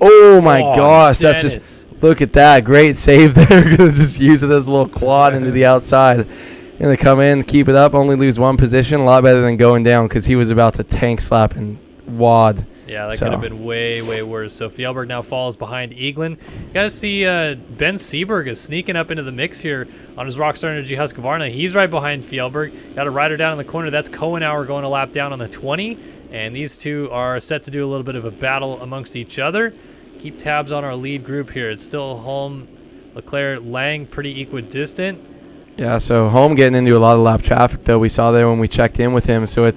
Oh, my gosh. Dennis. That's just, look at that. Great save there. Going to just use it as a little quad into the outside. Going to come in, keep it up, only lose one position. A lot better than going down because he was about to tank slap and wad. Yeah, that could have been way, way worse. So Fjellberg now falls behind Eaglin. You got to see Ben Seberg is sneaking up into the mix here on his Rockstar Energy Husqvarna. He's right behind Fjellberg. Got a rider down in the corner. That's Kohenauer going a lap down on the 20. And these two are set to do a little bit of a battle amongst each other. Keep tabs on our lead group here. It's still Holm, Leclerc, Lang pretty equidistant. Yeah, so Holm getting into a lot of lap traffic, though. We saw there when we checked in with him. So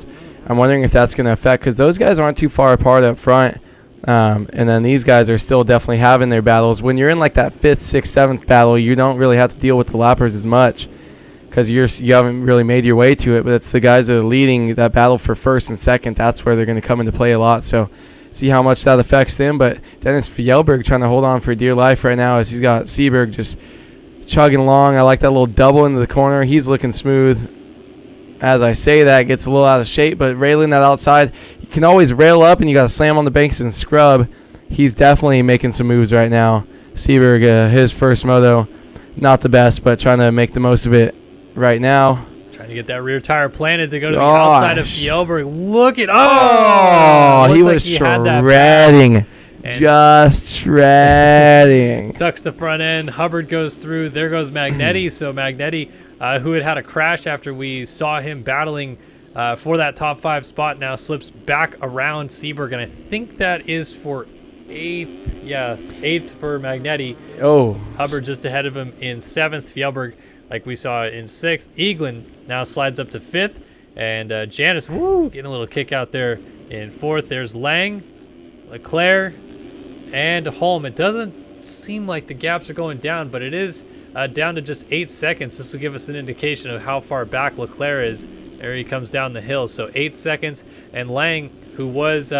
I'm wondering if that's going to affect, because those guys aren't too far apart up front. And then these guys are still definitely having their battles. When you're in like that 5th, 6th, 7th battle, you don't really have to deal with the lappers as much because you haven't really made your way to it. But it's the guys that are leading that battle for 1st and 2nd. That's where they're going to come into play a lot. So see how much that affects them. But Dennis Fjellberg trying to hold on for dear life right now as he's got Seberg just chugging along. I like that little double into the corner. He's looking smooth. As I say that, gets a little out of shape, but railing that outside, you can always rail up and you got to slam on the banks and scrub. He's definitely making some moves right now. Seberg, his first moto, not the best, but trying to make the most of it right now. Trying to get that rear tire planted to go to the outside of Fjellberg. Look at, he was shredding. Just shredding. Tucks the front end. Hubbard goes through. There goes Magnetti. So Magnetti, who had a crash after we saw him battling for that top 5 spot, now slips back around Seberg. And I think that is for 8th. Yeah, 8th for Magnetti. Oh. Hubbard just ahead of him in 7th. Fjellberg, like we saw, in 6th. Eaglin now slides up to 5th. And Janice, getting a little kick out there in 4th. There's Lang, Leclerc, and Holm. It doesn't seem like the gaps are going down, but it is down to just 8 seconds. This will give us an indication of how far back Leclerc is. There he comes down the hill. So 8 seconds. And Lang, who was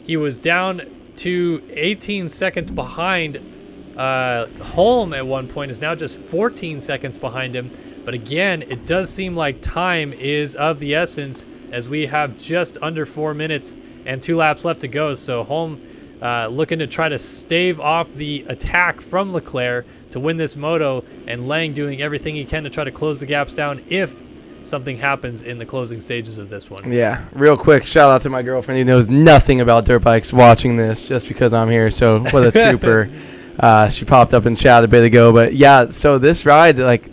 he was down to 18 seconds behind Holm at one point, is now just 14 seconds behind him. But again, it does seem like time is of the essence as we have just under 4 minutes and 2 laps left to go. So Holm looking to try to stave off the attack from Leclerc to win this moto, and Lang doing everything he can to try to close the gaps down if something happens in the closing stages of this one. Yeah, real quick, shout out to my girlfriend who knows nothing about dirt bikes watching this just because I'm here. So what a trooper. She popped up in chat a bit ago. But yeah, so this ride, like,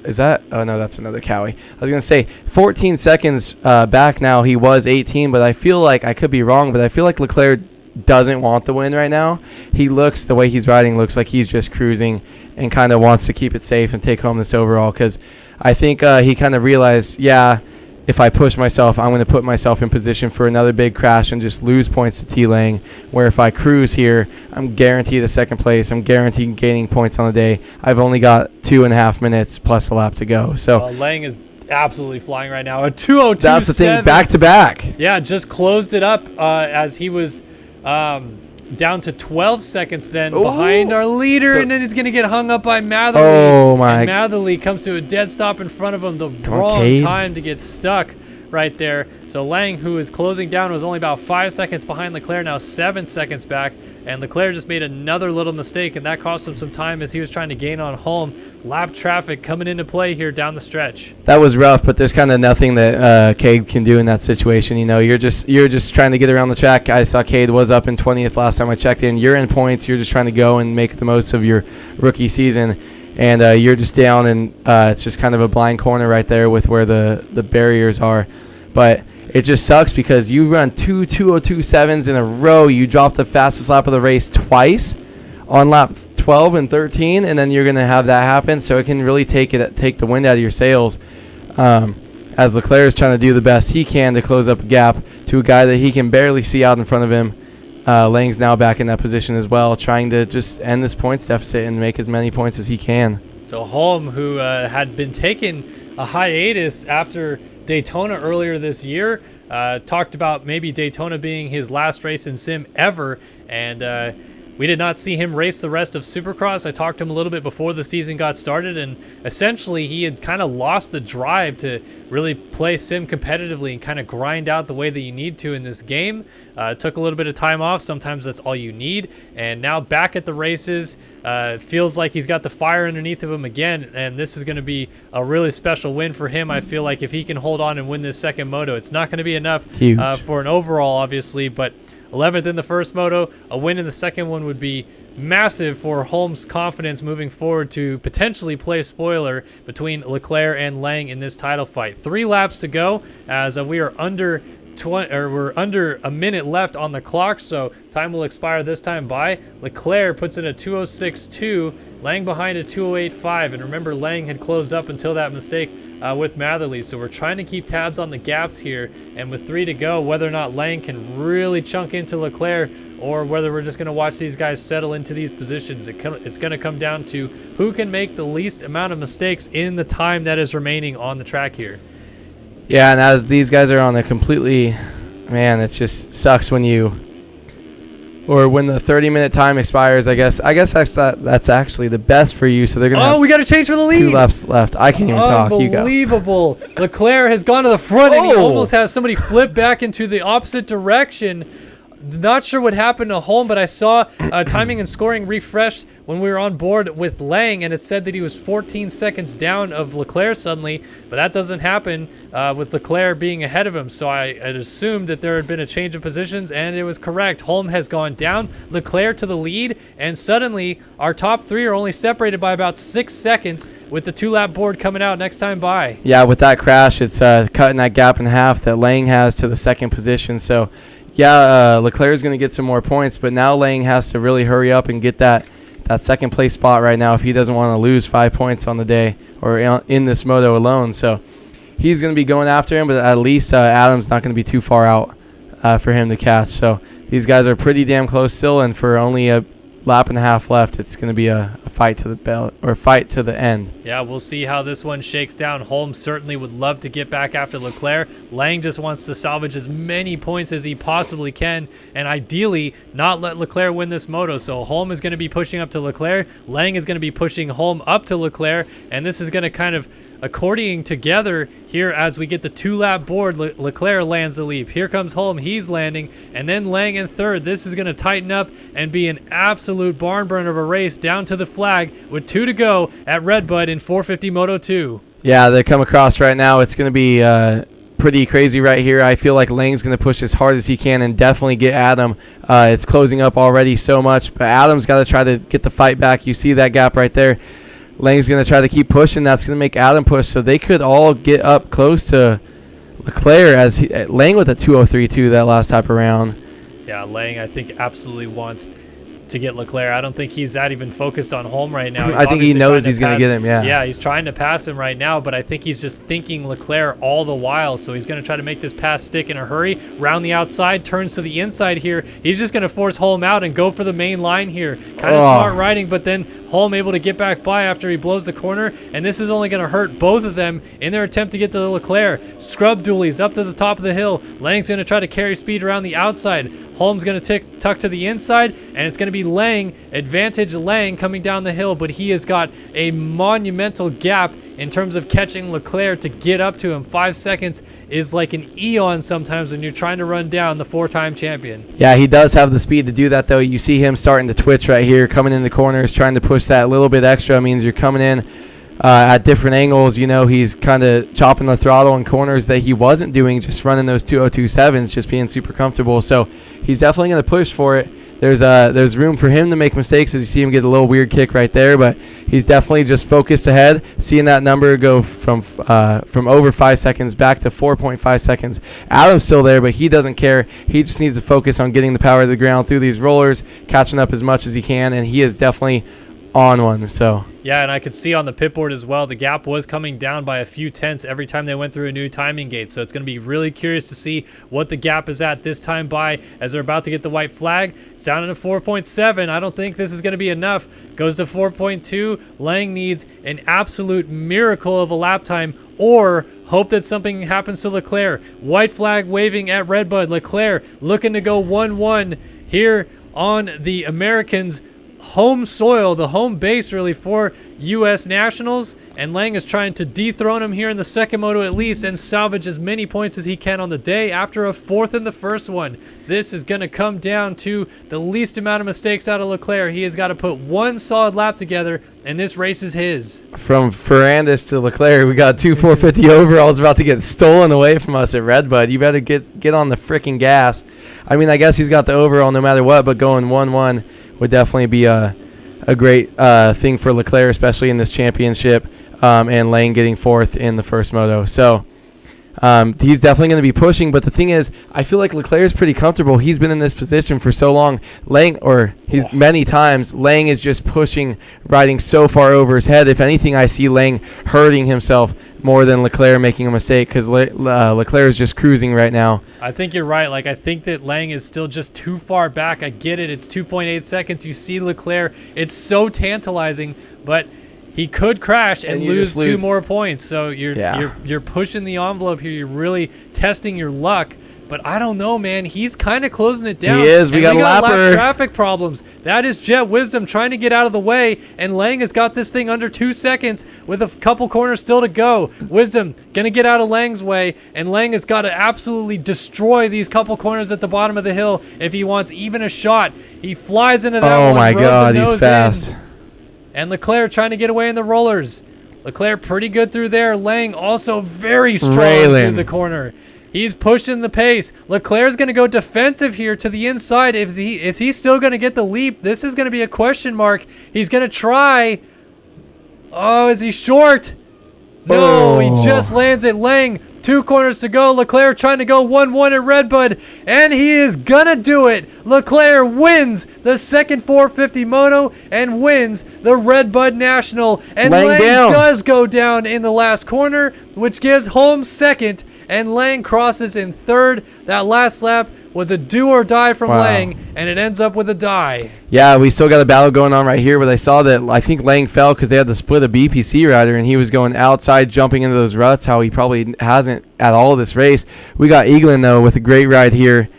is that? Oh, no, that's another Cowie. I was going to say 14 seconds back now. He was 18, but I feel like, I could be wrong, but I feel like Leclerc doesn't want the win right now. He looks, the way he's riding, looks like he's just cruising and kind of wants to keep it safe and take home this overall, because I think he kind of realized, yeah, if I push myself, I'm going to put myself in position for another big crash and just lose points to T-Lang, where if I cruise here, I'm guaranteed a 2nd place. I'm guaranteed gaining points on the day. I've only got 2.5 minutes plus a lap to go. So Lang is absolutely flying right now. A 2:02.7. That's the thing, back to back. Yeah, just closed it up as he was down to 12 seconds then behind our leader, and then he's going to get hung up by Matherly. Oh, my. And Matherly comes to a dead stop in front of him. The wrong time to get stuck right there. So Lang, who is closing down, was only about 5 seconds behind Leclerc, now 7 seconds back. And Leclerc just made another little mistake, and that cost him some time as he was trying to gain on Holm. Lap traffic coming into play here down the stretch. That was rough, but there's kind of nothing that Cade can do in that situation. You know, you're just trying to get around the track. I saw Cade was up in 20th last time I checked in. You're in points. You're just trying to go and make the most of your rookie season. And you're just down, and it's just kind of a blind corner right there with where the barriers are. But it just sucks because you run 2:02.7s in a row. You drop the fastest lap of the race twice on lap 12 and 13, and then you're going to have that happen. So it can really take the wind out of your sails. As Leclerc is trying to do the best he can to close up a gap to a guy that he can barely see out in front of him. Lang's now back in that position as well, trying to just end this points deficit and make as many points as he can. So Holm, who had been taking a hiatus after Daytona earlier this year, talked about maybe Daytona being his last race in sim ever, and We did not see him race the rest of Supercross. I talked to him a little bit before the season got started, and essentially he had kind of lost the drive to really play sim competitively and kind of grind out the way that you need to in this game. Took a little bit of time off. Sometimes that's all you need. And now back at the races, feels like he's got the fire underneath of him again, and this is going to be a really special win for him. I feel like if he can hold on and win this second moto, it's not going to be enough for an overall, obviously, but 11th in the first moto, a win in the second one would be massive for Holmes' confidence moving forward to potentially play spoiler between Leclerc and Lang in this title fight. 3 laps to go as we are under we're under a minute left on the clock, so time will expire this time by. Leclerc puts in a 2:06.2, Lang behind a 2:08.5, and remember Lang had closed up until that mistake with Matherly, so we're trying to keep tabs on the gaps here, and with 3 to go, whether or not Lang can really chunk into Leclerc or whether we're just going to watch these guys settle into these positions. It's going to come down to who can make the least amount of mistakes in the time that is remaining on the track here. Yeah, and as these guys are on a completely, man, it just sucks when when the 30-minute time expires. I guess that's actually the best for you. So they're gonna. Oh, we got to change for the lead. 2 laps left. I can't even talk. You go. Unbelievable! Leclerc has gone to the front, and he almost has somebody flip back into the opposite direction. Not sure what happened to Holm, but I saw timing and scoring refreshed when we were on board with Lang, and it said that he was 14 seconds down of Leclerc suddenly, but that doesn't happen with Leclerc being ahead of him, so I had assumed that there had been a change of positions, and it was correct. Holm has gone down, Leclerc to the lead, and suddenly our top 3 are only separated by about 6 seconds with the 2-lap board coming out next time by. Yeah, with that crash, it's cutting that gap in half that Lang has to the second position, so yeah, Leclerc is going to get some more points, but now Lang has to really hurry up and get that second place spot right now if he doesn't want to lose 5 points on the day or in this moto alone. So he's going to be going after him, but at least Adam's not going to be too far out for him to catch. So these guys are pretty damn close still, and for only a lap and a half left, it's going to be a fight to the belt or fight to the end. Yeah, we'll see how this one shakes down. Holmes certainly would love to get back after Leclerc. Lang just wants to salvage as many points as he possibly can, and ideally not let Leclerc win this moto. So Holm is going to be pushing up to Leclerc. Lang is going to be pushing Holm up to Leclerc, and this is going to kind of accordioning together here as we get the 2-lap board. Leclerc lands the leap. Here comes Holm. He's landing. And then Lang in third. This is going to tighten up and be an absolute barn burner of a race down to the flag with 2 to go at RedBud in 450 Moto 2. Yeah, they come across right now. It's going to be pretty crazy right here. I feel like Lang's going to push as hard as he can and definitely get Adam. It's closing up already so much, but Adam's got to try to get the fight back. You see that gap right there. Lang's going to try to keep pushing. That's going to make Adam push. So they could all get up close to Leclerc as Lang with a 2:03.2 that last type around. Yeah, Lang, I think, absolutely wants to get Leclerc. I don't think he's that even focused on Holm right now. I think he knows he's going to get him, yeah. Yeah, he's trying to pass him right now, but I think he's just thinking Leclerc all the while, so he's going to try to make this pass stick in a hurry. Round the outside, turns to the inside here. He's just going to force Holm out and go for the main line here. Kind of smart riding, but then Holm able to get back by after he blows the corner, and this is only going to hurt both of them in their attempt to get to Leclerc. Scrub dualies up to the top of the hill. Lang's going to try to carry speed around the outside. Holm's going to tuck to the inside, and it's going to be Lang, advantage Lang coming down the hill, but he has got a monumental gap in terms of catching Leclerc to get up to him. 5 seconds is like an eon sometimes when you're trying to run down the 4-time champion. Yeah, he does have the speed to do that, though. You see him starting to twitch right here, coming in the corners, trying to push that little bit extra. Means you're coming in at different angles. You know, he's kind of chopping the throttle in corners that he wasn't doing, just running those 2:02.7s, just being super comfortable. So he's definitely going to push for it. There's room for him to make mistakes as you see him get a little weird kick right there, but he's definitely just focused ahead, seeing that number go from over 5 seconds back to 4.5 seconds. Adam's still there, but he doesn't care. He just needs to focus on getting the power to the ground through these rollers, catching up as much as he can, and he is definitely on one. So yeah, and I could see on the pit board as well, the gap was coming down by a few tenths every time they went through a new timing gate. So it's going to be really curious to see what the gap is at this time by as they're about to get the white flag. It's down to 4.7. I don't think this is going to be enough. Goes to 4.2. Lang needs an absolute miracle of a lap time or hope that something happens to Leclerc. White flag waving at RedBud. Leclerc looking to go 1-1 here on the Americans' home soil, the home base really for U.S. Nationals, and Lang is trying to dethrone him here in the second moto at least and salvage as many points as he can on the day after a fourth in the first one. This is going to come down to the least amount of mistakes out of Leclerc. He has got to put one solid lap together, and this race is his. From Ferrandis to Leclerc, we got two 450 overalls about to get stolen away from us at RedBud. You better get on the freaking gas. I mean, I guess he's got the overall no matter what, but going 1-1 would definitely be a great thing for Leclerc, especially in this championship, and Lang getting fourth in the first moto. So he's definitely going to be pushing. But the thing is, I feel like Leclerc is pretty comfortable. He's been in this position for so long. Many times, Lang is just pushing, riding so far over his head. If anything, I see Lang hurting himself more than Leclerc making a mistake, because Leclerc is just cruising right now. I think you're right. Like, I think that Lang is still just too far back. I get it. It's 2.8 seconds. You see Leclerc. It's so tantalizing, but he could crash and lose 2 more points. So you're pushing the envelope here. You're really testing your luck. But I don't know, man. He's kind of closing it down. He is. We got lap traffic problems. That is Jet Wisdom trying to get out of the way, and Lang has got this thing under 2 seconds with a couple corners still to go. Wisdom going to get out of Lang's way, and Lang has got to absolutely destroy these couple corners at the bottom of the hill if he wants even a shot. He flies into that one. Oh, my God. He's fast. And Leclerc trying to get away in the rollers. Leclerc pretty good through there. Lang also very strong through the corner. He's pushing the pace. Leclerc's going to go defensive here to the inside. Is he still going to get the leap? This is going to be a question mark. He's going to try. Oh, is he short? No, he just lands it. Lang, 2 corners to go. Leclerc trying to go 1-1 at RedBud, and he is going to do it. Leclerc wins the second 450 moto and wins the RedBud National. And Lang does go down in the last corner, which gives Holmes second, and Lang crosses in third. That last lap was a do or die from Lang, and it ends up with a die. Yeah, we still got a battle going on right here, but I saw that I think Lang fell because they had to split a BPC rider, and he was going outside, jumping into those ruts, how he probably hasn't at all this race. We got Eaglin, though, with a great ride here.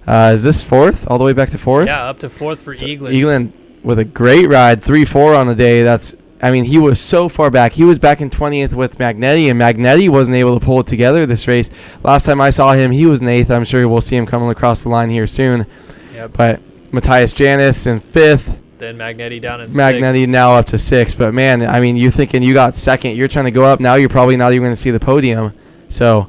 Is this fourth? All the way back to fourth? Yeah, up to fourth for Eaglin. Eaglin with a great ride, 3-4 on the day. He was so far back. He was back in 20th with Magnetti, and Magnetti wasn't able to pull it together this race. Last time I saw him, he was in 8th. I'm sure we'll see him coming across the line here soon. Yep. But Matthias Janis in 5th. Then Magnetti down in 6th. Magnetti now up to 6th. But, man, you're thinking you got second. You're trying to go up. Now you're probably not even going to see the podium. So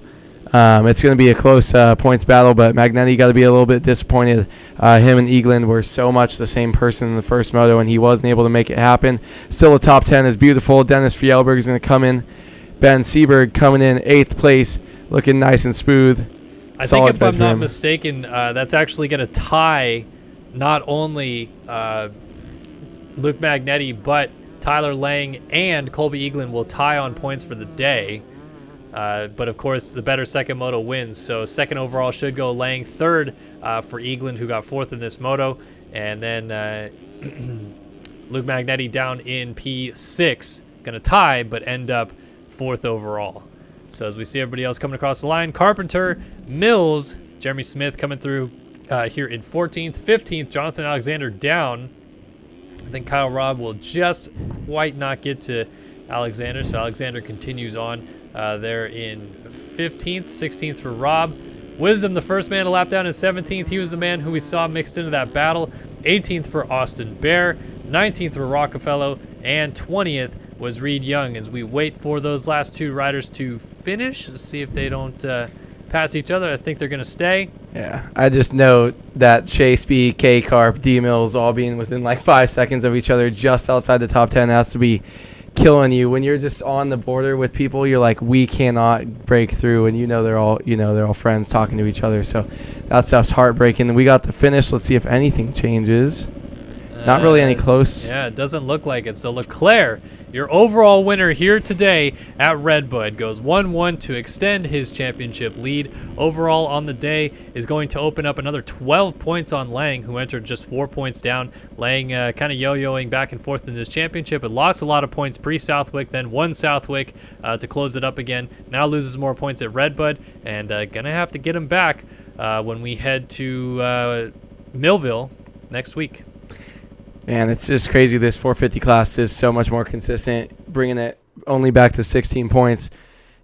it's going to be a close points battle, but Magnetti got to be a little bit disappointed. Him and Eaglin were so much the same person in the first moto, and he wasn't able to make it happen. Still a top 10 is beautiful. Dennis Fjellberg is going to come in. Ben Seberg coming in 8th place, looking nice and smooth. I think if I'm not mistaken, that's actually going to tie not only Luke Magnetti, but Tyler Lang and Colby Eaglin will tie on points for the day. But, of course, the better second moto wins. So second overall should go Lang. Third for Eaglin, who got 4th in this moto. And then Luke Magnetti down in P6. Going to tie, but end up 4th overall. So as we see everybody else coming across the line, Carpenter, Mills, Jeremy Smith coming through here in 14th. 15th, Jonathan Alexander down. I think Kyle Robb will just quite not get to Alexander. So Alexander continues on. There in 15th, 16th for Rob. Wisdom, the first man to lap down in 17th. He was the man who we saw mixed into that battle. 18th for Austin Bear. 19th for Rockefeller. And 20th was Reed Young. As we wait for those last 2 riders to finish, to see if they don't pass each other. I think they're going to stay. Yeah, I just note that Chase B, K Carp, D Mills all being within like 5 seconds of each other just outside the top 10 has to be killing you. When you're just on the border with people, you're like, we cannot break through, and they're all friends talking to each other. So that stuff's heartbreaking. We got the finish. Let's see if anything changes. Not really any close. Yeah, it doesn't look like it. So Leclerc, your overall winner here today at RedBud, goes 1-1 to extend his championship lead. Overall on the day is going to open up another 12 points on Lang, who entered just 4 points down. Lang kind of yo-yoing back and forth in this championship. It lost a lot of points pre-Southwick, then won Southwick to close it up again. Now loses more points at RedBud, and going to have to get him back when we head to Millville. next week. And it's just crazy. This 450 class is so much more consistent, bringing it only back to 16 points.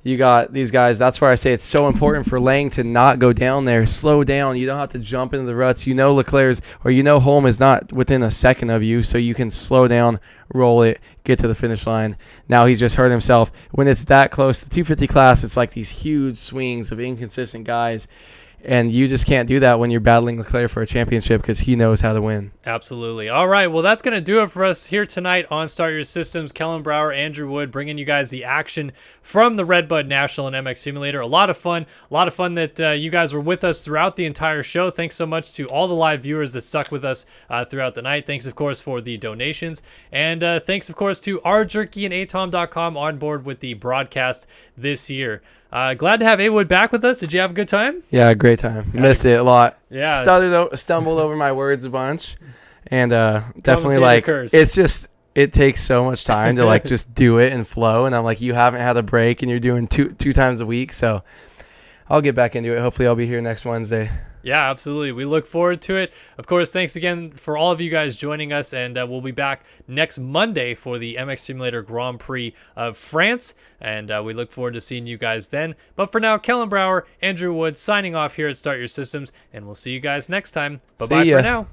You got these guys. That's where I say it's so important for Lang to not go down there. Slow down. You don't have to jump into the ruts. You know Leclerc's or you know Holm is not within a second of you, so you can slow down, roll it, get to the finish line. Now he's just hurt himself. When it's that close, the 250 class, it's like these huge swings of inconsistent guys. And you just can't do that when you're battling Leclerc for a championship because he knows how to win. Absolutely. All right. Well, that's going to do it for us here tonight on Start Your Systems. Kellen Brower, Andrew Wood, bringing you guys the action from the RedBud National and MX Simulator. A lot of fun. A lot of fun that you guys were with us throughout the entire show. Thanks so much to all the live viewers that stuck with us throughout the night. Thanks, of course, for the donations. And thanks, of course, to rjerky and atom.com on board with the broadcast this year. Glad to have A Wood back with us. Did you have a good time? Yeah, great time. Missed it a lot. Yeah. Stumbled over my words a bunch. And definitely like it's just it takes so much time to like just do it and flow. And I'm like, you haven't had a break and you're doing two times a week. So I'll get back into it. Hopefully I'll be here next Wednesday. Yeah, absolutely. We look forward to it. Of course, thanks again for all of you guys joining us, and we'll be back next Monday for the MX Simulator Grand Prix of France, and we look forward to seeing you guys then. But for now, Kellen Brower, Andrew Wood signing off here at Start Your Systems, and we'll see you guys next time. Bye-bye for now.